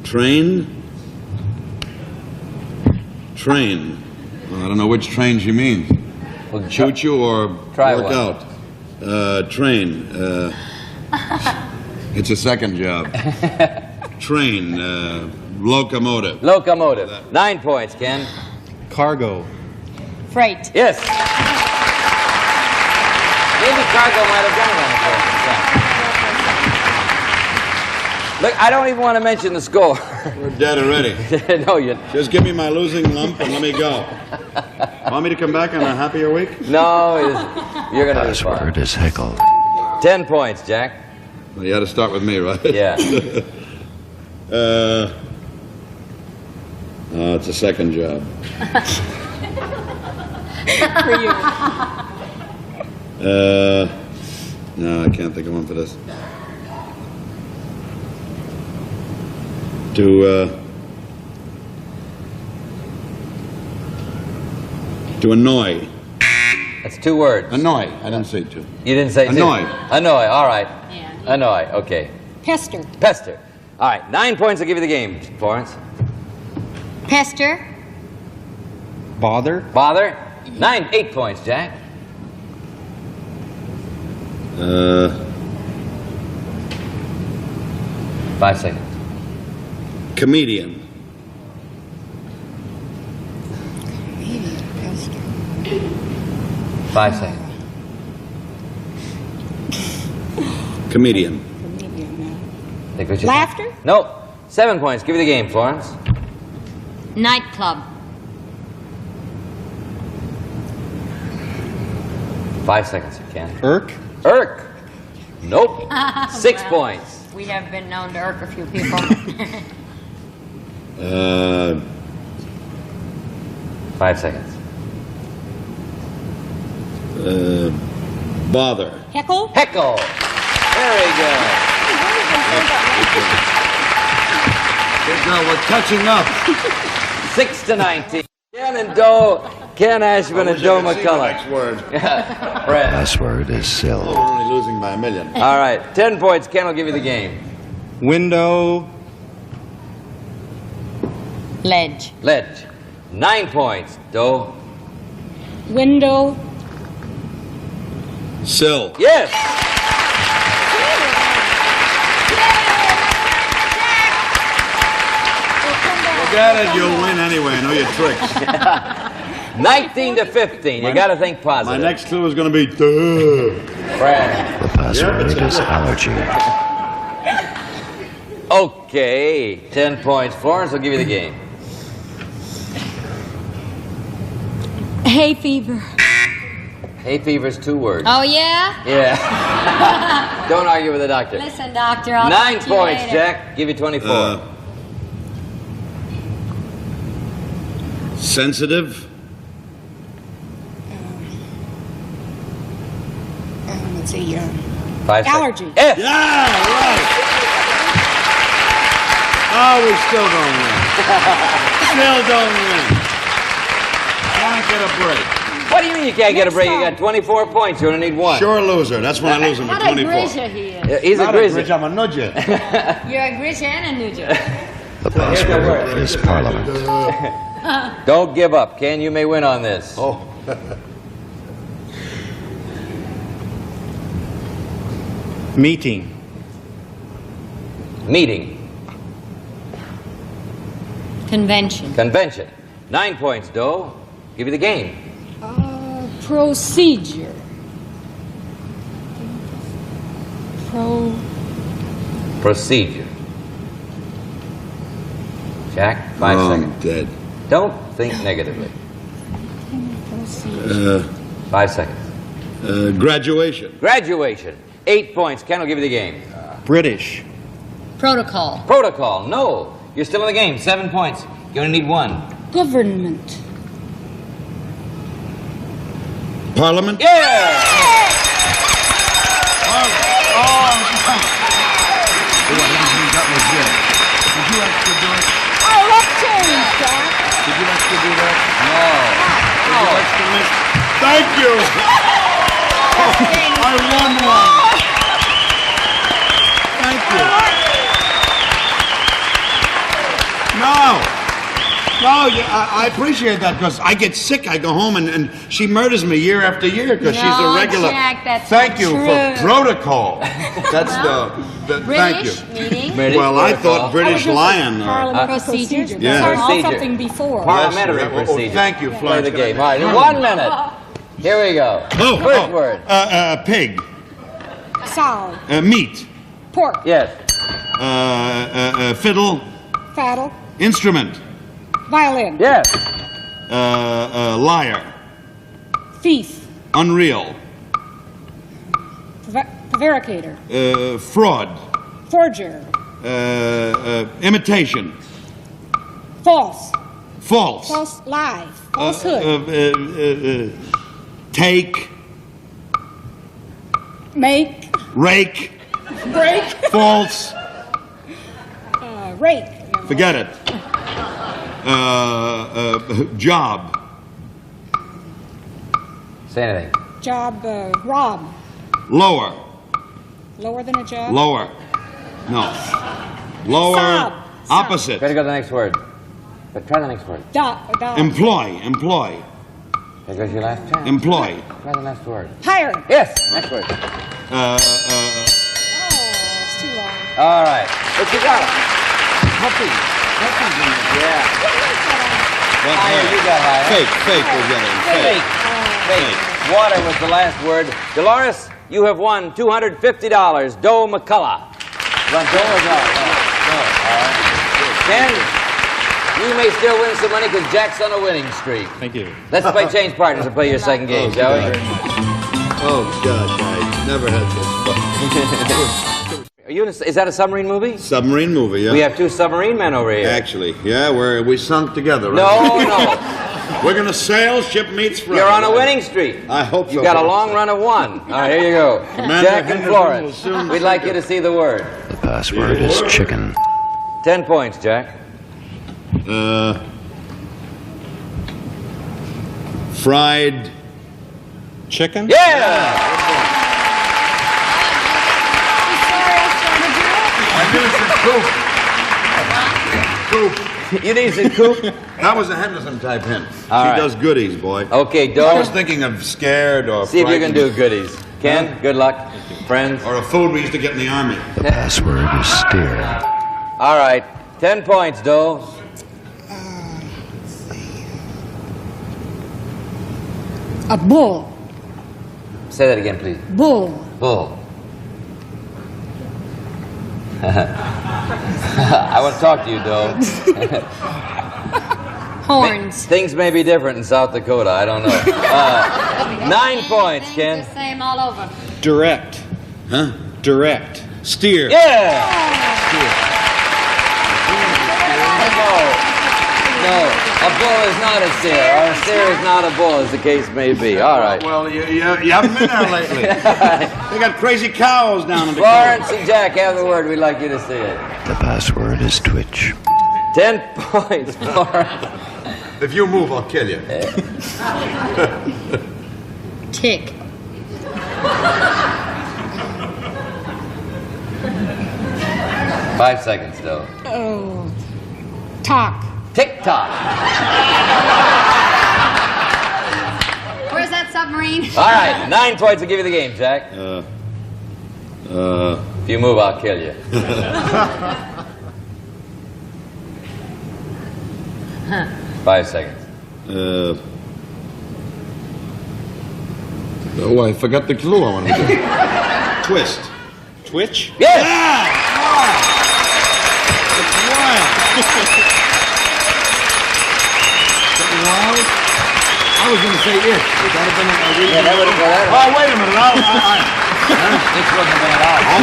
[SPEAKER 6] Train. Train. Well, I don't know which train she means. Choo-choo or
[SPEAKER 15] try
[SPEAKER 6] work
[SPEAKER 15] one.
[SPEAKER 6] out. Train. It's a second job. Train. Locomotive.
[SPEAKER 15] Locomotive. 9 points, Ken.
[SPEAKER 7] Cargo.
[SPEAKER 4] Freight.
[SPEAKER 15] Yes. Maybe cargo might have done it on the phone. Look, I don't even want to mention the score.
[SPEAKER 6] We're dead already.
[SPEAKER 15] No, you.
[SPEAKER 6] Just give me my losing lump and let me go. Want me to come back on a happier week?
[SPEAKER 15] No, you're going to lose.
[SPEAKER 16] Password is heckle.
[SPEAKER 15] 10 points, Jack.
[SPEAKER 6] Well, you had to start with me, right?
[SPEAKER 15] Yeah.
[SPEAKER 6] It's a second job.
[SPEAKER 8] For you.
[SPEAKER 6] No, I can't think of one for this. To annoy.
[SPEAKER 15] That's 2 words.
[SPEAKER 6] Annoy. I didn't say two.
[SPEAKER 15] You didn't say
[SPEAKER 6] annoy.
[SPEAKER 15] 2. Annoy. All right. Yeah. Annoy. Okay.
[SPEAKER 8] Pester.
[SPEAKER 15] Pester. All right. 9 points. I'll give you the game, Florence.
[SPEAKER 4] Pester.
[SPEAKER 7] Bother.
[SPEAKER 15] Bother. 8 points, Jack. 5 seconds.
[SPEAKER 6] Comedian.
[SPEAKER 15] 5 seconds.
[SPEAKER 6] Comedian.
[SPEAKER 15] Think what you
[SPEAKER 8] Laughter?
[SPEAKER 15] No. 7 points. Give you the game, Florence.
[SPEAKER 4] Nightclub.
[SPEAKER 15] 5 seconds, you can.
[SPEAKER 7] Irk.
[SPEAKER 15] Irk. Nope. 6 points.
[SPEAKER 4] We have been known to irk a few people.
[SPEAKER 15] 5 seconds.
[SPEAKER 6] Bother.
[SPEAKER 8] Heckle.
[SPEAKER 15] Heckle. Very good.
[SPEAKER 6] So we're catching up.
[SPEAKER 15] 6-19. Ken and Doe, Ken Ashman and Joe McCullough.
[SPEAKER 6] Next word.
[SPEAKER 15] Brett.
[SPEAKER 16] Password is Sill.
[SPEAKER 6] We're only losing by a million.
[SPEAKER 15] All right, 10 points. Ken will give you the game.
[SPEAKER 7] Window.
[SPEAKER 4] Ledge.
[SPEAKER 15] Ledge. 9 points. Doe.
[SPEAKER 8] Window.
[SPEAKER 6] Sill.
[SPEAKER 15] Yes.
[SPEAKER 6] Forget it, you'll win anyway. I know your tricks.
[SPEAKER 15] 19-15. You got to think
[SPEAKER 6] My
[SPEAKER 15] positive.
[SPEAKER 6] next clue is going to be duh.
[SPEAKER 15] Brad.
[SPEAKER 16] The password is allergy.
[SPEAKER 15] Okay, 10 points. Florence will give you the game.
[SPEAKER 21] Hay fever.
[SPEAKER 15] Hay fever's 2 words.
[SPEAKER 4] Oh, yeah?
[SPEAKER 15] Yeah. Don't argue with the doctor.
[SPEAKER 4] Listen, doctor, I'll
[SPEAKER 15] 9
[SPEAKER 4] talk to you
[SPEAKER 15] points,
[SPEAKER 4] later.
[SPEAKER 15] Jack. Give you 24.
[SPEAKER 6] Sensitive.
[SPEAKER 8] Let's see.
[SPEAKER 15] 5 seconds.
[SPEAKER 8] Allergy.
[SPEAKER 15] F.
[SPEAKER 6] Yeah, right. Oh, we still don't win. Still don't win. Can't get a break.
[SPEAKER 15] What do you mean you can't get a
[SPEAKER 8] Next
[SPEAKER 15] break? You
[SPEAKER 8] song.
[SPEAKER 15] got 24 points. You only need 1.
[SPEAKER 6] Sure loser. That's when I lose him
[SPEAKER 4] What
[SPEAKER 6] at
[SPEAKER 4] a
[SPEAKER 6] 24.
[SPEAKER 4] grisha he is.
[SPEAKER 15] He's
[SPEAKER 6] Not
[SPEAKER 15] a grizzly.
[SPEAKER 6] bridge, I'm a nudger.
[SPEAKER 4] You're a grisha and a nugget.
[SPEAKER 16] The password is Parliament.
[SPEAKER 15] Don't give up, Ken. You may win on this.
[SPEAKER 6] Oh.
[SPEAKER 7] Meeting.
[SPEAKER 15] Meeting.
[SPEAKER 4] Convention.
[SPEAKER 15] Convention. 9 points, Doe. Give you the game.
[SPEAKER 8] Procedure.
[SPEAKER 15] Procedure. Jack, 5
[SPEAKER 6] Oh, I'm
[SPEAKER 15] seconds.
[SPEAKER 6] dead.
[SPEAKER 15] Don't think negatively. 5 seconds.
[SPEAKER 6] Graduation.
[SPEAKER 15] Graduation. 8 points. Ken will give you the game.
[SPEAKER 7] British.
[SPEAKER 4] Protocol.
[SPEAKER 15] Protocol. No. You're still in the game. 7 points. You only need 1.
[SPEAKER 8] Government.
[SPEAKER 6] Parliament.
[SPEAKER 15] Yeah!
[SPEAKER 6] Did you actually do it?
[SPEAKER 8] Oh, let's change, Jack.
[SPEAKER 6] Did you actually do that?
[SPEAKER 15] No.
[SPEAKER 6] Did you actually miss? Thank you. I won one. Thank you. No, I appreciate that because I get sick. I go home and she murders me year after year because she's a
[SPEAKER 4] No,
[SPEAKER 6] regular.
[SPEAKER 4] Jack, that's
[SPEAKER 6] Thank
[SPEAKER 4] not
[SPEAKER 6] you
[SPEAKER 4] true.
[SPEAKER 6] for protocol. That's the thank you.
[SPEAKER 4] British meeting.
[SPEAKER 15] British
[SPEAKER 6] Well, I
[SPEAKER 15] protocol.
[SPEAKER 6] thought British Lion.
[SPEAKER 8] Parliament
[SPEAKER 4] procedure.
[SPEAKER 6] Yeah.
[SPEAKER 8] Sorry,
[SPEAKER 15] Procedure.
[SPEAKER 8] something before.
[SPEAKER 15] Parliamentary
[SPEAKER 6] Yes,
[SPEAKER 15] procedure.
[SPEAKER 6] thank you,
[SPEAKER 15] Play
[SPEAKER 6] Florence.
[SPEAKER 15] the game. All right, in 1 minute. Here we go. First word.
[SPEAKER 6] Pig.
[SPEAKER 8] Sow.
[SPEAKER 6] Meat.
[SPEAKER 8] Pork.
[SPEAKER 15] Yes.
[SPEAKER 6] Fiddle.
[SPEAKER 8] Faddle.
[SPEAKER 6] Instrument.
[SPEAKER 8] Violin.
[SPEAKER 15] Yes.
[SPEAKER 6] Liar.
[SPEAKER 8] Thief.
[SPEAKER 6] Unreal.
[SPEAKER 8] Prevaricator.
[SPEAKER 6] Fraud.
[SPEAKER 8] Forger.
[SPEAKER 6] Imitation.
[SPEAKER 8] False.
[SPEAKER 6] False.
[SPEAKER 8] False lie. Falsehood.
[SPEAKER 6] Take.
[SPEAKER 8] Make.
[SPEAKER 6] Rake.
[SPEAKER 8] Break.
[SPEAKER 6] False.
[SPEAKER 8] Rake.
[SPEAKER 6] Forget it. Job.
[SPEAKER 15] Say anything.
[SPEAKER 8] Job. Rob.
[SPEAKER 6] Lower.
[SPEAKER 8] Lower than a job.
[SPEAKER 6] Lower. No. Lower.
[SPEAKER 8] Sob.
[SPEAKER 6] Opposite.
[SPEAKER 15] Try to go to the next word. But try the next word.
[SPEAKER 6] Employ. Employ.
[SPEAKER 15] There goes your last chance.
[SPEAKER 6] Employ.
[SPEAKER 15] Try the next word.
[SPEAKER 8] Hire.
[SPEAKER 15] Yes. Next word.
[SPEAKER 8] It's too long.
[SPEAKER 15] All right. But you got it.
[SPEAKER 6] Puppies. Puppies in there.
[SPEAKER 15] Yeah.
[SPEAKER 6] What
[SPEAKER 15] Higher, you got higher.
[SPEAKER 6] Fake. Fake was getting.
[SPEAKER 15] Fake. Fake. Water was the last word. Dolores, you have won $250. Doe McCullough. Run Doe or Doe? All right. Ken, you may still win some money because Jack's on a winning streak.
[SPEAKER 7] Thank you.
[SPEAKER 15] Let's play change partners and play your second game, shall we?
[SPEAKER 6] Oh, gosh, I never had this fun.
[SPEAKER 15] Are you is that a submarine movie?
[SPEAKER 6] Submarine movie, yeah.
[SPEAKER 15] We have 2 submarine men over here.
[SPEAKER 6] Actually, yeah, we sunk together, right?
[SPEAKER 15] No.
[SPEAKER 6] We're going to sail, ship meets forever.
[SPEAKER 15] You're on a winning streak.
[SPEAKER 6] I hope so.
[SPEAKER 15] You've got a long run of 1. All right, here you go.
[SPEAKER 6] Commander
[SPEAKER 15] Jack and
[SPEAKER 6] Henderson
[SPEAKER 15] Florence,
[SPEAKER 6] will soon
[SPEAKER 15] we'd like you to see the word.
[SPEAKER 16] The password is chicken.
[SPEAKER 15] 10 points, Jack.
[SPEAKER 6] Fried
[SPEAKER 7] chicken?
[SPEAKER 15] Yeah!
[SPEAKER 6] Coop.
[SPEAKER 15] You need some Coop?
[SPEAKER 6] That was a Henderson type hint.
[SPEAKER 15] All
[SPEAKER 6] She
[SPEAKER 15] right.
[SPEAKER 6] does goodies, boy.
[SPEAKER 15] Okay, Doe.
[SPEAKER 6] I was thinking of scared or
[SPEAKER 15] See if you can
[SPEAKER 6] frightened.
[SPEAKER 15] do goodies. Ken, good luck. Friends.
[SPEAKER 6] Or a food we used to get in the army.
[SPEAKER 16] The password is steer.
[SPEAKER 15] All right. 10 points, Doe.
[SPEAKER 8] A bull.
[SPEAKER 15] Say that again, please.
[SPEAKER 8] Bull.
[SPEAKER 15] Bull. I want to talk to you, Doe.
[SPEAKER 4] Horns.
[SPEAKER 15] Things may be different in South Dakota. I don't know. 9 points, Ken.
[SPEAKER 4] The same all over.
[SPEAKER 7] Direct.
[SPEAKER 6] Huh?
[SPEAKER 7] Direct. Steer.
[SPEAKER 15] Yeah! No, a bull is not a steer, or a steer is not a bull, as the case may be. All right.
[SPEAKER 6] Well, you haven't been there lately. They got crazy cows down in the
[SPEAKER 15] Florence and Jack have the word. We'd like you to see it.
[SPEAKER 16] The password is twitch.
[SPEAKER 15] 10 points, Florence.
[SPEAKER 6] If you move, I'll kill you.
[SPEAKER 4] Tick.
[SPEAKER 15] Five seconds, Doe.
[SPEAKER 8] Oh. Talk.
[SPEAKER 15] Tick-tock.
[SPEAKER 4] Where's that submarine?
[SPEAKER 15] All right, 9 points to give you the game, Jack. If you move, I'll kill you.
[SPEAKER 4] Huh.
[SPEAKER 15] 5 seconds.
[SPEAKER 6] Oh, I forgot the clue I wanted to do. Twist.
[SPEAKER 7] Twitch?
[SPEAKER 15] Yes!
[SPEAKER 6] I was going to say it. Would that have been a really
[SPEAKER 15] Yeah, that would have been that.
[SPEAKER 6] Oh, wait a minute.
[SPEAKER 15] This wouldn't have been at all.
[SPEAKER 6] I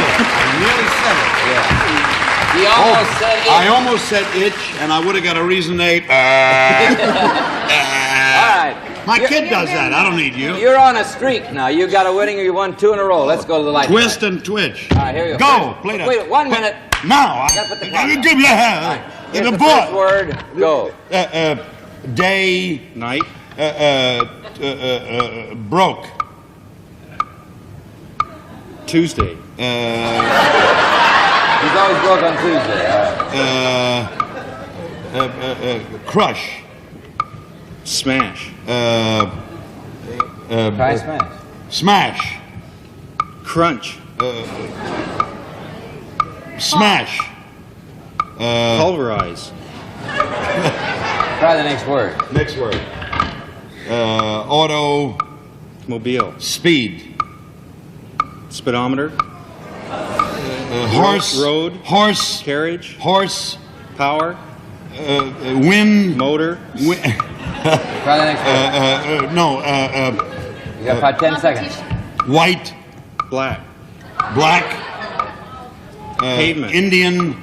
[SPEAKER 6] nearly said it.
[SPEAKER 15] Yeah. He almost said it.
[SPEAKER 6] I almost said itch, and I would have got a reason to
[SPEAKER 15] All right.
[SPEAKER 6] My kid does that. I don't need you.
[SPEAKER 15] You're on a streak now. You got a winning or you won 2 in a row. Let's go to the light.
[SPEAKER 6] Twist and twitch.
[SPEAKER 15] All right, here you go.
[SPEAKER 6] Go. Play that.
[SPEAKER 15] Wait, 1 minute.
[SPEAKER 6] Now.
[SPEAKER 15] Gotta put the clock on.
[SPEAKER 6] Give me a hand.
[SPEAKER 15] Here's
[SPEAKER 6] The
[SPEAKER 15] the
[SPEAKER 6] boy.
[SPEAKER 15] first word. Go.
[SPEAKER 6] Day.
[SPEAKER 7] Night.
[SPEAKER 6] Broke.
[SPEAKER 7] Tuesday.
[SPEAKER 15] He's always broke on Tuesday. All right.
[SPEAKER 6] Crush.
[SPEAKER 7] Smash.
[SPEAKER 15] Try smash.
[SPEAKER 6] Smash.
[SPEAKER 7] Crunch.
[SPEAKER 6] Smash.
[SPEAKER 7] Pulverize.
[SPEAKER 15] Try the next word.
[SPEAKER 6] Next word. Auto.
[SPEAKER 7] Mobile.
[SPEAKER 6] Speed.
[SPEAKER 7] Speedometer.
[SPEAKER 6] Horse.
[SPEAKER 7] Road.
[SPEAKER 6] Horse.
[SPEAKER 7] Carriage.
[SPEAKER 6] Horse.
[SPEAKER 7] Power.
[SPEAKER 6] Wind.
[SPEAKER 7] Motor.
[SPEAKER 15] Try the next word.
[SPEAKER 6] No.
[SPEAKER 15] You got about 10 seconds.
[SPEAKER 6] White.
[SPEAKER 7] Black.
[SPEAKER 6] Black.
[SPEAKER 7] Pavement.
[SPEAKER 6] Indian.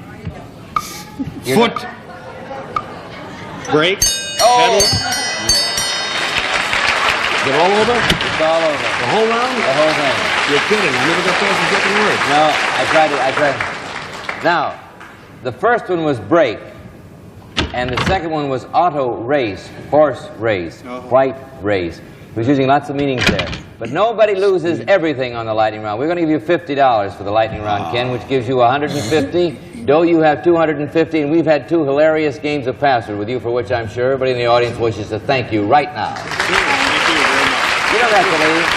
[SPEAKER 6] Foot.
[SPEAKER 7] Brake.
[SPEAKER 15] Oh.
[SPEAKER 7] Pedal.
[SPEAKER 6] Is it all over?
[SPEAKER 15] It's all over.
[SPEAKER 6] The whole round?
[SPEAKER 15] The whole thing.
[SPEAKER 6] You're kidding. I never got past the second word.
[SPEAKER 15] No, I tried. Now, the first one was brake, and the second one was auto race, horse race, white race. He was using lots of meanings there. But nobody loses everything on the lightning round. We're going to give you $50 for the lightning round, Ken, which gives you 150. Doe, you have 250, and we've had 2 hilarious games of password with you, for which I'm sure everybody in the audience wishes to thank you right now. You don't have to leave.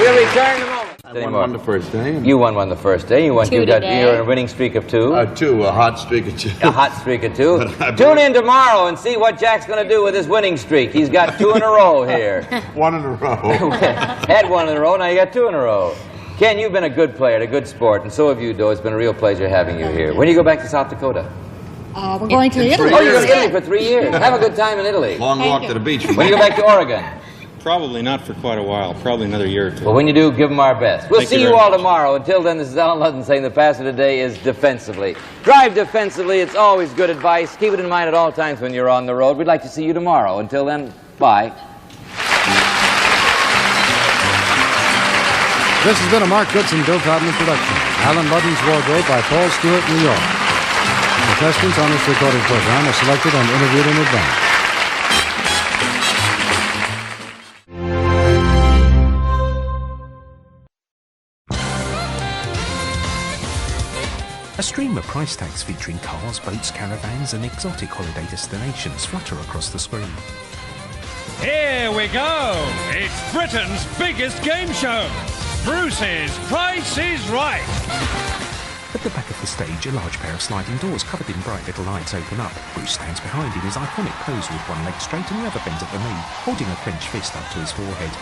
[SPEAKER 15] We'll return in a moment.
[SPEAKER 6] I won one the first day.
[SPEAKER 15] You won one the first day. You won 2 today. You're in a winning streak of 2.
[SPEAKER 6] 2, a hot streak of 2.
[SPEAKER 15] A hot streak of 2. Tune in tomorrow and see what Jack's going to do with his winning streak. He's got 2 in a row here.
[SPEAKER 6] 1 in a row.
[SPEAKER 15] Had 1 in a row, now you got 2 in a row. Ken, you've been a good player, a good sport, and so have you, Doe. It's been a real pleasure having you here. When do you go back to South Dakota?
[SPEAKER 8] We're going to Italy.
[SPEAKER 15] Oh, you're going to Italy for 3 years. Have a good time in Italy.
[SPEAKER 6] Long walk to the beach.
[SPEAKER 15] When do you go back to Oregon?
[SPEAKER 7] Probably not for quite a while. Probably another year or 2.
[SPEAKER 15] Well, when you do, give them our best. We'll
[SPEAKER 7] Thank
[SPEAKER 15] see
[SPEAKER 7] you
[SPEAKER 15] you
[SPEAKER 7] very
[SPEAKER 15] all
[SPEAKER 7] much.
[SPEAKER 15] tomorrow. Until then, this is Alan Ludden saying the password today is defensively. Drive defensively. It's always good advice. Keep it in mind at all times when you're on the road. We'd like to see you tomorrow. Until then, bye.
[SPEAKER 3] This has been a Mark Goodson, Bill Todman production. Alan Ludden's Wardrobe by Paul Stewart, New York. Contestants on this recorded program are selected and interviewed in advance.
[SPEAKER 2] A stream of price tags featuring cars, boats, caravans and exotic holiday destinations flutter across the screen.
[SPEAKER 20] Here we go! It's Britain's biggest game show! Bruce's Price is Right!
[SPEAKER 2] At the back of the stage, a large pair of sliding doors covered in bright little lights open up. Bruce stands behind in his iconic pose with one leg straight and the other bent at the knee, holding a clenched fist up to his forehead.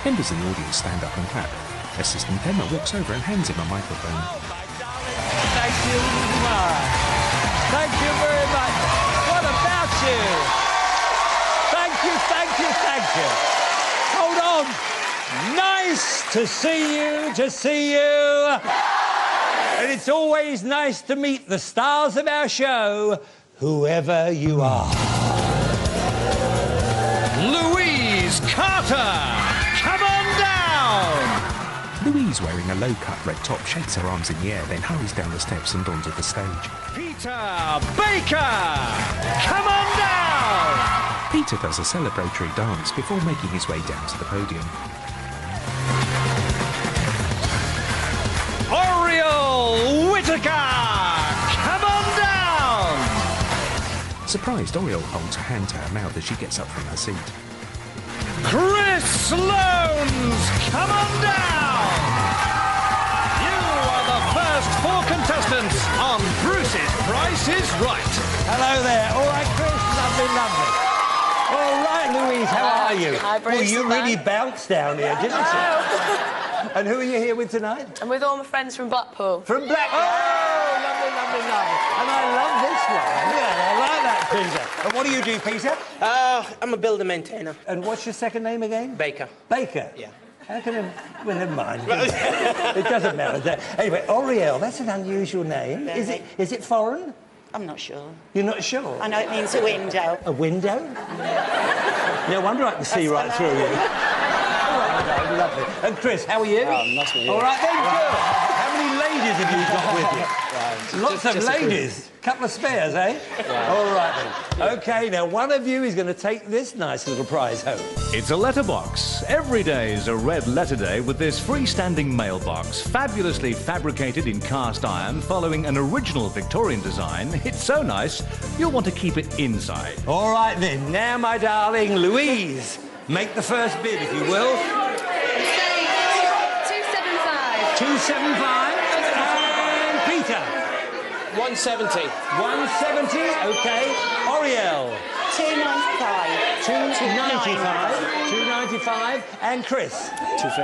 [SPEAKER 2] Members of the audience stand up and clap. Assistant Emma walks over and hands him a microphone.
[SPEAKER 5] Thank you, Mara. Thank you very much. What about you? Thank you, thank you, thank you. Hold on. Nice to see you, And it's always nice to meet the stars of our show, whoever you are.
[SPEAKER 20] Louise Carter! Come on down!
[SPEAKER 2] Louise, wearing a low-cut red top, shakes her arms in the air, then hurries down the steps and onto the stage.
[SPEAKER 20] Peter Baker! Come on down!
[SPEAKER 2] Peter does a celebratory dance before making his way down to the podium.
[SPEAKER 20] Oriole Whittaker! Come on down!
[SPEAKER 2] Surprised, Oriole holds a hand to her mouth as she gets up from her seat.
[SPEAKER 20] Chris Sloanes! Come on down! You are the first 4 contestants on Bruce's Price is Right.
[SPEAKER 5] Hello there. All right, Chris. Lovely, lovely. All right, Louise, how are you?
[SPEAKER 17] Hi, Bruce.
[SPEAKER 5] Well, you really bounced down here, didn't you? And who are you here with tonight?
[SPEAKER 17] I'm with all my friends from Blackpool.
[SPEAKER 5] From Blackpool? Oh, lovely, lovely, lovely. And I love this one. Yeah, I like that, Peter. And what do you do, Peter?
[SPEAKER 17] I'm a builder maintainer.
[SPEAKER 5] And what's your second name again?
[SPEAKER 17] Baker.
[SPEAKER 5] Baker?
[SPEAKER 17] Yeah.
[SPEAKER 5] How can I... Well, never mind. It doesn't matter. Anyway, Oriole, that's an unusual name.
[SPEAKER 17] Very.
[SPEAKER 5] Is it foreign?
[SPEAKER 17] I'm not sure.
[SPEAKER 5] You're not sure?
[SPEAKER 17] I know it means a window.
[SPEAKER 5] A window? No wonder I can see right through you. Oh, lovely. And Chris, how are you?
[SPEAKER 17] Oh, nice to meet you.
[SPEAKER 5] All right, then, good. How many ladies have you got with you? Lots of ladies. Couple of spares, eh? All right, then. OK, now one of you is going to take this nice little prize home.
[SPEAKER 18] It's a letterbox. Every day is a red letter day with this freestanding mailbox, fabulously fabricated in cast iron, following an original Victorian design. It's so nice, you'll want to keep it inside.
[SPEAKER 5] All right, then. Now, my darling Louise, make the first bid, if you will.
[SPEAKER 17] 275.
[SPEAKER 5] 275. And Peter.
[SPEAKER 17] 170.
[SPEAKER 5] 170, OK. Oriole.
[SPEAKER 17] 295.
[SPEAKER 5] 295. 295. And Chris.
[SPEAKER 17] 250.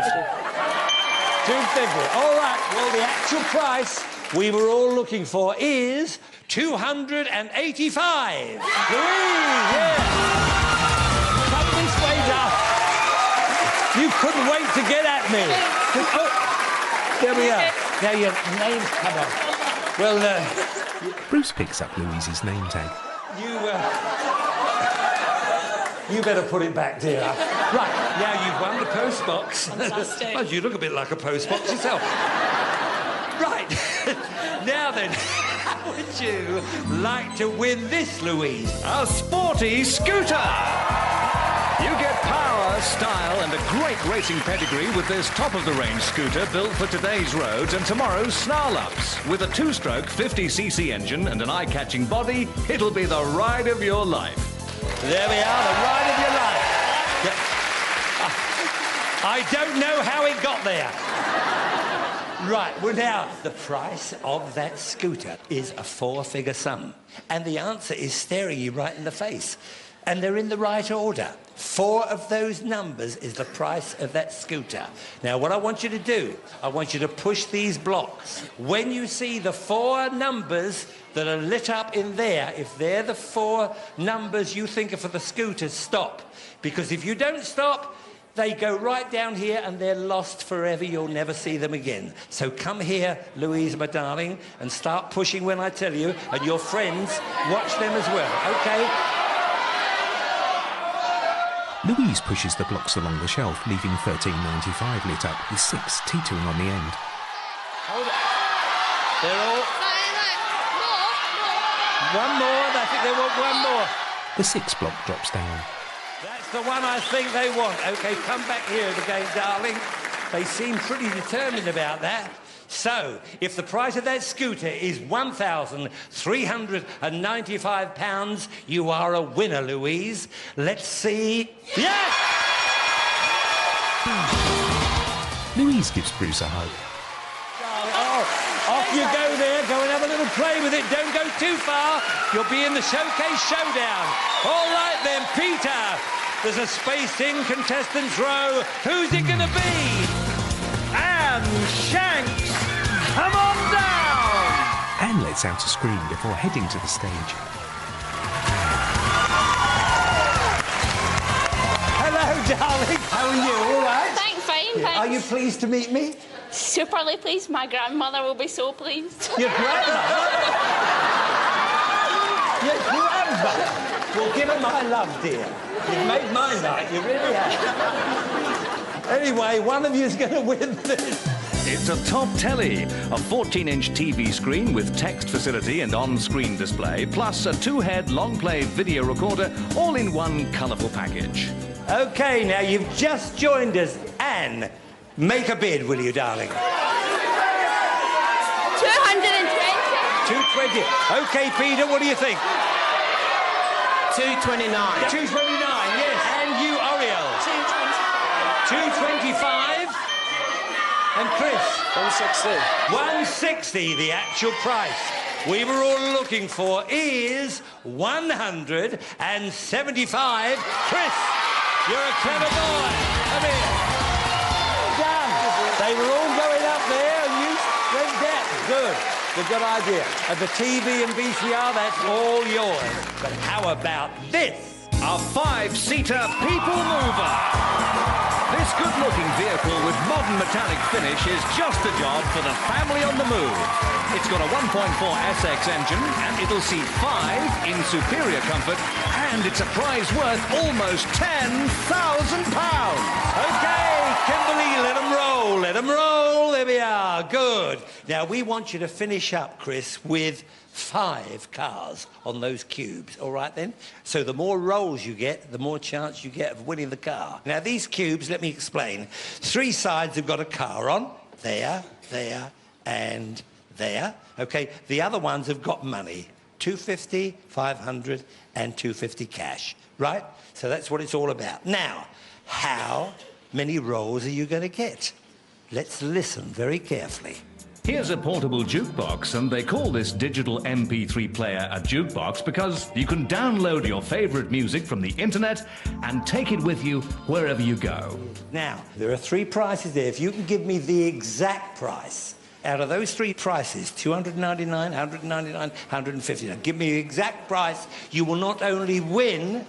[SPEAKER 5] 250. All right, well, the actual price we were all looking for is 285. Louise, yeah. Come this way, darling. You couldn't wait to get at me. Oh, there we are. Now your name's come on. Well,
[SPEAKER 2] Bruce picks up Louise's name tag.
[SPEAKER 5] You better put it back, dear. Right, now you've won the post box.
[SPEAKER 17] Fantastic.
[SPEAKER 5] Well, you look a bit like a post box yourself. Right, now then, how would you like to win this, Louise?
[SPEAKER 18] A sporty scooter! You get power, style, and a great racing pedigree with this top-of-the-range scooter built for today's roads and tomorrow's snarl-ups. With a 2-stroke 50cc engine and an eye-catching body, it'll be the ride of your life.
[SPEAKER 5] There we are, the ride of your life. I don't know how it got there. Right, well now, the price of that scooter is a 4-figure sum. And the answer is staring you right in the face. And they're in the right order. 4 of those numbers is the price of that scooter. Now, what I want you to do, I want you to push these blocks. When you see the 4 numbers that are lit up in there, if they're the 4 numbers you think are for the scooter, stop. Because if you don't stop, they go right down here and they're lost forever. You'll never see them again. So come here, Louise, my darling, and start pushing when I tell you, and your friends, watch them as well, OK?
[SPEAKER 2] Louise pushes the blocks along the shelf, leaving 13.95 lit up, with 6 teetering on the end.
[SPEAKER 5] Hold it. They're all... One more. I think they want one more.
[SPEAKER 2] The 6 block drops down.
[SPEAKER 5] That's the one I think they want. OK, come back here again, darling. They seem pretty determined about that. So, if the price of that scooter is £1,395, you are a winner, Louise. Let's see. Yes!
[SPEAKER 2] Louise gives Bruce a hug.
[SPEAKER 5] Oh, off you go there. Go and have a little play with it. Don't go too far. You'll be in the showcase showdown. All right then, Peter. There's a spaced in contestants row. Who's it going to be? Anne Shanks. Come on down.
[SPEAKER 2] Anne lets out a scream before heading to the stage.
[SPEAKER 5] Hello, darling. How are you? All right?
[SPEAKER 17] Thanks, fine, thanks.
[SPEAKER 5] Are you pleased to meet me?
[SPEAKER 17] Superly pleased. My grandmother will be so pleased.
[SPEAKER 5] Your grandmother? Your grandmother? Well, give her my love, dear. You've made my night. You really have. Anyway, one of you is going to win this.
[SPEAKER 18] It's a top telly, a 14-inch TV screen with text facility and on-screen display, plus a 2-head long-play video recorder, all in one colourful package.
[SPEAKER 5] OK, now you've just joined us. Anne, make a bid, will you, darling?
[SPEAKER 17] 220.
[SPEAKER 5] 220. OK, Peter, what do you think?
[SPEAKER 17] 229.
[SPEAKER 5] 229, yes. And you, Oriel? 225. And Chris?
[SPEAKER 17] 160.
[SPEAKER 5] 160, the actual price we were all looking for is 175. Chris, you're a clever boy. Come here. Done. They were all going up there and you went down. Good. Good, good idea. And the TV and VCR, that's all yours. But how about this?
[SPEAKER 18] A 5-seater people mover. This good-looking vehicle with modern metallic finish is just the job for the family on the move. It's got a 1.4 SX engine, and it'll seat 5 in superior comfort, and it's a prize worth almost £10,000.
[SPEAKER 5] OK, Kimberly, let them roll, let them roll. There we are, good. Now, we want you to finish up, Chris, with 5 cars on those cubes, all right then? So the more rolls you get, the more chance you get of winning the car. Now, these cubes, let me explain. 3 sides have got a car on. There, there, and there. OK, the other ones have got money. 250, 500, and 250 cash, right? So that's what it's all about. Now, how many rolls are you going to get? Let's listen very carefully.
[SPEAKER 18] Here's a portable jukebox, and they call this digital MP3 player a jukebox because you can download your favourite music from the internet and take it with you wherever you go.
[SPEAKER 5] Now, there are 3 prices there. If you can give me the exact price, out of those 3 prices, 299, 199, 150, now give me the exact price, you will not only win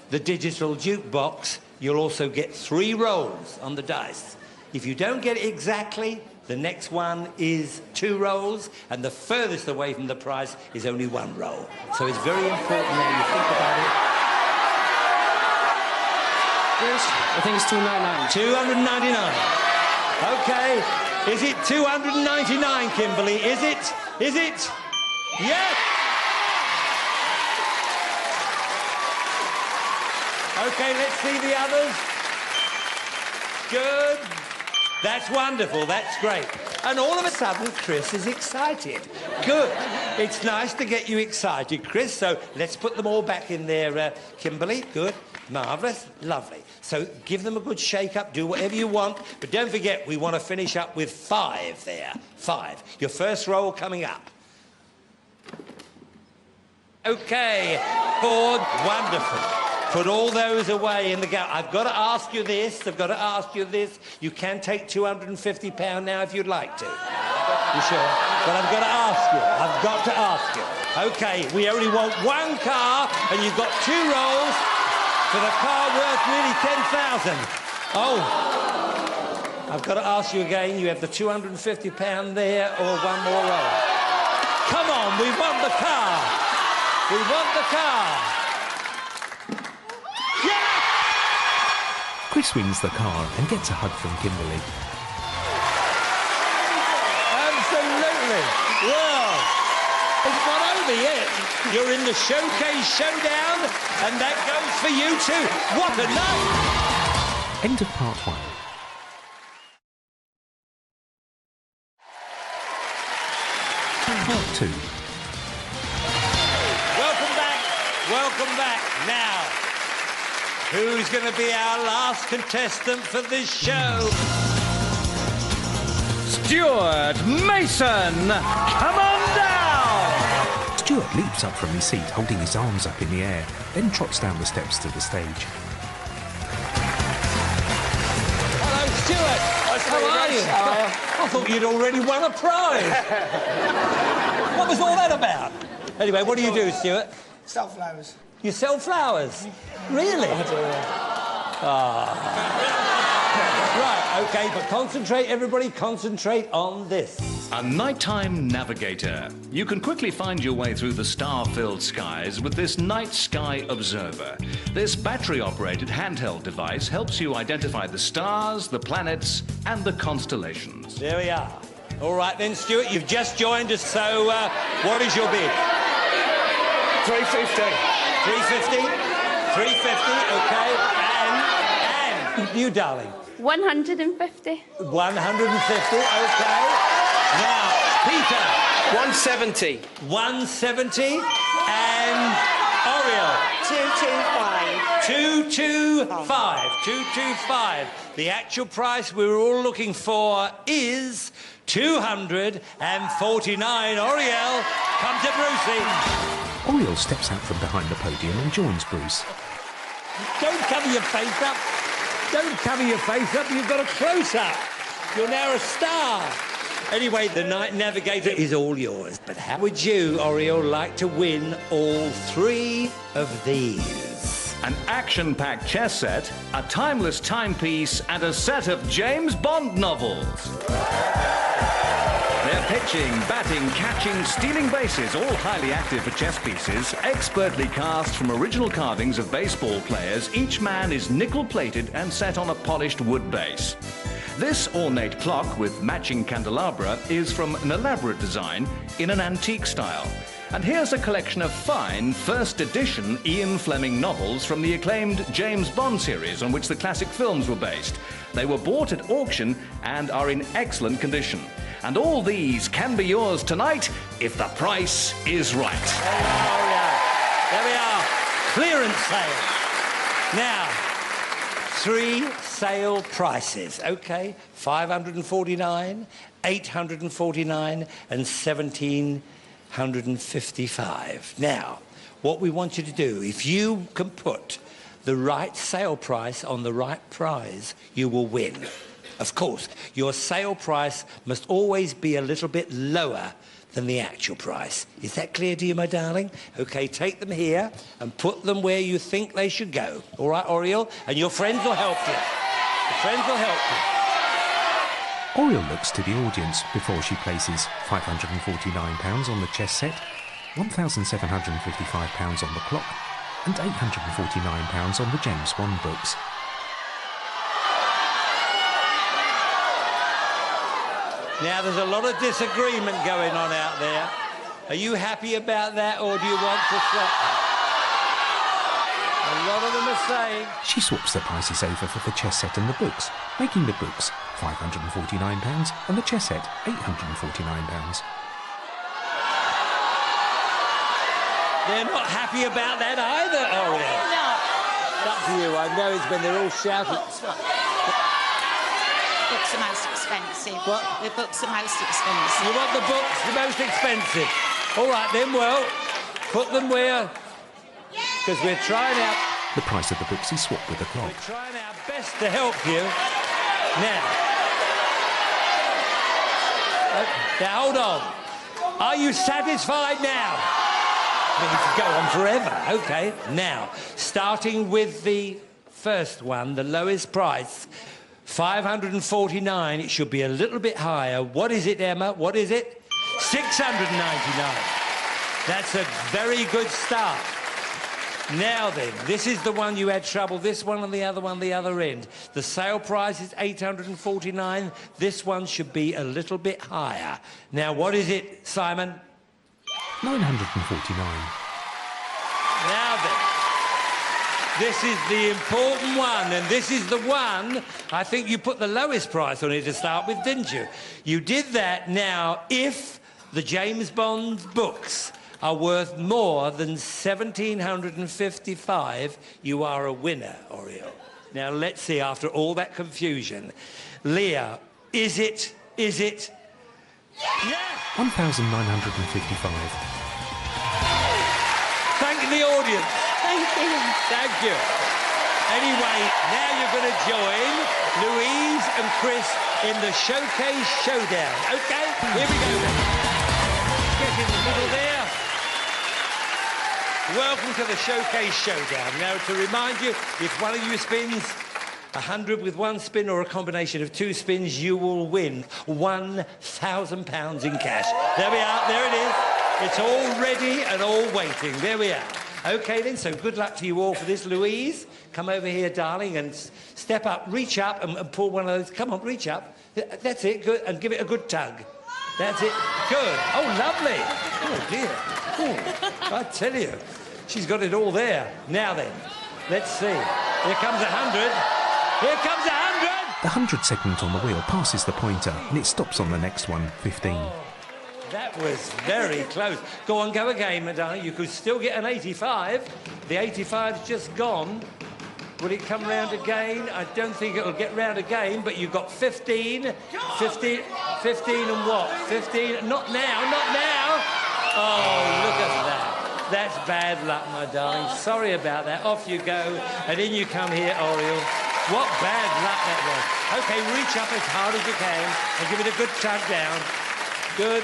[SPEAKER 5] the digital jukebox, you'll also get 3 rolls on the dice. If you don't get it exactly, the next one is 2 rolls, and the furthest away from the prize is only 1 roll. So it's very important now you think about it.
[SPEAKER 17] Yes, I think it's 299.
[SPEAKER 5] 299. OK. Is it 299, Kimberly? Is it? Is it? Yes! OK, let's see the others. Good. That's wonderful, that's great. And all of a sudden, Chris is excited. Good. It's nice to get you excited, Chris, so let's put them all back in there, Kimberly. Good. Marvellous. Lovely. So give them a good shake-up, do whatever you want, but don't forget, we want to finish up with 5 there. 5. Your first roll coming up. OK. Ford, wonderful. Put all those away in the gap. I've got to ask you this. I've got to ask you this. You can take £250 now if you'd like to. You sure? But I've got to ask you. I've got to ask you. OK, we only want 1 car, and you've got 2 rolls for the car worth nearly 10,000. Oh. I've got to ask you again. You have the £250 there or 1 more roll. Come on, we want the car. We want the car.
[SPEAKER 2] Chris wins the car and gets a hug from Kimberly.
[SPEAKER 5] Absolutely. Well, it's not over be it. You're in the Showcase Showdown, and that goes for you too. What a night!
[SPEAKER 2] End of part 1. Part 2.
[SPEAKER 5] Welcome back. Welcome back. Now, who's going to be our last contestant for this show?
[SPEAKER 18] Stuart Mason, come on down!
[SPEAKER 2] Stuart leaps up from his seat, holding his arms up in the air, then trots down the steps to the stage.
[SPEAKER 5] Hello, Stuart. How are you? I thought you'd already won a prize. What was all that about? Anyway, what do you do, Stuart?
[SPEAKER 11] Sell flowers.
[SPEAKER 5] You sell flowers? Really?
[SPEAKER 11] I do, yeah.
[SPEAKER 5] Right, OK, but concentrate, everybody, concentrate on this.
[SPEAKER 18] A nighttime navigator. You can quickly find your way through the star-filled skies with this Night Sky Observer. This battery-operated handheld device helps you identify the stars, the planets, and the constellations.
[SPEAKER 5] There we are. All right then, Stuart, you've just joined us, so what is your bid?
[SPEAKER 11] 350.
[SPEAKER 5] 350? 350, OK. And you, darling?
[SPEAKER 17] 150.
[SPEAKER 5] 150, OK. Now, Peter.
[SPEAKER 11] 170.
[SPEAKER 5] 170. And Oriel.
[SPEAKER 17] 225.
[SPEAKER 5] 225. 225. The actual price we were all looking for is 249. Oriel, come to Brucey.
[SPEAKER 2] Oriel steps out from behind the podium and joins Bruce.
[SPEAKER 5] Don't cover your face up. Don't cover your face up. You've got a close-up. You're now a star. Anyway, the Night Navigator is all yours. But how would you, Oriel, like to win all 3 of these?
[SPEAKER 18] An action-packed chess set, a timeless timepiece, and a set of James Bond novels. They're pitching, batting, catching, stealing bases, all highly active for chess pieces, expertly cast from original carvings of baseball players. Each man is nickel-plated and set on a polished wood base. This ornate clock with matching candelabra is from an elaborate design in an antique style. And here's a collection of fine first edition Ian Fleming novels from the acclaimed James Bond series on which the classic films were based. They were bought at auction and are in excellent condition. And all these can be yours tonight if the price is right.
[SPEAKER 5] There we are. Clearance sale. Now, 3 sale prices, OK? 549, 849 and 1,755. Now, what we want you to do, if you can put the right sale price on the right prize, you will win. Of course, your sale price must always be a little bit lower than the actual price. Is that clear to you, my darling? OK, take them here and put them where you think they should go. All right, Oriel? And your friends will help you. Your friends will help you.
[SPEAKER 2] Oriel looks to the audience before she places £549 on the chess set, £1,755 on the clock, and £849 on the James Bond books.
[SPEAKER 5] Now, there's a lot of disagreement going on out there. Are you happy about that, or do you want to swap? A lot of them are saying...
[SPEAKER 2] She swaps the prices over for the chess set and the books, making the books £549 and the chess set £849.
[SPEAKER 5] They're not happy about that either, Oriel. It's up to you. I know it's when they're all shouting.
[SPEAKER 17] Books are most expensive.
[SPEAKER 5] What?
[SPEAKER 17] The books are most expensive.
[SPEAKER 5] You want the books the most expensive? All right, then, well, put them where... Because we're trying out...
[SPEAKER 2] The price of the books is swapped with the clock.
[SPEAKER 5] We're trying our best to help you. Now, hold on. Are you satisfied now? I mean, you could go on forever. OK. Now, starting with the first one, the lowest price, 549. It should be a little bit higher. What is it, Emma? What is it? 699. That's a very good start. Now then, this is the one you had trouble. This one and the other one, the other end. The sale price is 849. This one should be a little bit higher. Now, what is it, Simon?
[SPEAKER 2] 949.
[SPEAKER 5] Now then, this is the important one, and this is the one I think you put the lowest price on it to start with, didn't you? You did that. Now, if the James Bond books are worth more than $1,755, you are a winner, Oriole. Now, let's see, after all that confusion. Leah, is it? Yes!
[SPEAKER 2] 1,955.
[SPEAKER 5] Thank the audience.
[SPEAKER 17] Thank you.
[SPEAKER 5] Thank you. Anyway, now you're going to join Louise and Chris in the Showcase Showdown. OK? Here we go then. Get in the middle there. Welcome to the Showcase Showdown. Now, to remind you, if one of you spins 100 with one spin or a combination of two spins, you will win £1,000 in cash. There we are. There it is. It's all ready and all waiting. There we are. OK, then, so good luck to you all for this. Louise, come over here, darling, and step up, reach up and pull one of those. Come on, reach up. That's it. Good. And give it a good tug. That's it. Good. Oh, lovely. Oh, dear. Oh, I tell you, she's got it all there. Now then, let's see. Here comes 100. Here comes 100.
[SPEAKER 2] The 100 segment on the wheel passes the pointer and it stops on the next one, 15.
[SPEAKER 5] That was very close. Go on, go again, Madonna. You could still get an 85. The 85's just gone. Will it come round again? I don't think it'll get round again, but you've got 15. 15 and what? 15. Not now, not now. Oh, look at that. That's bad luck, my darling. Sorry about that. Off you go. And in you come here, Oriole. What bad luck that was. OK, reach up as hard as you can and give it a good tug down. Good.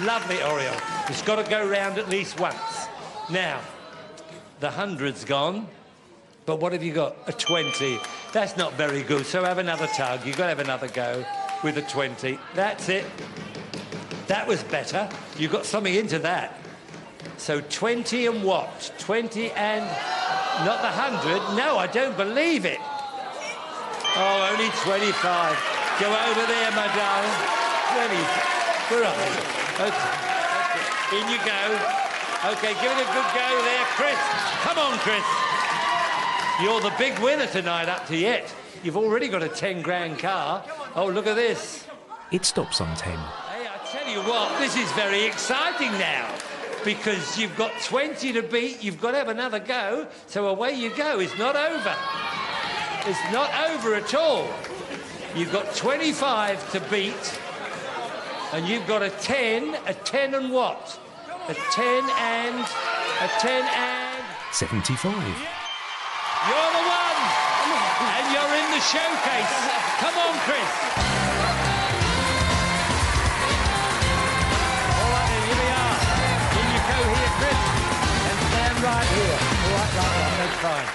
[SPEAKER 5] Lovely, Oriole. It's got to go round at least once. Now, the 100's gone. But what have you got? A 20. That's not very good, so have another tug. You've got to have another go with a 20. That's it. That was better. You got something into that. So 20 and what? 20 and... not the 100? No, I don't believe it. Oh, only 25. Go over there, my darling. 20. Where are you? OK. In you go. OK, give it a good go there, Chris. Come on, Chris. You're the big winner tonight up to yet. You've already got a 10 grand car. Oh, look at this.
[SPEAKER 2] It stops on 10.
[SPEAKER 5] Hey, I tell you what, this is very exciting now. Because you've got 20 to beat, you've got to have another go. So away you go. It's not over. It's not over at all. You've got 25 to beat. And you've got a 10 and what? A 10 and...
[SPEAKER 2] 75.
[SPEAKER 5] You're the one! And you're in the showcase. Come on, Chris. All right, then, here we are. In you go here, Chris. And stand right here. All right, that's fine.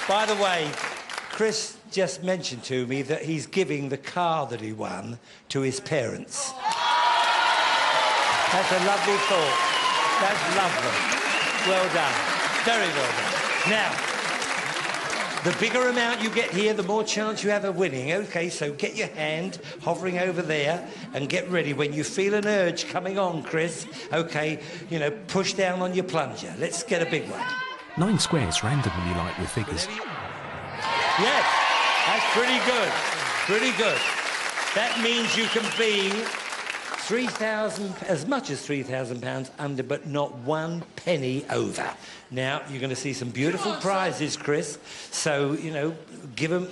[SPEAKER 5] By the way, Chris just mentioned to me that he's giving the car that he won to his parents. That's a lovely thought. That's lovely. Well done. Very well done. Now, the bigger amount you get here, the more chance you have of winning. OK, so get your hand hovering over there and get ready. When you feel an urge coming on, Chris, OK, you know, push down on your plunger. Let's get a big one.
[SPEAKER 2] 9 squares randomly light with figures.
[SPEAKER 5] Yes, that's pretty good. Pretty good. That means you can be 3,000, as much as £3,000 under, but not 1 penny over. Now, you're going to see some beautiful prizes, Chris. So, you know, give them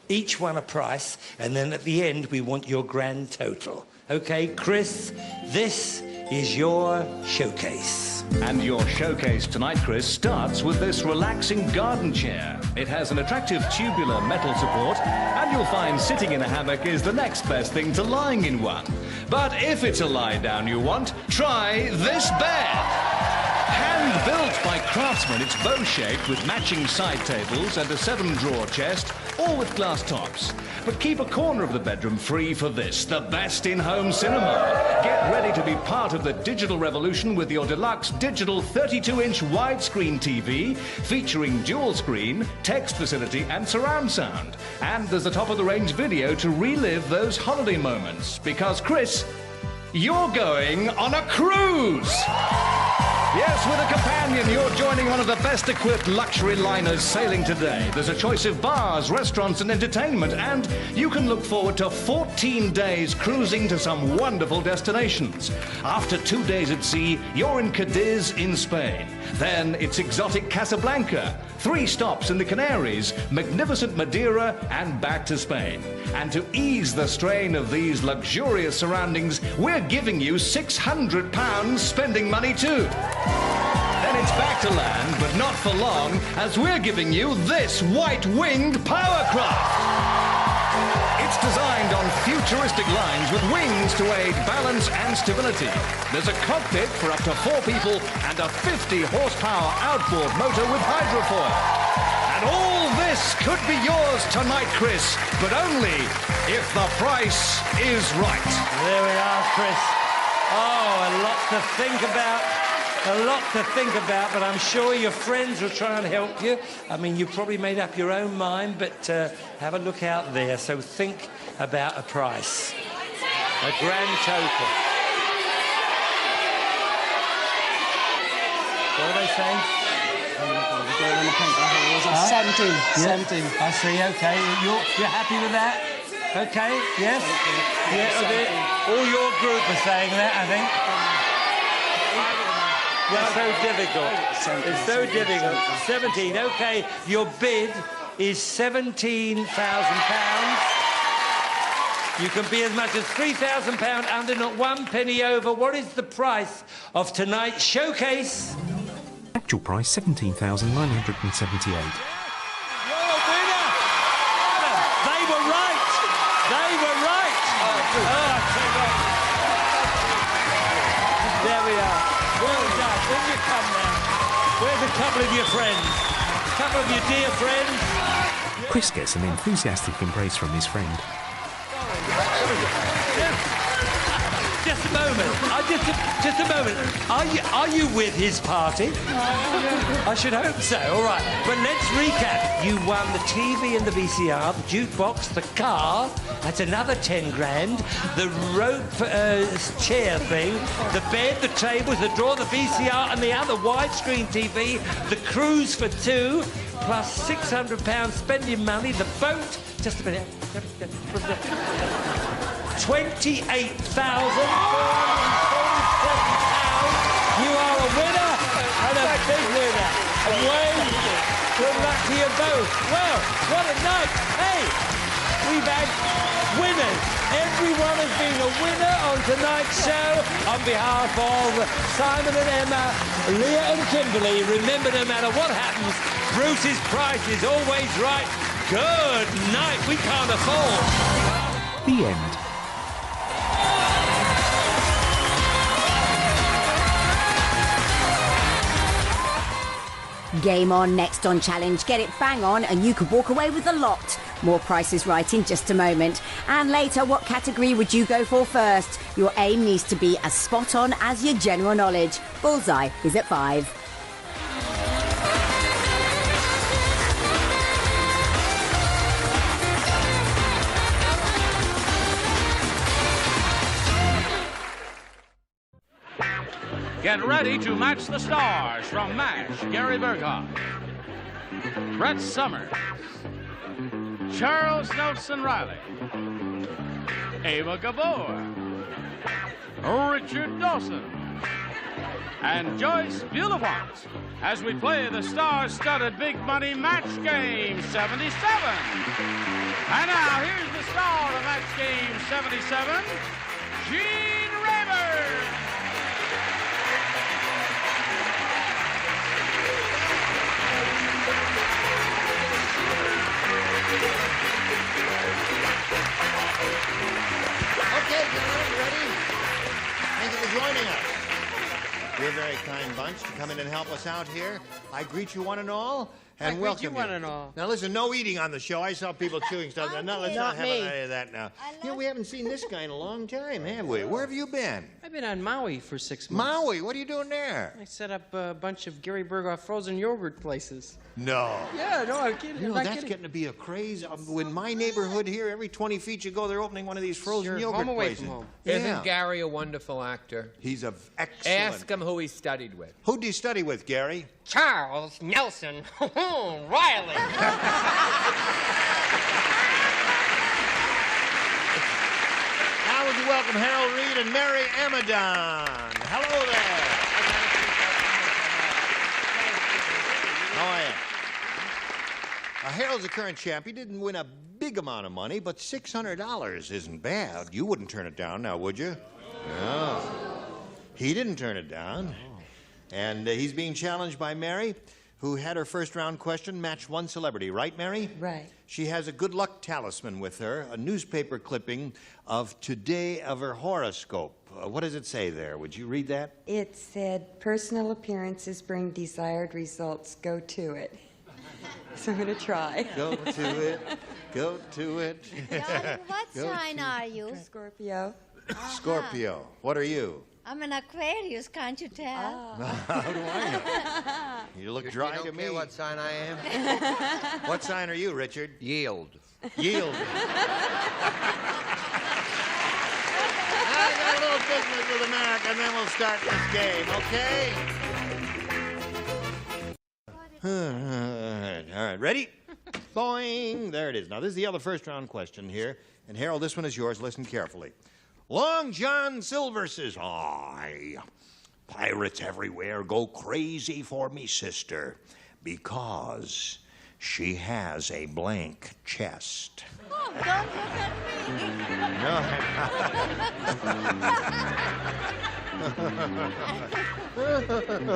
[SPEAKER 5] each one a price, and then at the end, we want your grand total. OK, Chris, this is your showcase.
[SPEAKER 18] And your showcase tonight, Chris, starts with this relaxing garden chair. It has an attractive tubular metal support, and you'll find sitting in a hammock is the next best thing to lying in one. But if it's a lie down you want, try this bed. Hand-built by craftsmen, it's bow-shaped with matching side tables and a 7-drawer chest, all with glass tops. But keep a corner of the bedroom free for this, the best in-home cinema. Get ready to be part of the digital revolution with your deluxe digital 32-inch widescreen TV featuring dual screen, text facility and surround sound. And there's a top-of-the-range video to relive those holiday moments. Because, Chris, you're going on a cruise! Yes, with a companion, you're joining one of the best-equipped luxury liners sailing today. There's a choice of bars, restaurants, and entertainment, and you can look forward to 14 days cruising to some wonderful destinations. After 2 days at sea, you're in Cadiz in Spain. Then it's exotic Casablanca, 3 stops in the Canaries, magnificent Madeira, and back to Spain. And to ease the strain of these luxurious surroundings, we're giving you £600 spending money too. Then it's back to land, but not for long, as we're giving you this white-winged powercraft. It's designed on futuristic lines with wings to aid balance and stability. There's a cockpit for up to 4 people and a 50-horsepower outboard motor with hydrofoil. And all this could be yours tonight, Chris, but only if the price is right.
[SPEAKER 5] There we are, Chris. Oh, a lot to think about. A lot to think about, but I'm sure your friends will try and help you. I mean, you've probably made up your own mind, but have a look out there. So think about a price. A grand total. What are they saying?
[SPEAKER 1] 17.
[SPEAKER 5] I see, OK. You're happy with that? OK, yes? Yeah, all your group are saying that, I think. It's so difficult. It's so difficult. 17, OK. Your bid is £17,000. You can be as much as £3,000 under, not 1 penny over. What is the price of tonight's showcase?
[SPEAKER 2] Actual price £17,978.
[SPEAKER 5] You're a winner! They were right! They were right! There we are. Well done. When you come now, where's a couple of your friends? A couple of your dear friends?
[SPEAKER 2] Chris gets an enthusiastic embrace from his friend.
[SPEAKER 5] Just a moment. Just a moment. Are you with his party? I should hope so. All right. But let's recap. You won the TV and the VCR, the jukebox, the car. That's another 10 grand. The rope chair thing, the bed, the tables, the drawer, the VCR, and the other widescreen TV. The cruise for 2, plus £600 spending money. The boat. Just a minute. £28,447. You are a winner and a big winner. Away. Good luck to you both. Well, what a night. Hey, we've had winners. Everyone has been a winner on tonight's show. On behalf of Simon and Emma, Leah and Kimberly, remember, no matter what happens, Bruce's price is always right. Good night. We can't afford.
[SPEAKER 2] The end.
[SPEAKER 12] Game on next on Challenge. Get it bang on and you could walk away with a lot. More Price is Right in just a moment. And later, what category would you go for first? Your aim needs to be as spot on as your general knowledge. Bullseye is at 5.
[SPEAKER 14] Get ready to match the stars from MASH. Gary Berghoff, Brett Summers, Charles Nelson Riley, Ava Gabor, Richard Dawson, and Joyce Bulifant as we play the star-studded Big Money Match Game 77. And now here's the star of Match Game 77, Gene Rayburn.
[SPEAKER 19] Okay, gentlemen, ready? Thank you for joining us. You're a very kind bunch to come in and help us out here. I greet you one and all,
[SPEAKER 9] And
[SPEAKER 11] Where'd you
[SPEAKER 9] welcome
[SPEAKER 11] want it all?
[SPEAKER 9] Now listen, no eating on the show. I saw people chewing stuff. No, let's not have
[SPEAKER 11] me.
[SPEAKER 9] any of that now. You know, we haven't seen this guy in a long time, have we? Where have you been?
[SPEAKER 11] I've been on Maui for 6 months.
[SPEAKER 9] Maui? What are you doing there?
[SPEAKER 11] I set up a bunch of Gary Berghoff frozen yogurt places.
[SPEAKER 9] No.
[SPEAKER 11] Yeah, no, I'm kidding.
[SPEAKER 9] You know,
[SPEAKER 11] I'm not
[SPEAKER 9] that's
[SPEAKER 11] kidding.
[SPEAKER 9] getting to be a craze. In my neighborhood here, every 20 feet you go, they're opening one of these frozen yogurt
[SPEAKER 11] home away
[SPEAKER 9] places.
[SPEAKER 11] from home.
[SPEAKER 9] Yeah.
[SPEAKER 10] Isn't Gary a wonderful actor?
[SPEAKER 9] He's a excellent.
[SPEAKER 10] Ask him who he studied with.
[SPEAKER 9] Who did you study with, Gary?
[SPEAKER 11] Charles Nelson Riley.
[SPEAKER 9] Now would you welcome Harold Reed and Mary Amadon. Hello there. How are you? Harold's a current champ. He didn't win a big amount of money, but $600 isn't bad. You wouldn't turn it down now, would you? No. He didn't turn it down. And he's being challenged by Mary, who had her first round question match one celebrity. Right, Mary?
[SPEAKER 13] Right.
[SPEAKER 9] She has a good luck talisman with her, a newspaper clipping of today of her horoscope. What does it say there? Would you read that?
[SPEAKER 13] It said, personal appearances bring desired results. Go to it. So I'm going to try.
[SPEAKER 9] Go to it. Go to it.
[SPEAKER 13] Darling,
[SPEAKER 24] what sign are you?
[SPEAKER 13] Scorpio.
[SPEAKER 9] Scorpio. What are you?
[SPEAKER 24] I'm an Aquarius, can't you tell?
[SPEAKER 9] How do I know? You look dry to me.
[SPEAKER 19] What sign I am?
[SPEAKER 9] What sign are you, Richard?
[SPEAKER 19] Yield.
[SPEAKER 9] Yield. I got a little business with America, and then we'll start this game, okay? All right, ready? Boing. There it is. Now, this is the other first-round question here. And, Harold, this one is yours. Listen carefully. Long John Silver says, "Aye, pirates everywhere go crazy for me sister because she has a blank chest."
[SPEAKER 24] Oh, don't look at
[SPEAKER 9] me.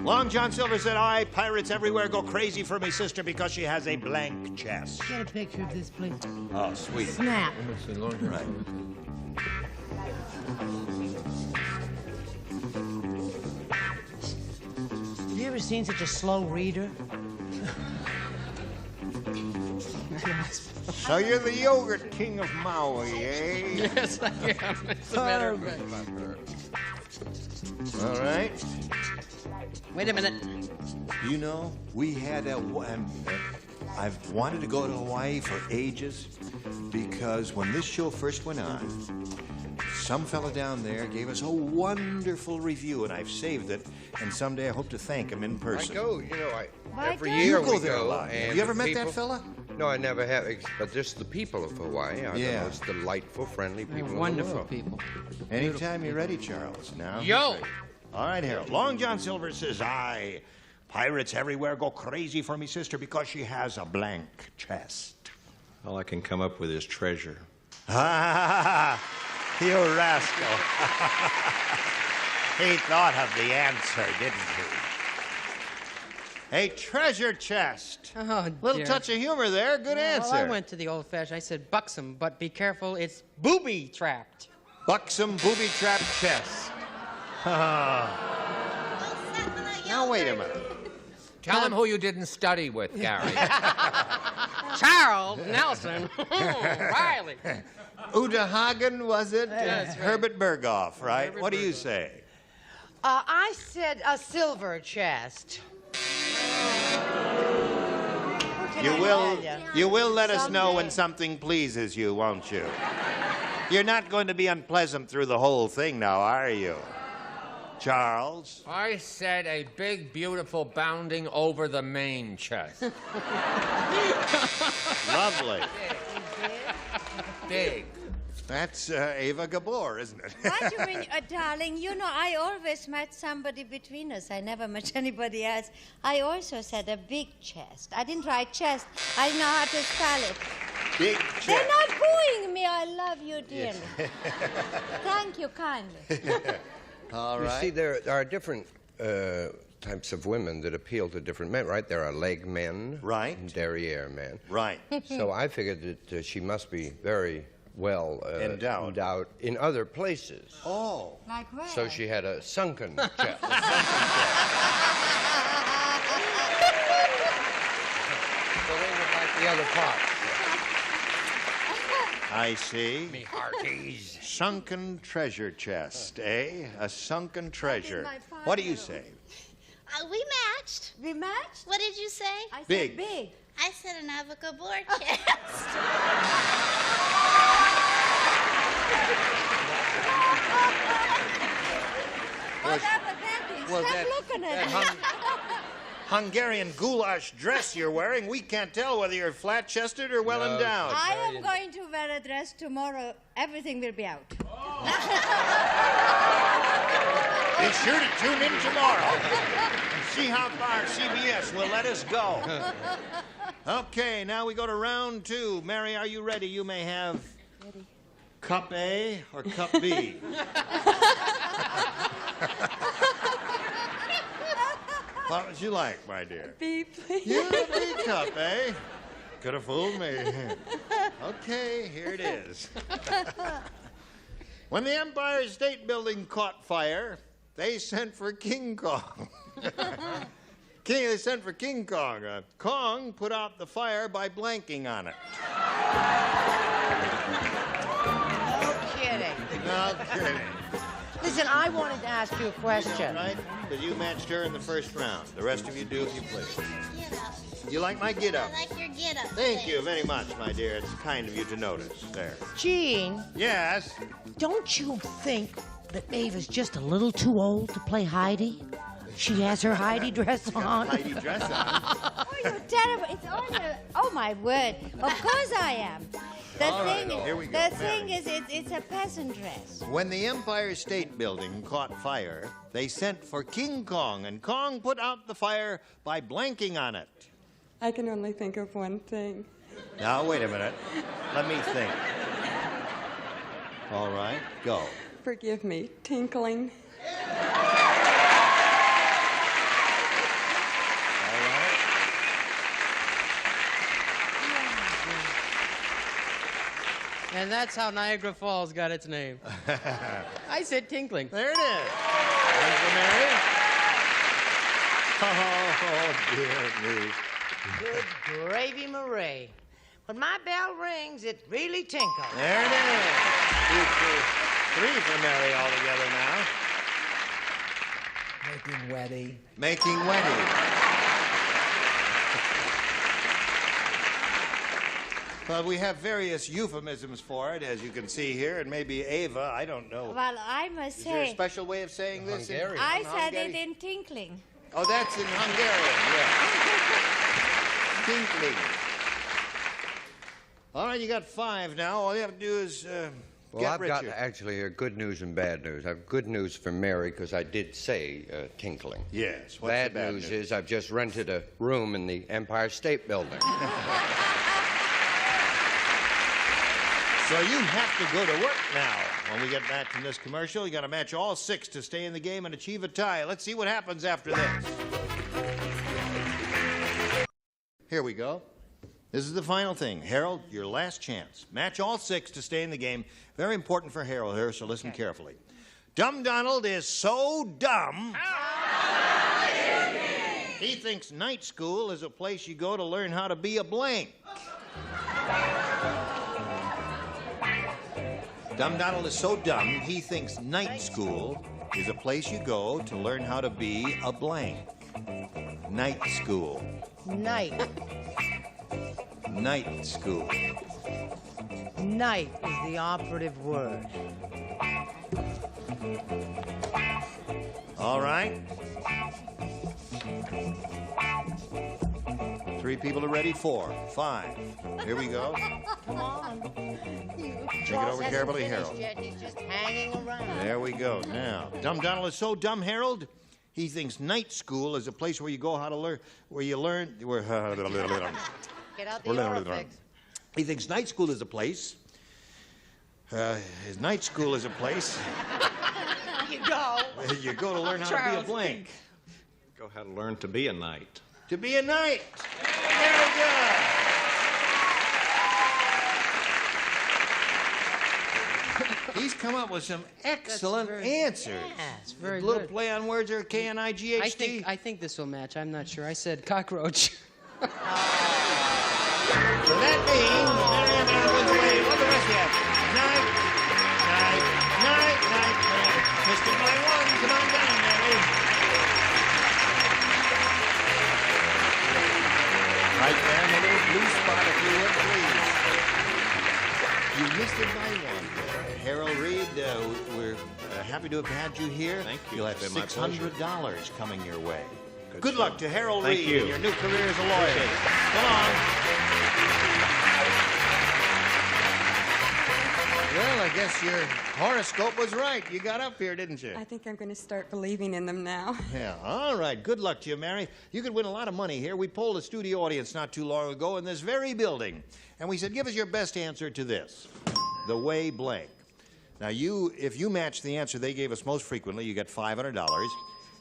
[SPEAKER 9] Long John Silver said, "Aye, pirates everywhere go crazy for me sister because she has a blank chest."
[SPEAKER 25] Get a picture of this, please.
[SPEAKER 9] Oh, sweet.
[SPEAKER 25] Snap.
[SPEAKER 9] Right.
[SPEAKER 25] You ever seen such a slow reader?
[SPEAKER 9] So you're the yogurt king of Maui, eh?
[SPEAKER 11] Yes, I am. As a matter of fact.
[SPEAKER 9] All right.
[SPEAKER 11] Wait a minute.
[SPEAKER 9] You know, we had I've wanted to go to Hawaii for ages because when this show first went on, some fella down there gave us a wonderful review, and I've saved it. And someday I hope to thank him in person.
[SPEAKER 19] I go, you know, every
[SPEAKER 24] go?
[SPEAKER 19] year
[SPEAKER 9] You go
[SPEAKER 19] we
[SPEAKER 9] there a
[SPEAKER 19] go.
[SPEAKER 9] lot.
[SPEAKER 19] And
[SPEAKER 9] Have you ever
[SPEAKER 19] the
[SPEAKER 9] met
[SPEAKER 19] people,
[SPEAKER 9] that fella?
[SPEAKER 19] No, I never have, but just the people of Hawaii are the most delightful, friendly people in the
[SPEAKER 11] Wonderful
[SPEAKER 19] world.
[SPEAKER 11] people.
[SPEAKER 9] Anytime you're ready, Charles. Now.
[SPEAKER 11] Yo!
[SPEAKER 9] All right, Harold. Long John Silver says, "Aye, pirates everywhere go crazy for me sister because she has a blank chest."
[SPEAKER 7] All I can come up with is treasure.
[SPEAKER 9] You rascal. He thought of the answer, didn't he? A treasure chest.
[SPEAKER 11] Oh,
[SPEAKER 9] Little
[SPEAKER 11] dear.
[SPEAKER 9] touch of humor there. Good answer.
[SPEAKER 11] Well, I went to the old-fashioned. I said buxom, but be careful, it's booby-trapped.
[SPEAKER 9] Buxom booby-trapped chest. Now, wait a minute.
[SPEAKER 10] Tell him who you didn't study with, Gary.
[SPEAKER 11] Charles Nelson Riley.
[SPEAKER 9] Uta Hagen, was it?
[SPEAKER 11] That's right.
[SPEAKER 9] Herbert Berghoff, right?
[SPEAKER 11] Herbert
[SPEAKER 9] What do you
[SPEAKER 11] Berghoff.
[SPEAKER 9] say?
[SPEAKER 25] I said a silver chest.
[SPEAKER 9] You will let us know when something pleases you, won't you? You're not going to be unpleasant through the whole thing now, are you? Charles?
[SPEAKER 10] I said a big, beautiful bounding over the main chest.
[SPEAKER 9] Lovely.
[SPEAKER 10] Big.
[SPEAKER 9] That's Ava Gabor, isn't it?
[SPEAKER 24] What do you mean, darling? You know, I always met somebody between us. I never met anybody else. I also said a big chest. I didn't write chest. I didn't know how to spell it.
[SPEAKER 9] Big chest.
[SPEAKER 24] They're not booing me. I love you dearly. Thank you kindly.
[SPEAKER 9] All
[SPEAKER 19] You
[SPEAKER 9] right.
[SPEAKER 19] see, there are different types of women that appeal to different men, right? There are leg men,
[SPEAKER 9] right,
[SPEAKER 19] and derriere men,
[SPEAKER 9] right.
[SPEAKER 19] So I figured that she must be very well endowed in other places.
[SPEAKER 9] Oh.
[SPEAKER 24] Like where?
[SPEAKER 19] So she had a sunken chest.
[SPEAKER 25] the other part.
[SPEAKER 9] I see.
[SPEAKER 10] Me hearties.
[SPEAKER 9] Sunken treasure chest, eh? A sunken treasure. What do you say?
[SPEAKER 4] We matched.
[SPEAKER 24] We matched?
[SPEAKER 4] What did you say?
[SPEAKER 24] I
[SPEAKER 9] Big.
[SPEAKER 24] said big.
[SPEAKER 4] I said an avocado chest.
[SPEAKER 9] Well,
[SPEAKER 24] Stop
[SPEAKER 9] that-
[SPEAKER 24] looking
[SPEAKER 9] that
[SPEAKER 24] at me.
[SPEAKER 9] Hungarian goulash dress you're wearing, we can't tell whether you're flat-chested or well endowed.
[SPEAKER 24] I am going to wear a dress tomorrow. Everything will be out.
[SPEAKER 9] Be sure to tune in tomorrow and see how far CBS will let us go. Okay, now we go to round 2. Mary, are you ready? You may have cup A or cup B. What would you like, my dear?
[SPEAKER 24] B, please.
[SPEAKER 9] You the B cup, eh? Could have fooled me. Okay, here it is. When the Empire State Building caught fire, they sent for King Kong. They sent for King Kong. Kong put out the fire by blanking on it.
[SPEAKER 25] No kidding.
[SPEAKER 9] No kidding.
[SPEAKER 25] Listen, I wanted to ask you a question.
[SPEAKER 9] Right? Because you matched her in the first round. The rest of you do if you please. You like my get-up?
[SPEAKER 4] I like your get-up.
[SPEAKER 9] Thank you very much, my dear. It's kind of you to notice. There.
[SPEAKER 25] Gene,
[SPEAKER 9] Yes?
[SPEAKER 25] don't you think that Ava's just a little too old to play Heidi? She has her Heidi dress on.
[SPEAKER 9] Heidi dress on.
[SPEAKER 24] Oh, you're terrible. It's all your... Oh, my word. Of course I am. The
[SPEAKER 9] All right,
[SPEAKER 24] thing,
[SPEAKER 9] here we go,
[SPEAKER 24] the
[SPEAKER 9] Mary.
[SPEAKER 24] thing is, it's a peasant dress.
[SPEAKER 9] When the Empire State Building caught fire, they sent for King Kong, and Kong put out the fire by blanking on it.
[SPEAKER 13] I can only think of one thing.
[SPEAKER 9] Now, wait a minute. Let me think. All right, go.
[SPEAKER 13] Forgive me, tinkling.
[SPEAKER 11] And that's how Niagara Falls got its name. I said tinkling.
[SPEAKER 9] There it is. Thank you, Mary. Oh, dear me.
[SPEAKER 25] Good gravy, Marie. When my bell rings, it really tinkles.
[SPEAKER 9] There it is. 2, 3 for Mary altogether now.
[SPEAKER 1] Making weddy.
[SPEAKER 9] Making weddy. Well, we have various euphemisms for it, as you can see here, and maybe Ava, I don't know.
[SPEAKER 24] Well, I must
[SPEAKER 9] Is there a
[SPEAKER 24] say...
[SPEAKER 9] special way of saying this?
[SPEAKER 19] Hungarian.
[SPEAKER 24] I
[SPEAKER 9] in
[SPEAKER 24] said it
[SPEAKER 9] Hungary?
[SPEAKER 24] in tinkling.
[SPEAKER 9] Oh, that's in Hungarian, yeah. Tinkling. All right, you got 5 now. All you have to do is
[SPEAKER 19] Well,
[SPEAKER 9] get
[SPEAKER 19] I've got
[SPEAKER 9] richer.
[SPEAKER 19] actually good news and bad news. I have good news for Mary because I did say tinkling.
[SPEAKER 9] Yes. What's
[SPEAKER 19] Bad
[SPEAKER 9] the bad
[SPEAKER 19] news is I've just rented a room in the Empire State Building.
[SPEAKER 9] So you have to go to work now. When we get back from this commercial, you got to match all 6 to stay in the game and achieve a tie. Let's see what happens after this. Here we go. This is the final thing. Harold, your last chance. Match all 6 to stay in the game. Very important for Harold here, so listen carefully. Dumb Donald is so dumb. He thinks night school is a place you go to learn how to be a blank. Dumb Donald is so dumb, he thinks night school is a place you go to learn how to be a blank. Night school.
[SPEAKER 25] Night.
[SPEAKER 9] Night school.
[SPEAKER 25] Night is the operative word.
[SPEAKER 9] All right. 3 people are ready. 4, 5. Here we go.
[SPEAKER 25] Come on.
[SPEAKER 9] Take it over carefully, Harold.
[SPEAKER 25] He's just hanging around.
[SPEAKER 9] There we go. Now, Dumb Donald is so dumb, Harold, he thinks night school is a place where you go how to learn, where you learn.
[SPEAKER 25] Get out the Orifix.
[SPEAKER 9] He thinks night school is a place. His night school is a place
[SPEAKER 25] You go.
[SPEAKER 9] where you go to learn how to be a
[SPEAKER 25] Charles,
[SPEAKER 9] blank.
[SPEAKER 16] Go how to learn to be a knight.
[SPEAKER 9] To be a knight. Very good. He's come up with some excellent answers.
[SPEAKER 11] Yeah, it's very
[SPEAKER 9] A little
[SPEAKER 11] good.
[SPEAKER 9] play on words there, K-N-I-G-H-T.
[SPEAKER 11] I think this will match. I'm not sure. I said cockroach.
[SPEAKER 9] So that means Mary Ann wins away. What the rest of you have? Night, night, night, night, night. Missed it by one. Come on down, Mary. Right there in the little blue spot, if you would, please. You missed it by one. Harold Reed, we're happy to have had you here.
[SPEAKER 16] Thank you.
[SPEAKER 9] You'll have
[SPEAKER 16] It's been my pleasure.
[SPEAKER 9] $600 coming your way.
[SPEAKER 16] Good
[SPEAKER 9] luck to Harold
[SPEAKER 16] Thank
[SPEAKER 9] Reed
[SPEAKER 16] you.
[SPEAKER 9] in your new career as a lawyer. Come on. Well, I guess your horoscope was right. You got up here, didn't you?
[SPEAKER 13] I think I'm going to start believing in them now.
[SPEAKER 9] Yeah, all right. Good luck to you, Mary. You could win a lot of money here. We polled a studio audience not too long ago in this very building, and we said, give us your best answer to this, the way blank. Now, if you match the answer they gave us most frequently, you get $500,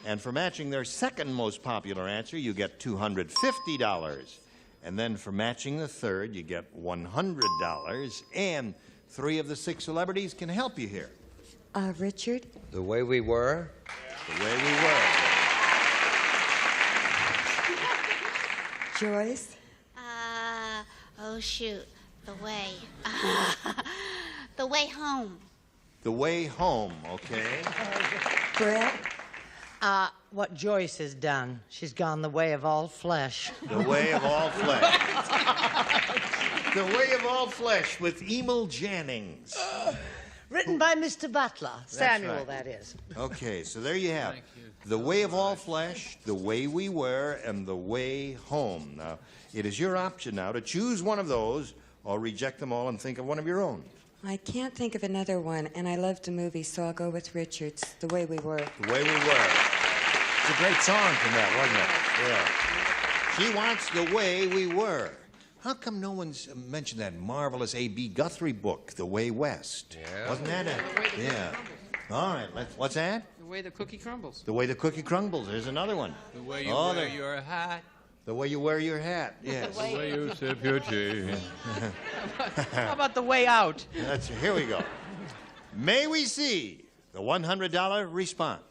[SPEAKER 9] and for matching their second most popular answer, you get $250, and then for matching the third, you get $100, and 3 of the 6 celebrities can help you here.
[SPEAKER 13] Richard?
[SPEAKER 19] The way we were?
[SPEAKER 9] The way we were.
[SPEAKER 13] Joyce?
[SPEAKER 4] Oh shoot, the way. The way home.
[SPEAKER 9] The way home, okay?
[SPEAKER 13] Brett?
[SPEAKER 25] What Joyce has done. She's gone the way of all flesh.
[SPEAKER 9] The way of all flesh. The way of all flesh with Emil Jannings.
[SPEAKER 25] Written by Mr. Butler. Samuel,
[SPEAKER 9] right.
[SPEAKER 25] that is.
[SPEAKER 9] Okay, so there you have The way of all flesh, The way we were, and The way home. Now, it is your option now to choose one of those or reject them all and think of one of your own.
[SPEAKER 13] I can't think of another one, and I loved the movie, so I'll go with Richard's, The Way We Were.
[SPEAKER 9] The way we were. It's a great song from that, wasn't it? Yeah. She wants The Way We Were. How come no one's mentioned that marvelous A.B. Guthrie book, The Way West?
[SPEAKER 19] Yeah.
[SPEAKER 9] Wasn't that it? Yeah. All right. What's that?
[SPEAKER 11] The way the cookie crumbles.
[SPEAKER 9] The Way the Cookie Crumbles. There's another one.
[SPEAKER 10] The way you wear your hat.
[SPEAKER 9] The way you wear your hat. Yes.
[SPEAKER 25] The way
[SPEAKER 9] you sip your tea.
[SPEAKER 11] How about the way out?
[SPEAKER 9] Here we go. May we see the $100 response.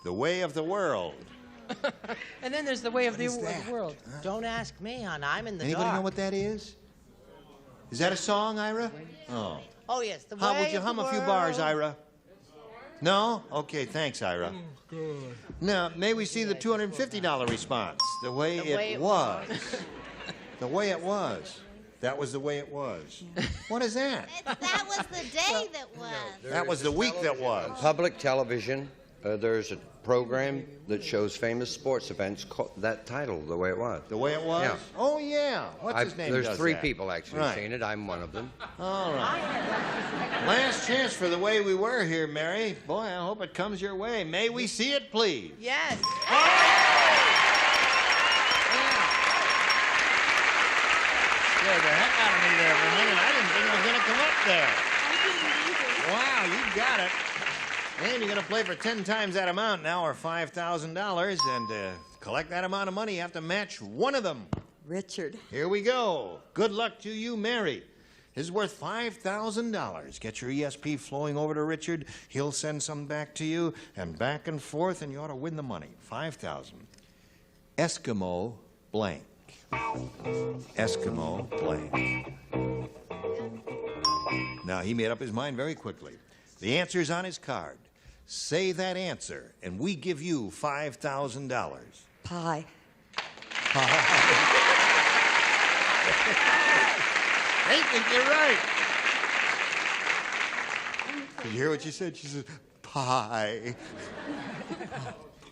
[SPEAKER 9] The way of the world.
[SPEAKER 25] And then there's the way of the
[SPEAKER 9] is that?
[SPEAKER 25] world. Don't ask me, hon. I'm in the
[SPEAKER 9] Anybody
[SPEAKER 25] dark.
[SPEAKER 9] know what that is? Is that a song, Ira? Oh.
[SPEAKER 25] Oh, yes. The
[SPEAKER 9] How
[SPEAKER 25] way
[SPEAKER 9] would you
[SPEAKER 25] of
[SPEAKER 9] hum
[SPEAKER 25] the
[SPEAKER 9] a few
[SPEAKER 25] world.
[SPEAKER 9] bars, Ira? No? Okay, thanks, Ira. Now, may we see the $250 response? The way it was. The way it was. That was the way it was. What is that?
[SPEAKER 4] That was the day that was.
[SPEAKER 9] That was the week that was.
[SPEAKER 19] Public television, there's a program that shows famous sports events, that title, The Way It Was.
[SPEAKER 9] The way it was?
[SPEAKER 19] Yeah.
[SPEAKER 9] Oh, yeah. What's his name?
[SPEAKER 19] There's
[SPEAKER 9] does
[SPEAKER 19] 3
[SPEAKER 9] that?
[SPEAKER 19] people actually
[SPEAKER 9] Right.
[SPEAKER 19] seen it. I'm one of them.
[SPEAKER 9] All right. Last chance for The Way We Were here, Mary. Boy, I hope it comes your way. May we see it, please?
[SPEAKER 25] Yes.
[SPEAKER 9] Scared the heck out of me there for a minute. I didn't think it was going to come up there. Wow, you got it. And you're going to play for 10 times that amount now, or $5,000. And to collect that amount of money, you have to match one of them.
[SPEAKER 13] Richard.
[SPEAKER 9] Here we go. Good luck to you, Mary. This is worth $5,000. Get your ESP flowing over to Richard. He'll send some back to you, and back and forth, and you ought to win the money. $5,000. Eskimo blank. Eskimo blank. Now, he made up his mind very quickly. The answer's on his card. Say that answer, and we give you $5,000.
[SPEAKER 13] Pie.
[SPEAKER 9] I think you're right. Did you hear what she said? She said, pie.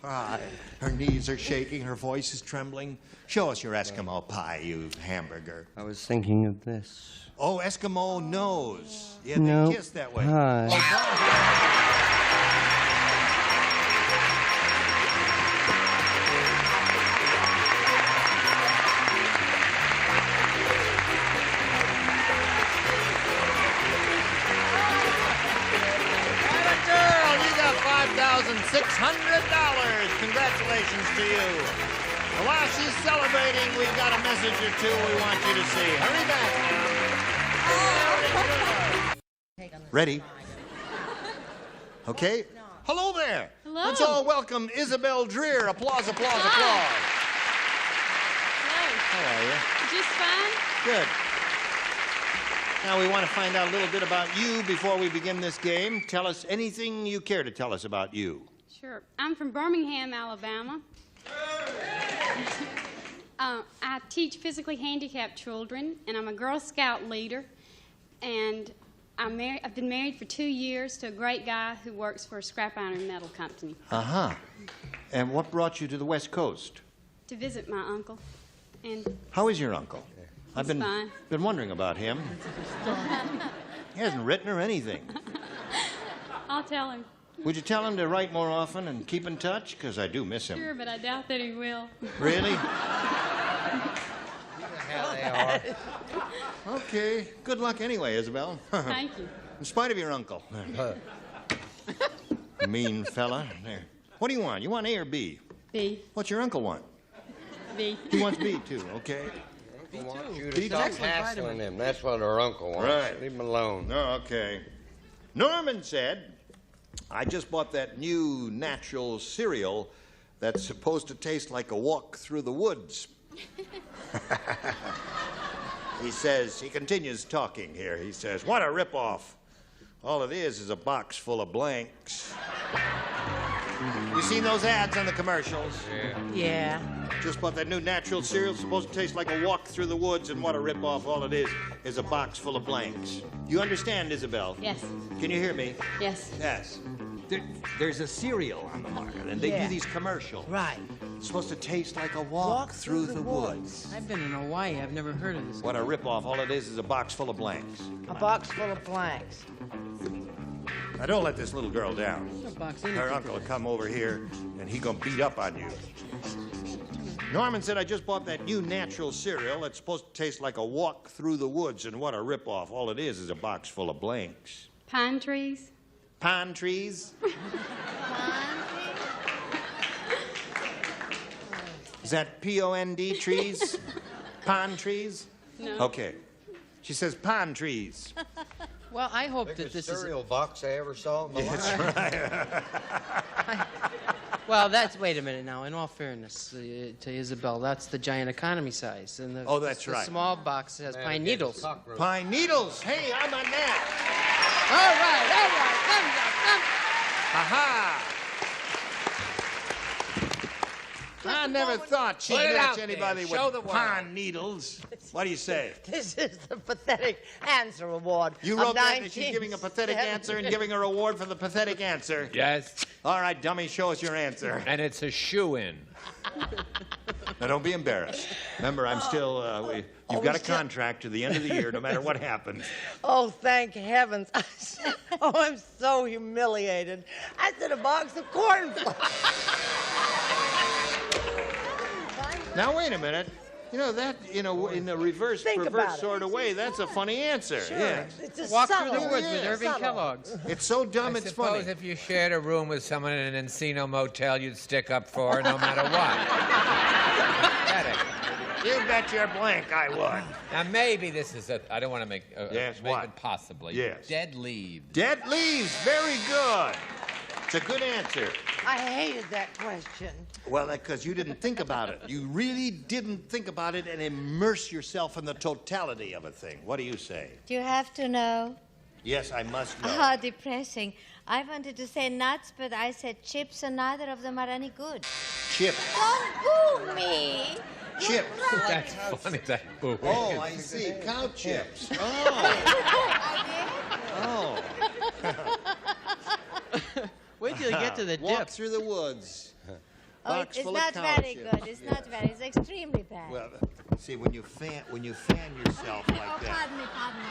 [SPEAKER 9] Pie. Her knees are shaking. Her voice is trembling. Show us your Eskimo pie, you hamburger.
[SPEAKER 19] I was thinking of this.
[SPEAKER 9] Oh, Eskimo nose. Yeah,
[SPEAKER 19] No,
[SPEAKER 9] they kiss that way.
[SPEAKER 19] pie.
[SPEAKER 9] Oh, pie. $600. Congratulations to you. And while she's celebrating, we've got a message or two we want you to see. Hurry back. Ready? Okay. Hello there.
[SPEAKER 17] Hello.
[SPEAKER 9] Let's all welcome Isabel Dreer. Applause, applause, applause. How are you?
[SPEAKER 6] Just fine.
[SPEAKER 9] Good. Now we want to find out a little bit about you before we begin this game. Tell us anything you care to tell us about you.
[SPEAKER 6] Sure. I'm from Birmingham, Alabama. I teach physically handicapped children, and I'm a Girl Scout leader. And I've been married for 2 years to a great guy who works for a scrap iron and metal company.
[SPEAKER 9] Uh-huh. And what brought you to the West Coast?
[SPEAKER 6] To visit my uncle. And
[SPEAKER 9] How is your uncle? I've
[SPEAKER 6] fine.
[SPEAKER 9] been wondering about him. He hasn't written or anything.
[SPEAKER 6] I'll tell him.
[SPEAKER 9] Would you tell him to write more often and keep in touch? Because I do miss him.
[SPEAKER 6] Sure, but I doubt that he will.
[SPEAKER 9] Really?
[SPEAKER 11] Hell, they are.
[SPEAKER 9] Okay. Good luck anyway, Isabel.
[SPEAKER 6] Thank you.
[SPEAKER 9] In spite of your uncle. Mean fella. There. What do you want? You want A or B?
[SPEAKER 6] B.
[SPEAKER 9] What's your uncle want?
[SPEAKER 6] B.
[SPEAKER 9] He wants B, too, okay?
[SPEAKER 19] He wants you
[SPEAKER 9] B
[SPEAKER 19] to stop
[SPEAKER 9] too.
[SPEAKER 19] hassling him. That's what her uncle wants.
[SPEAKER 9] Right.
[SPEAKER 19] Leave him alone.
[SPEAKER 9] Oh, okay. Norman said, I just bought that new natural cereal that's supposed to taste like a walk through the woods. He continues talking here. He says, what a ripoff. All it is a box full of blanks. You seen those ads on the commercials?
[SPEAKER 25] Yeah.
[SPEAKER 9] Just bought that new natural cereal supposed to taste like a walk through the woods, and what a ripoff. All it is a box full of blanks. You understand, Isabel?
[SPEAKER 6] Yes.
[SPEAKER 9] Can you hear me?
[SPEAKER 6] Yes.
[SPEAKER 9] Yes. There's a cereal on the market, and they do these commercials.
[SPEAKER 25] Right.
[SPEAKER 9] It's supposed to taste like a walk through the woods.
[SPEAKER 11] I've been in Hawaii. I've never heard of this.
[SPEAKER 9] What a ripoff. All it is a box full of blanks.
[SPEAKER 25] A box full of blanks.
[SPEAKER 9] Now, don't let this little girl down.
[SPEAKER 11] box
[SPEAKER 9] Her uncle will come over here, and he gonna beat up on you. Norman said, I just bought that new natural cereal that's supposed to taste like a walk through the woods, and what a ripoff. All it is a box full of blanks.
[SPEAKER 6] Pine trees.
[SPEAKER 9] Pine trees? Is that P-O-N-D, trees? Pine trees?
[SPEAKER 6] No.
[SPEAKER 9] Okay. She says pine trees.
[SPEAKER 11] Well, I hope that
[SPEAKER 19] Biggest
[SPEAKER 11] this
[SPEAKER 19] cereal box I ever saw in my life.
[SPEAKER 9] That's right.
[SPEAKER 11] Well, wait a minute now. In all fairness to Isabel, that's the giant economy size. And
[SPEAKER 9] Oh, that's
[SPEAKER 11] the
[SPEAKER 9] right.
[SPEAKER 11] small box has pine needles.
[SPEAKER 9] Pine needles. Hey, I'm on that.
[SPEAKER 11] All right.
[SPEAKER 9] Aha! I never thought she'd
[SPEAKER 25] Put it
[SPEAKER 9] match
[SPEAKER 25] out there.
[SPEAKER 9] anybody
[SPEAKER 25] Show the
[SPEAKER 9] with
[SPEAKER 25] world.
[SPEAKER 9] pine needles. What do you say?
[SPEAKER 25] This is the Pathetic Answer Award.
[SPEAKER 9] You wrote that and she's giving a pathetic answer and giving her award for the pathetic answer.
[SPEAKER 10] Yes.
[SPEAKER 9] All right, dummy, show us your answer.
[SPEAKER 10] And it's a shoe-in.
[SPEAKER 9] Now, don't be embarrassed. Remember, I'm still, you've got a contract to the end of the year, no matter what happens.
[SPEAKER 25] Oh, thank heavens. Oh, I'm so humiliated. I said a box of cornflakes.
[SPEAKER 9] Now, wait a minute. You know, that, in a reverse sort of way, that's a funny answer.
[SPEAKER 25] Sure.
[SPEAKER 9] Yeah.
[SPEAKER 25] It's a
[SPEAKER 11] Walk
[SPEAKER 25] subtle.
[SPEAKER 11] through the woods with
[SPEAKER 25] Yeah,
[SPEAKER 11] Irving
[SPEAKER 25] subtle.
[SPEAKER 11] Kellogg's.
[SPEAKER 9] It's so dumb,
[SPEAKER 10] I
[SPEAKER 9] it's
[SPEAKER 10] suppose
[SPEAKER 9] funny.
[SPEAKER 10] if you shared a room with someone in an Encino motel, you'd stick up for her no matter what. Pathetic.
[SPEAKER 9] You bet your blank I would.
[SPEAKER 10] Now, maybe this is I don't want to make
[SPEAKER 9] Yes,
[SPEAKER 10] maybe
[SPEAKER 9] what?
[SPEAKER 10] possibly.
[SPEAKER 9] Yes.
[SPEAKER 10] Dead leaves.
[SPEAKER 9] Dead leaves. Very good. It's a good answer.
[SPEAKER 25] I hated that question.
[SPEAKER 9] Well, because you didn't think about it. You really didn't think about it and immerse yourself in the totality of a thing. What do you say?
[SPEAKER 24] Do you have to know?
[SPEAKER 9] Yes, I must know.
[SPEAKER 24] How depressing. I wanted to say nuts, but I said chips, and neither of them are any good.
[SPEAKER 9] Chip.
[SPEAKER 24] Don't boo me.
[SPEAKER 9] Chip.
[SPEAKER 10] That's funny. That boo.
[SPEAKER 9] Oh, I see. Cow chips. Oh.
[SPEAKER 11] Wait till you get to the
[SPEAKER 9] Walk
[SPEAKER 11] dip.
[SPEAKER 9] through the woods.
[SPEAKER 24] Oh,
[SPEAKER 9] Box
[SPEAKER 24] it's
[SPEAKER 9] full
[SPEAKER 24] not
[SPEAKER 9] of cow
[SPEAKER 24] very
[SPEAKER 9] chips.
[SPEAKER 24] good. It's not very. It's extremely bad.
[SPEAKER 9] Well, see, when you fan yourself like that,
[SPEAKER 24] Pardon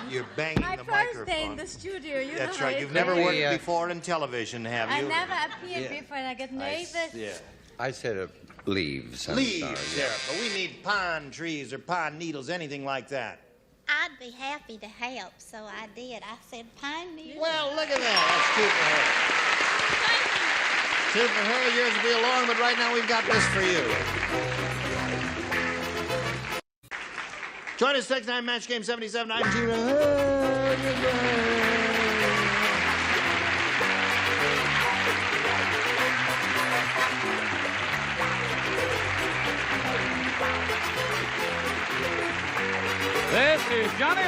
[SPEAKER 24] me.
[SPEAKER 9] you're banging
[SPEAKER 24] My
[SPEAKER 9] the
[SPEAKER 24] first day in
[SPEAKER 9] microphone.
[SPEAKER 24] the studio. You
[SPEAKER 9] That's
[SPEAKER 24] know
[SPEAKER 9] right.
[SPEAKER 24] how
[SPEAKER 9] You've
[SPEAKER 24] it
[SPEAKER 9] never
[SPEAKER 24] is.
[SPEAKER 9] worked before in television, have you?
[SPEAKER 24] I never appeared
[SPEAKER 9] Yeah.
[SPEAKER 24] before, and I get nervous.
[SPEAKER 9] Yeah.
[SPEAKER 19] I said leaves. I'm
[SPEAKER 9] Leaves,
[SPEAKER 19] sorry,
[SPEAKER 9] Sarah. But we need pine trees or pine needles, anything like that.
[SPEAKER 4] I'd be happy to help, so I did. I said pine needles.
[SPEAKER 9] Well, look at that. That's cute for her. Cute for her. Yours will be along, but right now we've got this for you. Join us next time, Match Game 77. I'm Gina.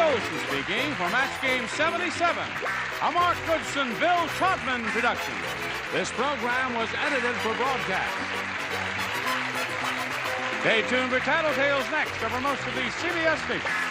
[SPEAKER 14] Olson speaking for Match Game 77, a Mark Goodson, Bill Trotman production. This program was edited for broadcast. Stay tuned for Tattletales next over most of these CBS stations.